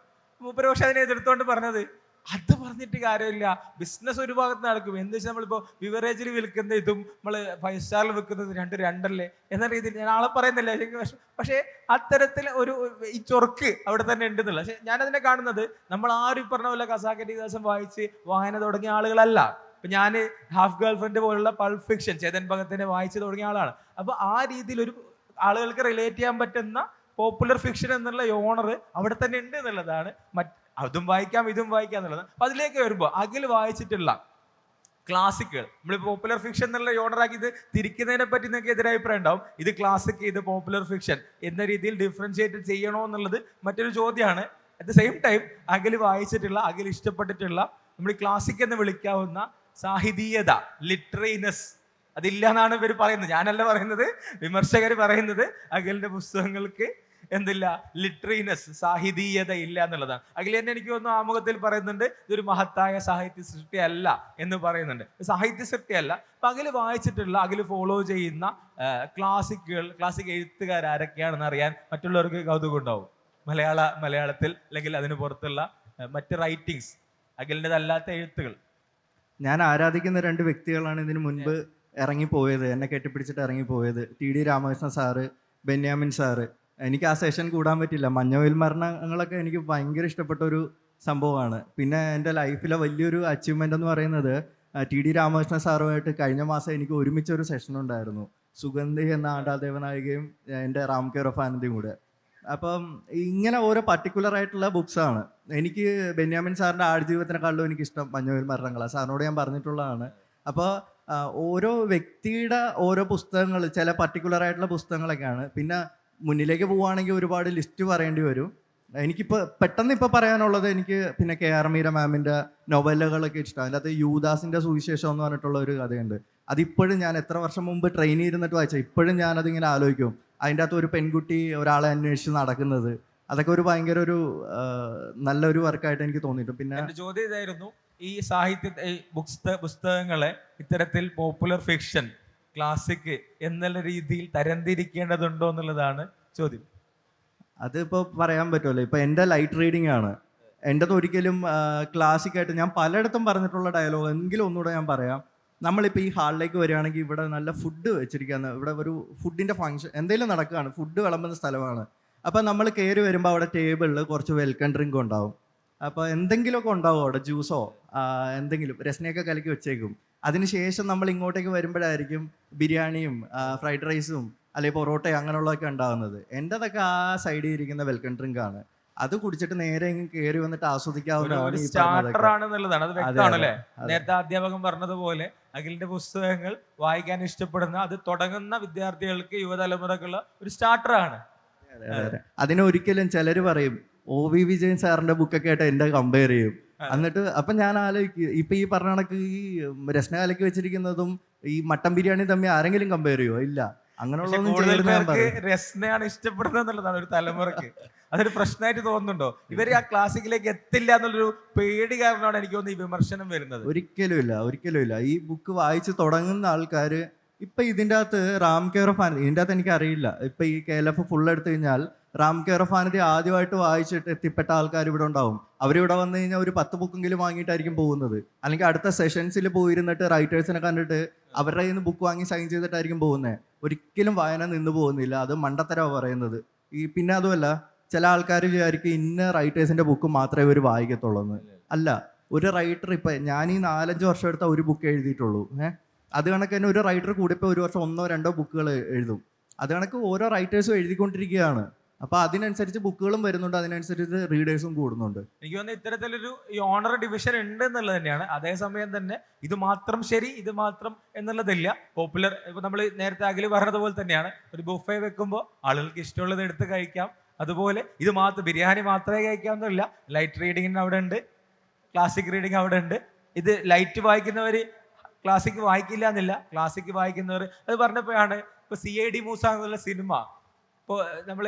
മൂപ്പര് പക്ഷെ അതിനെ എതിർത്തുകൊണ്ട് പറഞ്ഞത്, അത് പറഞ്ഞിട്ട് കാര്യമില്ല, ബിസിനസ് ഒരു ഭാഗത്ത് നടക്കും. എന്ന് വെച്ചാൽ നമ്മളിപ്പോൾ ബിവറേജിൽ വിൽക്കുന്ന ഇതും നമ്മൾ 5 സ്റ്റാറിൽ വിൽക്കുന്നത് രണ്ടല്ലേ എന്ന രീതിയിൽ ഞാൻ ആളെ പറയുന്നില്ല. പക്ഷേ അത്തരത്തിൽ ഈ ചൊർക്ക് അവിടെ തന്നെ ഉണ്ടെന്നുള്ള. പക്ഷെ ഞാനതിനെ കാണുന്നത്, നമ്മൾ ആരും പറഞ്ഞ പോലെ ഖസാക്കി ദിവസം വായിച്ച് വായന തുടങ്ങിയ ആളുകളല്ല. ഇപ്പൊ ഞാൻ ഹാഫ് ഗേൾ ഫ്രണ്ട് പോലുള്ള പൾപ്പ് ഫിക്ഷൻ ചേതൻ ഭഗത്തിനെ വായിച്ചു തുടങ്ങിയ ആളാണ്. അപ്പൊ ആ രീതിയിൽ ഒരു ആളുകൾക്ക് റിലേറ്റ് ചെയ്യാൻ പറ്റുന്ന പോപ്പുലർ ഫിക്ഷൻ എന്നുള്ള യോണർ അവിടെ തന്നെ ഉണ്ട് എന്നുള്ളതാണ്. അതും വായിക്കാം ഇതും വായിക്കാം എന്നുള്ളത്. അപ്പൊ അതിലേക്ക് വരുമ്പോൾ അഖിൽ വായിച്ചിട്ടുള്ള ക്ലാസിക്കുകൾ, നമ്മൾ പോപ്പുലർ ഫിക്ഷൻ എന്നുള്ള യോണറാക്കി ഇത് തിരിക്കുന്നതിനെ പറ്റി നിങ്ങൾക്ക് എതിരഭിപ്രായം ഉണ്ടാവും. ഇത് ക്ലാസിക്, ഇത് പോപ്പുലർ ഫിക്ഷൻ എന്ന രീതിയിൽ ഡിഫറൻഷിയേറ്റ് ചെയ്യണോ എന്നുള്ളത് മറ്റൊരു ചോദ്യമാണ്. At the same time Akhil വായിച്ചിട്ടുള്ള, അഖിൽ ഇഷ്ടപ്പെട്ടിട്ടുള്ള, നമ്മൾ ക്ലാസിക് എന്ന് വിളിക്കാവുന്ന സാഹിതീയത, ലിറ്റററിനെസ് അതില്ല എന്നാണ് ഇവർ പറയുന്നത്. ഞാനല്ല പറയുന്നത്, വിമർശകർ പറയുന്നത് അഖിലിന്റെ പുസ്തകങ്ങൾക്ക് എന്തില്ല, ലിറ്റററിനെസ്, സാഹിതീയത ഇല്ല എന്നുള്ളതാണ്. അഖിൽ തന്നെ എനിക്ക് തോന്നുന്നു ആമുഖത്തിൽ പറയുന്നുണ്ട്, ഇതൊരു മഹത്തായ സാഹിത്യ സൃഷ്ടി അല്ല എന്ന് പറയുന്നുണ്ട്. സാഹിത്യ സൃഷ്ടി അല്ല. അപ്പൊ അഖിൽ വായിച്ചിട്ടുള്ള, അഖിൽ ഫോളോ ചെയ്യുന്ന ക്ലാസിക് എഴുത്തുകാർ ആരൊക്കെയാണെന്ന് അറിയാൻ മറ്റുള്ളവർക്ക് കൗതുകം ഉണ്ടാവും. മലയാളത്തിൽ അല്ലെങ്കിൽ അതിന് പുറത്തുള്ള മറ്റ് റൈറ്റിങ്സ്, അഖിലിൻ്റെതല്ലാത്ത എഴുത്തുകൾ. ഞാൻ ആരാധിക്കുന്ന 2 വ്യക്തികളാണ് ഇതിനു മുൻപ് ഇറങ്ങിപ്പോയത്, എന്നെ കെട്ടിപ്പിടിച്ചിട്ട് ഇറങ്ങിപ്പോയത്. TD Ramakrishnan sir, Benyamin sir. എനിക്ക് ആ സെഷൻ കൂടാൻ പറ്റില്ല. മഞ്ഞവെയിൽ മരണങ്ങളൊക്കെ എനിക്ക് ഭയങ്കര ഇഷ്ടപ്പെട്ട ഒരു സംഭവമാണ്. പിന്നെ എൻ്റെ ലൈഫിലെ വലിയൊരു അച്ചീവ്മെൻ്റ് എന്ന് പറയുന്നത് TD രാമകൃഷ്ണൻ സാറുമായിട്ട് കഴിഞ്ഞ മാസം എനിക്ക് ഒരുമിച്ചൊരു സെഷൻ ഉണ്ടായിരുന്നു. സുഗന്ധി എന്ന ആണ്ടാദേവനായികയും എൻ്റെ റാം കെയർ ഓഫ് ആനന്ദിയും കൂടെ. അപ്പം ഇങ്ങനെ ഓരോ പർട്ടിക്കുലർ ആയിട്ടുള്ള ബുക്സാണ്. എനിക്ക് ബെന്യാമിൻ സാറിൻ്റെ ആടുജീവിതത്തിനെക്കാളും എനിക്കിഷ്ടം മഞ്ഞവെയിൽ മരണങ്ങളാണ്. സാറിനോട് ഞാൻ പറഞ്ഞിട്ടുള്ളതാണ്. അപ്പോൾ ഓരോ വ്യക്തിയുടെ ഓരോ പുസ്തകങ്ങൾ, ചില പർട്ടിക്കുലർ ആയിട്ടുള്ള പുസ്തകങ്ങളൊക്കെയാണ്. പിന്നെ മുന്നിലേക്ക് പോവുകയാണെങ്കിൽ ഒരുപാട് ലിസ്റ്റ് പറയേണ്ടി വരും. എനിക്കിപ്പോൾ പെട്ടെന്ന് ഇപ്പോൾ പറയാനുള്ളത്, എനിക്ക് പിന്നെ KR മീര മാമിൻ്റെ നോവലുകളൊക്കെ ഇഷ്ടമാണ്. അതിനകത്ത് യൂദാസിൻ്റെ സുവിശേഷം എന്ന് പറഞ്ഞിട്ടുള്ള ഒരു കഥയുണ്ട്. അതിപ്പോഴും ഞാൻ എത്ര വർഷം മുമ്പ് ട്രെയിനിൽ ഇരുന്നിട്ട് വായിച്ചാൽ ഇപ്പോഴും ഞാനതിങ്ങനെ ആലോചിക്കും. അതിൻ്റെ അകത്ത് ഒരു പെൺകുട്ടി ഒരാളെ അന്വേഷിച്ച് നടക്കുന്നത്, അതൊക്കെ ഒരു ഭയങ്കര ഒരു നല്ലൊരു വർക്കായിട്ട് എനിക്ക് തോന്നിയിട്ടു. പിന്നെ എൻ്റെ ചോദ്യം ഇതായിരുന്നു, ഈ പുസ്തകങ്ങളെ ഇത്തരത്തിൽ പോപ്പുലർ ഫിക്ഷൻ, ക്ലാസിക് എന്നുള്ള രീതിയിൽ തരംതിരിക്കേണ്ടതുണ്ടോ എന്നുള്ളതാണ് ചോദ്യം. അതിപ്പോൾ പറയാൻ പറ്റുമല്ലോ. ഇപ്പോൾ എൻ്റെ ലൈറ്റ് റീഡിംഗ് ആണ്. എൻ്റെത് ഒരിക്കലും ക്ലാസിക്കായിട്ട്, ഞാൻ പലയിടത്തും പറഞ്ഞിട്ടുള്ള ഡയലോഗ് എങ്കിലും ഒന്നുകൂടെ ഞാൻ പറയാം. നമ്മളിപ്പോൾ ഈ ഹാളിലേക്ക് വരികയാണെങ്കിൽ ഇവിടെ നല്ല ഫുഡ് വെച്ചിരിക്കുകയാണ്. ഇവിടെ ഒരു ഫുഡിൻ്റെ ഫങ്ഷൻ എന്തെങ്കിലും നടക്കുകയാണ്, ഫുഡ് വിളമ്പുന്ന സ്ഥലമാണ്. അപ്പോൾ നമ്മൾ കയറി വരുമ്പോൾ അവിടെ ടേബിളിൽ കുറച്ച് വെൽക്കം ഡ്രിങ്ക് ഉണ്ടാവും. അപ്പോൾ എന്തെങ്കിലുമൊക്കെ ഉണ്ടാവും അവിടെ, ജ്യൂസോ എന്തെങ്കിലും രസനയൊക്കെ കലക്കി വെച്ചേക്കും. അതിനുശേഷം നമ്മൾ ഇങ്ങോട്ടേക്ക് വരുമ്പോഴായിരിക്കും ബിരിയാണിയും ഫ്രൈഡ് റൈസും അല്ലെങ്കിൽ പൊറോട്ടയും അങ്ങനെയുള്ളതൊക്കെ ഉണ്ടാകുന്നത്. എൻ്റെതൊക്കെ ആ സൈഡിൽ ഇരിക്കുന്ന വെൽക്കം ഡ്രിങ്ക് ആണ്. അത് കുടിച്ചിട്ട് നേരെ കയറി വന്നിട്ട് ആസ്വദിക്കാവുന്നതാണ്. സ്റ്റാർട്ടർ ആണെന്നുള്ളതാണ്, അത് വ്യക്തമാണല്ലേ. നേരത്തെ അധ്യാപകൻ പറഞ്ഞതുപോലെ അഖിലിന്റെ പുസ്തകങ്ങൾ വായിക്കാൻ ഇഷ്ടപ്പെടുന്ന, അത് തുടങ്ങുന്ന വിദ്യാർത്ഥികൾക്ക്, യുവതലമുറക്കുള്ള ഒരു സ്റ്റാർട്ടർ ആണ്. അതിനൊരിക്കലും ചിലർ പറയും OV വിജയൻ സാറിന്റെ ബുക്കൊക്കെ ആയിട്ട് എന്റെ കമ്പയർ ചെയ്യും. എന്നിട്ട് അപ്പം ഞാൻ ആലോചിക്കും, ഇപ്പൊ ഈ പറഞ്ഞ കണക്ക് ഈ രസ്നകലക്ക് വെച്ചിരിക്കുന്നതും ഈ മട്ടൻ ബിരിയാണി തമ്മിൽ ആരെങ്കിലും കമ്പയർ ചെയ്യുമോ? ഇല്ല. രസ്നയാണ് ഇഷ്ടപ്പെടുന്നത് എന്നുള്ളതാണ് ഒരു തലമുറക്ക്. അതൊരു പ്രശ്നമായിട്ട് തോന്നുന്നുണ്ടോ? ഇവര് ആ ക്ലാസിക്കിലേക്ക് എത്തില്ല എന്നുള്ളൊരു പേടി കാരണമാണ് എനിക്ക് തോന്നുന്നു ഈ വിമർശനം വരുന്നത്. ഒരിക്കലും ഇല്ല. ഈ ബുക്ക് വായിച്ച് തുടങ്ങുന്ന ആൾക്കാർ ഇപ്പൊ ഇതിൻ്റെ അകത്ത് റാം കെയർ ഓഫ് ആനന്ദി, ഇതിൻ്റെ അകത്ത് എനിക്ക് അറിയില്ല, ഇപ്പൊ ഈ KLF ഫുൾ എടുത്തു കഴിഞ്ഞാൽ റാം കെയർ ഓഫ് ആനന്ദി ആദ്യമായിട്ട് വായിച്ചിട്ട് എത്തിപ്പെട്ട ആൾക്കാർ ഇവിടെ ഉണ്ടാവും. അവരിവിടെ വന്നു കഴിഞ്ഞാൽ ഒരു 10 ബുക്കെങ്കിലും വാങ്ങിയിട്ടായിരിക്കും പോകുന്നത്. അല്ലെങ്കിൽ അടുത്ത സെഷൻസിൽ പോയിരുന്നിട്ട് റൈറ്റേഴ്സിനെ കണ്ടിട്ട് അവരുടെ കയ്യിൽ നിന്ന് ബുക്ക് വാങ്ങി സൈൻ ചെയ്തിട്ടായിരിക്കും പോകുന്നത്. ഒരിക്കലും വായന നിന്ന് പോകുന്നില്ല. അത് മണ്ടത്തരമാണ് പറയുന്നത്. പിന്നെ അതുമല്ല, ചില ആൾക്കാർ വിചാരിക്കും ഇന്ന റൈറ്റേഴ്സിന്റെ ബുക്ക് മാത്രമേ ഇവർ വായിക്കത്തുള്ളൂ എന്ന്. അല്ല, ഒരു റൈറ്റർ ഇപ്പം ഞാൻ ഈ 4-5 വർഷം എടുത്ത ഒരു ബുക്ക് എഴുതിയിട്ടുള്ളൂ. അത് കണക്ക് തന്നെ ഒരു റൈറ്റർ കൂടിപ്പോൾ ഒരു വർഷം 1-2 ബുക്കുകൾ എഴുതും. അത് കണക്ക് ഓരോ റൈറ്റേഴ്സും എഴുതിക്കൊണ്ടിരിക്കുകയാണ്. അപ്പോൾ അതിനനുസരിച്ച് ബുക്കുകളും വരുന്നുണ്ട്, അതിനനുസരിച്ച് റീഡേഴ്സും കൂടുന്നുണ്ട്. എനിക്ക് തോന്നുന്നു ഇത്തരത്തിലൊരു ഓണർ ഡിവിഷൻ ഉണ്ട് എന്നുള്ളത് തന്നെയാണ്. അതേസമയം തന്നെ ഇത് മാത്രം ശരി, ഇത് മാത്രം എന്നുള്ളതില്ല. പോപ്പുലർ, ഇപ്പൊ നമ്മൾ നേരത്തെ അഖിൽ പറഞ്ഞതുപോലെ തന്നെയാണ്, ഒരു ബുഫേ വെക്കുമ്പോൾ ആളുകൾക്ക് ഇഷ്ടമുള്ളത് എടുത്ത് കഴിക്കാം. അതുപോലെ ഇത് മാത്രം ബിരിയാണി മാത്രമേ കഴിക്കാമെന്നില്ല. ലൈറ്റ് റീഡിങ്ങിന് അവിടെ ഉണ്ട്, ക്ലാസിക് റീഡിങ് അവിടെ ഉണ്ട്. ഇത് ലൈറ്റ് വായിക്കുന്നവർ ക്ലാസിക് വായിക്കില്ല എന്നില്ല, ക്ലാസിക് വായിക്കുന്നവർ. അത് പറഞ്ഞപ്പോഴാണ് ഇപ്പൊ CID മൂസ എന്നുള്ള സിനിമ ഇപ്പോൾ നമ്മൾ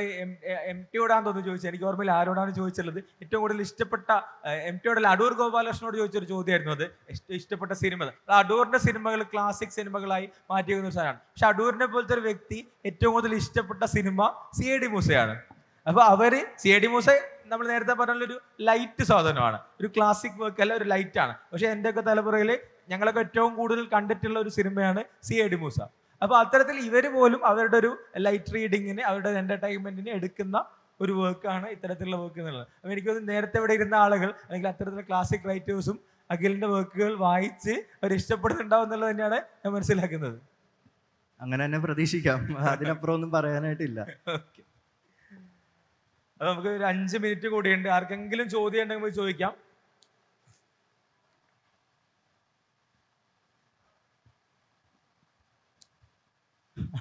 എം ടിയോടാന്ന് തോന്നുന്നു ചോദിച്ചത്, എനിക്ക് ഓർമ്മയില്ല ആരോടാണ് ചോദിച്ചുള്ളത്. ഏറ്റവും കൂടുതൽ ഇഷ്ടപ്പെട്ട എം ടിയോടല്ല, അടൂർ ഗോപാലകൃഷ്ണനോട് ചോദിച്ചൊരു ചോദ്യമായിരുന്നു അത്, ഇഷ്ടപ്പെട്ട സിനിമ. അടൂറിന്റെ സിനിമകൾ ക്ലാസിക് സിനിമകളായി മാറ്റി വെക്കുന്ന ഒരു സാധനമാണ്. പക്ഷെ അടൂരിനെ പോലത്തെ ഒരു വ്യക്തി ഏറ്റവും കൂടുതൽ ഇഷ്ടപ്പെട്ട സിനിമ CID മൂസയാണ്. അപ്പൊ അവര് CID മൂസ നമ്മൾ നേരത്തെ പറഞ്ഞൊരു ലൈറ്റ് സാധനമാണ്, ഒരു ക്ലാസിക് വർക്ക് അല്ല, ഒരു ലൈറ്റ് ആണ്. പക്ഷെ എൻ്റെയൊക്കെ തലമുറയിൽ ഞങ്ങളൊക്കെ ഏറ്റവും കൂടുതൽ കണ്ടിട്ടുള്ള ഒരു സിനിമയാണ് CID മൂസ. അപ്പൊ അത്തരത്തിൽ ഇവർ പോലും അവരുടെ ഒരു ലൈറ്റ് റീഡിങ്ങിന്, അവരുടെ എന്റർടൈൻമെന്റിന് എടുക്കുന്ന ഒരു വർക്കാണ് ഇത്തരത്തിലുള്ള വർക്ക് എന്നുള്ളത്. അപ്പൊ എനിക്കൊന്ന് നേരത്തെ ഇവിടെ ഇരുന്ന ആളുകൾ അല്ലെങ്കിൽ അത്തരത്തിലുള്ള ക്ലാസിക് റൈറ്റേഴ്സും അഖിലിന്റെ വർക്കുകൾ വായിച്ച് അവർ ഇഷ്ടപ്പെടുന്നുണ്ടാവും എന്നുള്ളത് തന്നെയാണ് ഞാൻ മനസ്സിലാക്കുന്നത്. അങ്ങനെ തന്നെ പ്രതീക്ഷിക്കാം, അതിനപ്പുറം ഒന്നും പറയാനായിട്ടില്ല. ഓക്കെ, അപ്പൊ നമുക്ക് ഒരു 5 മിനിറ്റ് കൂടിയുണ്ട്. ആർക്കെങ്കിലും ചോദ്യം ഉണ്ടെങ്കിൽ പോയി ചോദിക്കാം.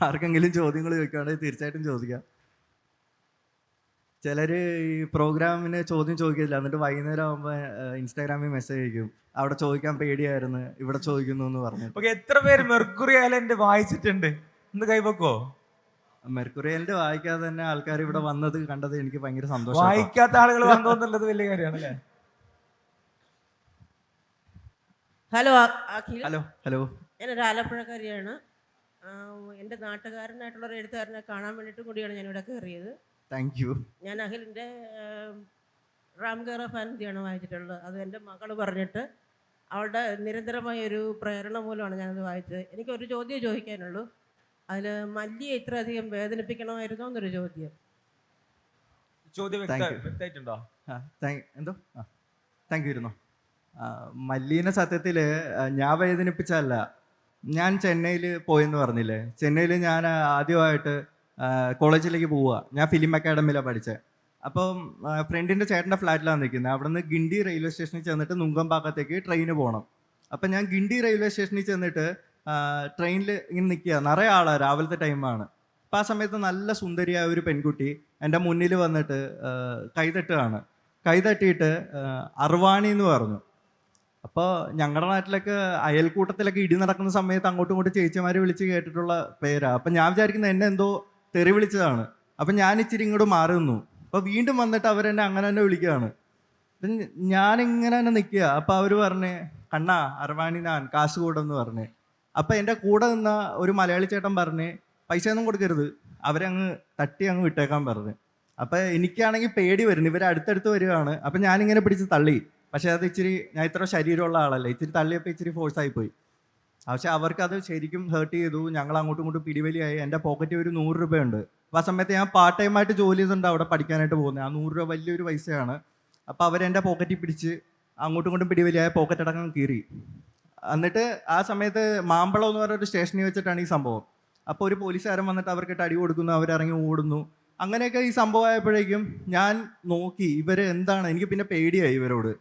ആർക്കെങ്കിലും ചോദ്യങ്ങൾ ചോദിക്കുകയാണെങ്കിൽ തീർച്ചയായിട്ടും ചോദിക്കാം. ചിലർ ഈ പ്രോഗ്രാമിന് ചോദ്യം ചോദിക്കില്ല, എന്നിട്ട് വൈകുന്നേരം ആകുമ്പോൾ ഇൻസ്റ്റാഗ്രാമിൽ മെസ്സേജ് അയക്കും, അവിടെ ചോദിക്കാൻ പേടിയായിരുന്നു, ഇവിടെ ചോദിക്കുന്നു എന്ന് പറഞ്ഞു. ഓക്കെ, എത്ര പേര് മെർക്കുറി ഐലൻഡ് വായിച്ചിട്ടുണ്ട്? ഒന്ന് കൈവക്കോ. മെർക്കുറി ഐലൻഡ് വായിക്കാതെ തന്നെ ആൾക്കാർ ഇവിടെ വന്നത് കണ്ടത് എനിക്ക് ഭയങ്കര സന്തോഷം. വായിക്കാത്ത ആളുകൾ വന്നോന്നുള്ളത് വലിയ കാര്യമാണ് അല്ലേ? ഹലോ അഖിൽ, ഹലോ ഹലോ, ഞാനൊരു ആലപ്പുഴക്കാരിയാണ്. എൻ്റെ നാട്ടുകാരനായിട്ടുള്ള ഒരു എഴുത്തുകാരനെ കാണാൻ വേണ്ടിയിട്ട് കൂടിയാണ് ഞാനിവിടെ കയറിയത്. Thank you. ഞാൻ അഖിലിൻ്റെ റാം കെയർ ഓഫ് ആനന്ദിയാണ് വായിച്ചിട്ടുള്ളത്. അത് എൻ്റെ മകൾ പറഞ്ഞിട്ട് അവളുടെ നിരന്തരമായ ഒരു പ്രേരണ മൂലമാണ് ഞാനത് വായിച്ചത്. എനിക്കൊരു ചോദ്യം ചോദിക്കാനുള്ളൂ. അതിൽ മല്ലിയെ ഇത്രയധികം വേദനിപ്പിക്കണമായിരുന്നോ എന്നൊരു ചോദ്യം. ചോദ്യം Thank you. വ്യക്തമായിട്ടുണ്ടോ? എന്തോ താങ്ക് യു ഇരുന്നോ. മല്ലീനെ സത്യത്തിൽ ഞാൻ വേദനിപ്പിച്ചല്ല. ഞാൻ ചെന്നൈയിൽ പോയെന്ന് പറഞ്ഞില്ലേ, ചെന്നൈയിൽ ഞാൻ ആദ്യമായിട്ട് കോളേജിലേക്ക് പോവുക. ഞാൻ ഫിലിം അക്കാഡമിയിലാണ് പഠിച്ചത്. അപ്പം ഫ്രണ്ടിൻ്റെ ചേട്ടൻ്റെ ഫ്ലാറ്റിലാണ് നിൽക്കുന്നത്. അവിടെ നിന്ന് ഗിണ്ടി റെയിൽവേ സ്റ്റേഷനിൽ ചെന്നിട്ട് നുങ്കമ്പാക്കത്തേക്ക് ട്രെയിന് പോകണം. അപ്പം ഞാൻ ഗിണ്ടി റെയിൽവേ സ്റ്റേഷനിൽ ചെന്നിട്ട് ട്രെയിനിൽ ഇങ്ങനെ നിൽക്കുക, നിറയെ ആളാണ്, രാവിലത്തെ ടൈമാണ്. അപ്പം ആ സമയത്ത് നല്ല സുന്ദരിയായ ഒരു പെൺകുട്ടി എൻ്റെ മുന്നിൽ വന്നിട്ട് കൈ തട്ടിയിട്ട് അർവാണി എന്ന് പറഞ്ഞു. അപ്പോൾ ഞങ്ങളുടെ നാട്ടിലൊക്കെ അയൽക്കൂട്ടത്തിലൊക്കെ ഇടി നടക്കുന്ന സമയത്ത് അങ്ങോട്ടും ഇങ്ങോട്ടും ചേച്ചിമാരെ വിളിച്ച് കേട്ടിട്ടുള്ള പേരാണ്. അപ്പം ഞാൻ വിചാരിക്കുന്നത് എന്നെ എന്തോ തെറി വിളിച്ചതാണ്. അപ്പം ഞാൻ ഇച്ചിരി ഇങ്ങോട്ട് മാറി നിന്നു. അപ്പോൾ വീണ്ടും വന്നിട്ട് അവരെന്നെ അങ്ങനെ തന്നെ വിളിക്കുകയാണ്. അപ്പം ഞാനിങ്ങനെ തന്നെ നിൽക്കുക. അപ്പോൾ അവർ പറഞ്ഞ്, കണ്ണാ അർവാണി ഞാൻ കാസർഗോഡെന്ന് പറഞ്ഞ്. അപ്പം എൻ്റെ കൂടെ നിന്ന ഒരു മലയാളി ചേട്ടൻ പറഞ്ഞ്, പൈസ ഒന്നും കൊടുക്കരുത്, അവരെ അങ്ങ് തട്ടി അങ്ങ് വിട്ടേക്കാൻ പറഞ്ഞ്. അപ്പം എനിക്കാണെങ്കിൽ പേടി വരുന്നു, ഇവർ അടുത്തടുത്ത് വരികയാണ്. അപ്പം ഞാനിങ്ങനെ പിടിച്ച് തള്ളി. പക്ഷേ അത് ഇച്ചിരി, ഞാൻ ഇത്ര ശരീരമുള്ള ആളല്ല, ഇച്ചിരി തള്ളിയപ്പോൾ ഇച്ചിരി ഫോഴ്സായിപ്പോയി. പക്ഷെ അവർക്കത് ശരിക്കും ഹേർട്ട് ചെയ്തു. ഞങ്ങൾ അങ്ങോട്ടും ഇങ്ങോട്ടും പിടിവലിയായി. എൻ്റെ പോക്കറ്റിൽ ഒരു 100 രൂപയുണ്ട്. അപ്പോൾ ആ സമയത്ത് ഞാൻ പാർട്ട് ടൈമായിട്ട് ജോലി ചെയ്തിട്ടുണ്ട് അവിടെ പഠിക്കാനായിട്ട് പോകുന്നത്. ആ 100 രൂപ വലിയൊരു പൈസയാണ്. അപ്പോൾ അവരെൻ്റെ പോക്കറ്റിൽ പിടിച്ച് അങ്ങോട്ടും ഇങ്ങോട്ടും പിടിവലിയായ പോക്കറ്റ് അടക്കം കീറി. എന്നിട്ട് ആ സമയത്ത് മാമ്പളം എന്ന് പറഞ്ഞൊരു സ്റ്റേഷനിൽ വെച്ചിട്ടാണ് ഈ സംഭവം. അപ്പോൾ ഒരു പോലീസുകാരൻ വന്നിട്ട് അവർക്കിട്ട് അടി കൊടുക്കുന്നു, അവരിറങ്ങി ഓടുന്നു. അങ്ങനെയൊക്കെ ഈ സംഭവമായപ്പോഴേക്കും ഞാൻ നോക്കി ഇവർ എന്താണ്, എനിക്ക് പിന്നെ പേടിയായി ഇവരോട്.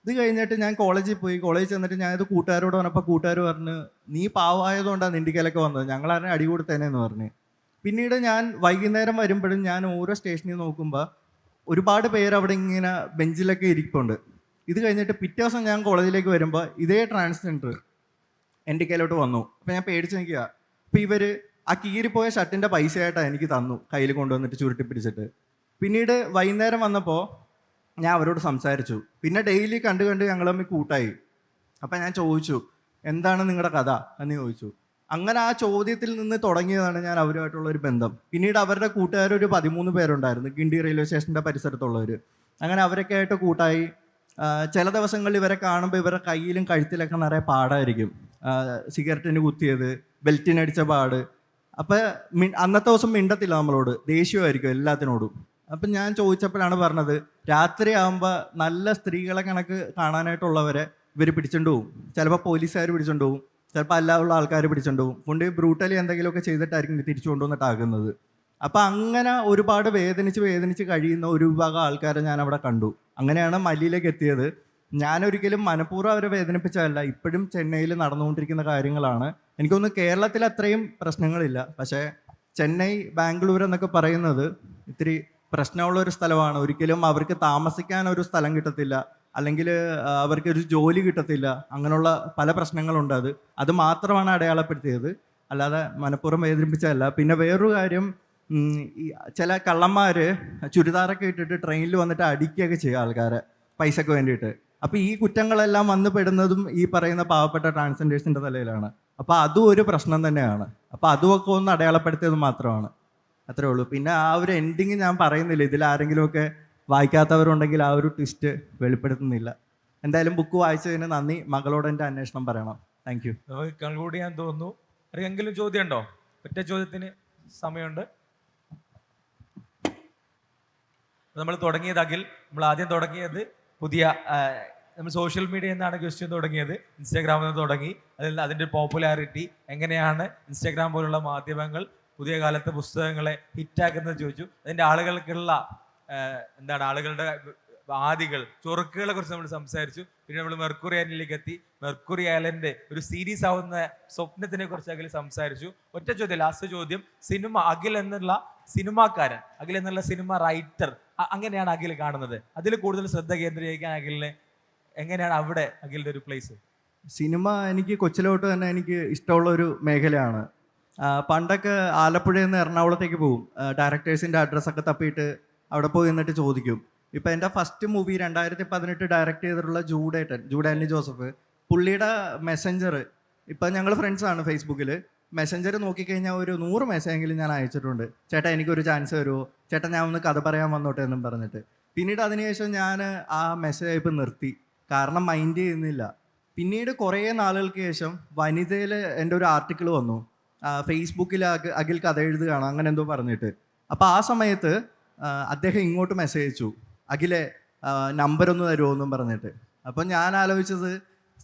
ഇത് കഴിഞ്ഞിട്ട് ഞാൻ കോളേജിൽ പോയി. കോളേജിൽ ചെന്നിട്ട് ഞാനിത് കൂട്ടുകാരോട് പറഞ്ഞപ്പോൾ കൂട്ടുകാർ പറഞ്ഞ്, നീ പാവമായതുകൊണ്ടാണ് നിൻ്റെക്കലൊക്കെ വന്നത്, ഞങ്ങളാരെ അടി കൊടുത്തേനെന്ന് പറഞ്ഞ്. പിന്നീട് ഞാൻ വൈകുന്നേരം വരുമ്പോഴും ഞാൻ ഓരോ സ്റ്റേഷനിൽ നോക്കുമ്പോൾ ഒരുപാട് പേര് അവിടെ ഇങ്ങനെ ബെഞ്ചിലൊക്കെ ഇരിപ്പുണ്ട്. ഇത് കഴിഞ്ഞിട്ട് പിറ്റേ ദിവസം ഞാൻ കോളേജിലേക്ക് വരുമ്പോൾ ഇതേ ട്രാൻസ്ജെൻഡർ എൻ്റെ കയ്യിലോട്ട് വന്നു. അപ്പോൾ ഞാൻ പേടിച്ച് നിൽക്കുക. അപ്പോൾ ഇവർ ആ കീറിപ്പോയ ഷർട്ടിൻ്റെ പൈസയായിട്ടാണ് എനിക്ക് തന്നു, കയ്യിൽ കൊണ്ടുവന്നിട്ട് ചുരുട്ടി പിടിച്ചിട്ട്. പിന്നീട് വൈകുന്നേരം വന്നപ്പോൾ ഞാൻ അവരോട് സംസാരിച്ചു. പിന്നെ ഡെയിലി കണ്ട് ഞങ്ങൾ തമ്മിൽ കൂട്ടായി. അപ്പം ഞാൻ ചോദിച്ചു, എന്താണ് നിങ്ങളുടെ കഥ എന്ന് ചോദിച്ചു. അങ്ങനെ ആ ചോദ്യത്തിൽ നിന്ന് തുടങ്ങിയതാണ് ഞാൻ അവരുമായിട്ടുള്ളൊരു ബന്ധം. പിന്നീട് അവരുടെ കൂട്ടുകാരൊരു 13 പേരുണ്ടായിരുന്നു, ഗിണ്ടി റെയിൽവേ സ്റ്റേഷൻ്റെ പരിസരത്തുള്ളവർ. അങ്ങനെ അവരൊക്കെ ആയിട്ട് കൂട്ടായി. ചില ദിവസങ്ങളിൽ ഇവരെ കാണുമ്പോൾ ഇവരുടെ കയ്യിലും കഴുത്തിലൊക്കെ നിറയെ പാടായിരിക്കും, സിഗരറ്റിന് കുത്തിയത്, ബെൽറ്റിനടിച്ച പാട്. അപ്പം അന്നത്തെ ദിവസം മിണ്ടത്തില്ല നമ്മളോട്, ദേഷ്യമായിരിക്കും എല്ലാത്തിനോടും. അപ്പം ഞാൻ ചോദിച്ചപ്പോഴാണ് പറഞ്ഞത്, രാത്രിയാകുമ്പോൾ നല്ല സ്ത്രീകളെ കണക്ക് കാണാനായിട്ടുള്ളവരെ ഇവർ പിടിച്ചുകൊണ്ട് പോകും. ചിലപ്പോൾ പോലീസുകാർ പിടിച്ചുകൊണ്ട് പോകും, ചിലപ്പോൾ അല്ലാതുള്ള ആൾക്കാർ പിടിച്ചുകൊണ്ട് പോകും. കൊണ്ട് ബ്രൂട്ടലി എന്തെങ്കിലുമൊക്കെ ചെയ്തിട്ടായിരിക്കും തിരിച്ചു കൊണ്ടുവന്നിട്ടാകുന്നത്. അപ്പം അങ്ങനെ ഒരുപാട് വേദനിച്ച് കഴിയുന്ന ഒരു വിഭാഗം ആൾക്കാരെ ഞാൻ അവിടെ കണ്ടു. അങ്ങനെയാണ് മല്ലിയിലേക്ക് എത്തിയത്. ഞാനൊരിക്കലും മനഃപൂർവ്വം അവരെ വേദനിപ്പിച്ചതല്ല. ഇപ്പോഴും ചെന്നൈയിൽ നടന്നുകൊണ്ടിരിക്കുന്ന കാര്യങ്ങളാണ്. എനിക്കൊന്ന് കേരളത്തിൽ അത്രയും പ്രശ്നങ്ങളില്ല, പക്ഷേ ചെന്നൈ, ബാംഗ്ലൂർ എന്നൊക്കെ പറയുന്നത് ഇത്തിരി പ്രശ്നമുള്ളൊരു സ്ഥലമാണ്. ഒരിക്കലും അവർക്ക് താമസിക്കാൻ ഒരു സ്ഥലം കിട്ടത്തില്ല, അല്ലെങ്കിൽ അവർക്കൊരു ജോലി കിട്ടത്തില്ല. അങ്ങനെയുള്ള പല പ്രശ്നങ്ങളുണ്ട്. അത് മാത്രമാണ് അടയാളപ്പെടുത്തിയത്, അല്ലാതെ മനഃപൂർവ്വം വേദനിപ്പിച്ചതല്ല. പിന്നെ വേറൊരു കാര്യം, ഈ ചില കള്ളന്മാർ ചുരിദാറൊക്കെ ഇട്ടിട്ട് ട്രെയിനിൽ വന്നിട്ട് അടിക്കുകയൊക്കെ ചെയ്യും ആൾക്കാരെ പൈസക്ക് വേണ്ടിയിട്ട്. അപ്പോൾ ഈ കുറ്റങ്ങളെല്ലാം വന്ന് പെടുന്നതും ഈ പറയുന്ന പാവപ്പെട്ട ട്രാൻസ്ജെൻഡേഴ്സിൻ്റെ തലയിലാണ്. അപ്പോൾ അതും ഒരു പ്രശ്നം തന്നെയാണ്. അപ്പോൾ അതുമൊക്കെ ഒന്ന് അടയാളപ്പെടുത്തിയത് മാത്രമാണ്. അത്രേ ഉള്ളൂ. പിന്നെ ആ ഒരു എൻഡിങ് ഞാൻ പറയുന്നില്ല, ഇതിൽ ആരെങ്കിലുമൊക്കെ വായിക്കാത്തവരുണ്ടെങ്കിൽ ആ ഒരു ട്വിസ്റ്റ് വെളിപ്പെടുത്തുന്നില്ല. എന്തായാലും ബുക്ക് വായിച്ചതിന് നന്ദി. മകളോട് എൻ്റെ അന്വേഷണം പറയണം. Thank you. നമുക്ക് കൺക്ലൂഡ് ചെയ്യാൻ തോന്നുന്നു. ആർക്കെങ്കിലും ചോദ്യം ഉണ്ടോ? ഒറ്റ ചോദ്യത്തിന് സമയമുണ്ട്. നമ്മൾ തുടങ്ങിയത് നമ്മൾ ആദ്യം തുടങ്ങിയത് പുതിയ നമ്മൾ സോഷ്യൽ മീഡിയ എന്നാണ് ക്വസ്റ്റ്യൻ തുടങ്ങിയത്. ഇൻസ്റ്റാഗ്രാമിൽ നിന്ന് തുടങ്ങി. അതിൻ്റെ പോപ്പുലാരിറ്റി എങ്ങനെയാണ് ഇൻസ്റ്റാഗ്രാം പോലുള്ള മാധ്യമങ്ങൾ പുതിയ കാലത്തെ പുസ്തകങ്ങളെ ഹിറ്റാക്കുന്നത് ചോദിച്ചു. അതിൻ്റെ ആളുകൾക്കുള്ള ആളുകളുടെ ആദികൾ ചൊറുക്കുകളെ കുറിച്ച് നമ്മൾ സംസാരിച്ചു. പിന്നെ നമ്മൾ മെർക്കുറി ഐലൻഡിലേക്ക് എത്തി. മെർക്കുറി ഐലൻഡ് ഒരു സീരീസ് ആവുന്ന സ്വപ്നത്തിനെ കുറിച്ച് അഖിൽ സംസാരിച്ചു. ഒറ്റ ചോദ്യം, ലാസ്റ്റ് ചോദ്യം. സിനിമ അഖിൽ എന്നുള്ള സിനിമാക്കാരൻ, അഖിൽ എന്നുള്ള സിനിമ റൈറ്റർ, അങ്ങനെയാണ് അഖിൽ കാണുന്നത്. അതിൽ കൂടുതൽ ശ്രദ്ധ കേന്ദ്രീകരിക്കാൻ അഖിലിനെ എങ്ങനെയാണ് അവിടെ അഖിലിൻ്റെ ഒരു പ്ലേസ്? സിനിമ എനിക്ക് കൊച്ചിലോട്ട് തന്നെ എനിക്ക് ഇഷ്ടമുള്ള ഒരു മേഖലയാണ്. പണ്ടൊക്കെ ആലപ്പുഴയിൽ നിന്ന് എറണാകുളത്തേക്ക് പോകും, ഡയറക്ടേഴ്സിൻ്റെ അഡ്രസ്സൊക്കെ തപ്പിയിട്ട് അവിടെ പോയി നിന്നിട്ട് ചോദിക്കും. ഇപ്പം എൻ്റെ ഫസ്റ്റ് മൂവി 2018 ഡയറക്റ്റ് ചെയ്തിട്ടുള്ള ജൂഡ് ആൻ്റണി ജോസഫ്, പുള്ളിയുടെ മെസ്സഞ്ചർ, ഇപ്പം ഞങ്ങൾ ഫ്രണ്ട്സാണ് ഫേസ്ബുക്കിൽ. മെസ്സഞ്ചർ നോക്കിക്കഴിഞ്ഞാൽ ഒരു 100 മെസ്സേജെങ്കിലും ഞാൻ അയച്ചിട്ടുണ്ട്. ചേട്ടാ എനിക്കൊരു ചാൻസ് തരുമോ, ചേട്ടാ ഞാൻ ഒന്ന് കഥ പറയാൻ വന്നോട്ടെ എന്നും പറഞ്ഞിട്ട്. പിന്നീട് അതിനുശേഷം ഞാൻ ആ മെസ്സേജ് അയപ്പ് നിർത്തി, കാരണം മൈൻഡ് ചെയ്യുന്നില്ല. പിന്നീട് കുറേ നാളുകൾക്ക് ശേഷം വനിതയിൽ എൻ്റെ ഒരു ആർട്ടിക്കിൾ വന്നു, ഫേസ്ബുക്കിൽ അഖിൽ കഥ എഴുതുകയാണ് അങ്ങനെ എന്തോ പറഞ്ഞിട്ട്. അപ്പോൾ ആ സമയത്ത് അദ്ദേഹം ഇങ്ങോട്ട് മെസ്സേജ് അയച്ചു, അഖിലെ നമ്പരൊന്ന് തരുമോ എന്നും പറഞ്ഞിട്ട്. അപ്പം ഞാൻ ആലോചിച്ചത്,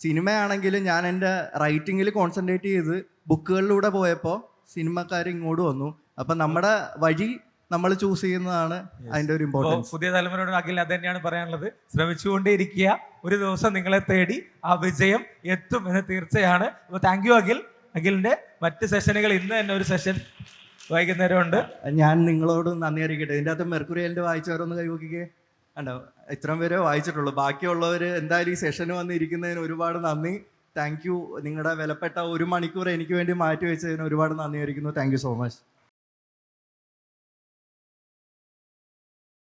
സിനിമയാണെങ്കിൽ ഞാൻ എൻ്റെ റൈറ്റിങ്ങിൽ കോൺസെൻട്രേറ്റ് ചെയ്ത് ബുക്കുകളിലൂടെ പോയപ്പോൾ സിനിമക്കാർ ഇങ്ങോട്ട് വന്നു. അപ്പം നമ്മുടെ വഴി നമ്മൾ ചൂസ് ചെയ്യുന്നതാണ് അതിൻ്റെ ഒരു ഇമ്പോർട്ടൻസ്. പുതിയ തലമുറയോട് അഖിൽ അത് തന്നെയാണ് പറയാനുള്ളത്. ശ്രമിച്ചുകൊണ്ടേയിരിക്കുക, ഒരു ദിവസം നിങ്ങളെ തേടി ആ വിജയം എത്തും എന്ന് തീർച്ചയാണ്. അപ്പോൾ താങ്ക് യു അഖിൽ. അഖിലിൻ്റെ മറ്റ് സെഷനുകൾ ഇന്ന് തന്നെ ഒരു സെഷൻ വൈകുന്നേരം ഉണ്ട്. ഞാൻ നിങ്ങളോട് നന്ദി അറിയിക്കട്ടെ. ഇതിൻ്റെ അകത്ത് മെർക്കുറി ഐലൻഡ് വായിച്ചവരൊന്ന് കൈവക്കിക്കേ. ഉണ്ടോ? ഇത്രയും പേരെ വായിച്ചിട്ടുള്ളൂ. ബാക്കിയുള്ളവർ എന്തായാലും ഈ സെഷന് വന്നിരിക്കുന്നതിന് ഒരുപാട് നന്ദി. Thank you. നിങ്ങളുടെ വിലപ്പെട്ട 1 മണിക്കൂർ എനിക്ക് വേണ്ടി മാറ്റി വെച്ചതിന് ഒരുപാട് നന്ദി അറിയിക്കുന്നു. Thank you so much.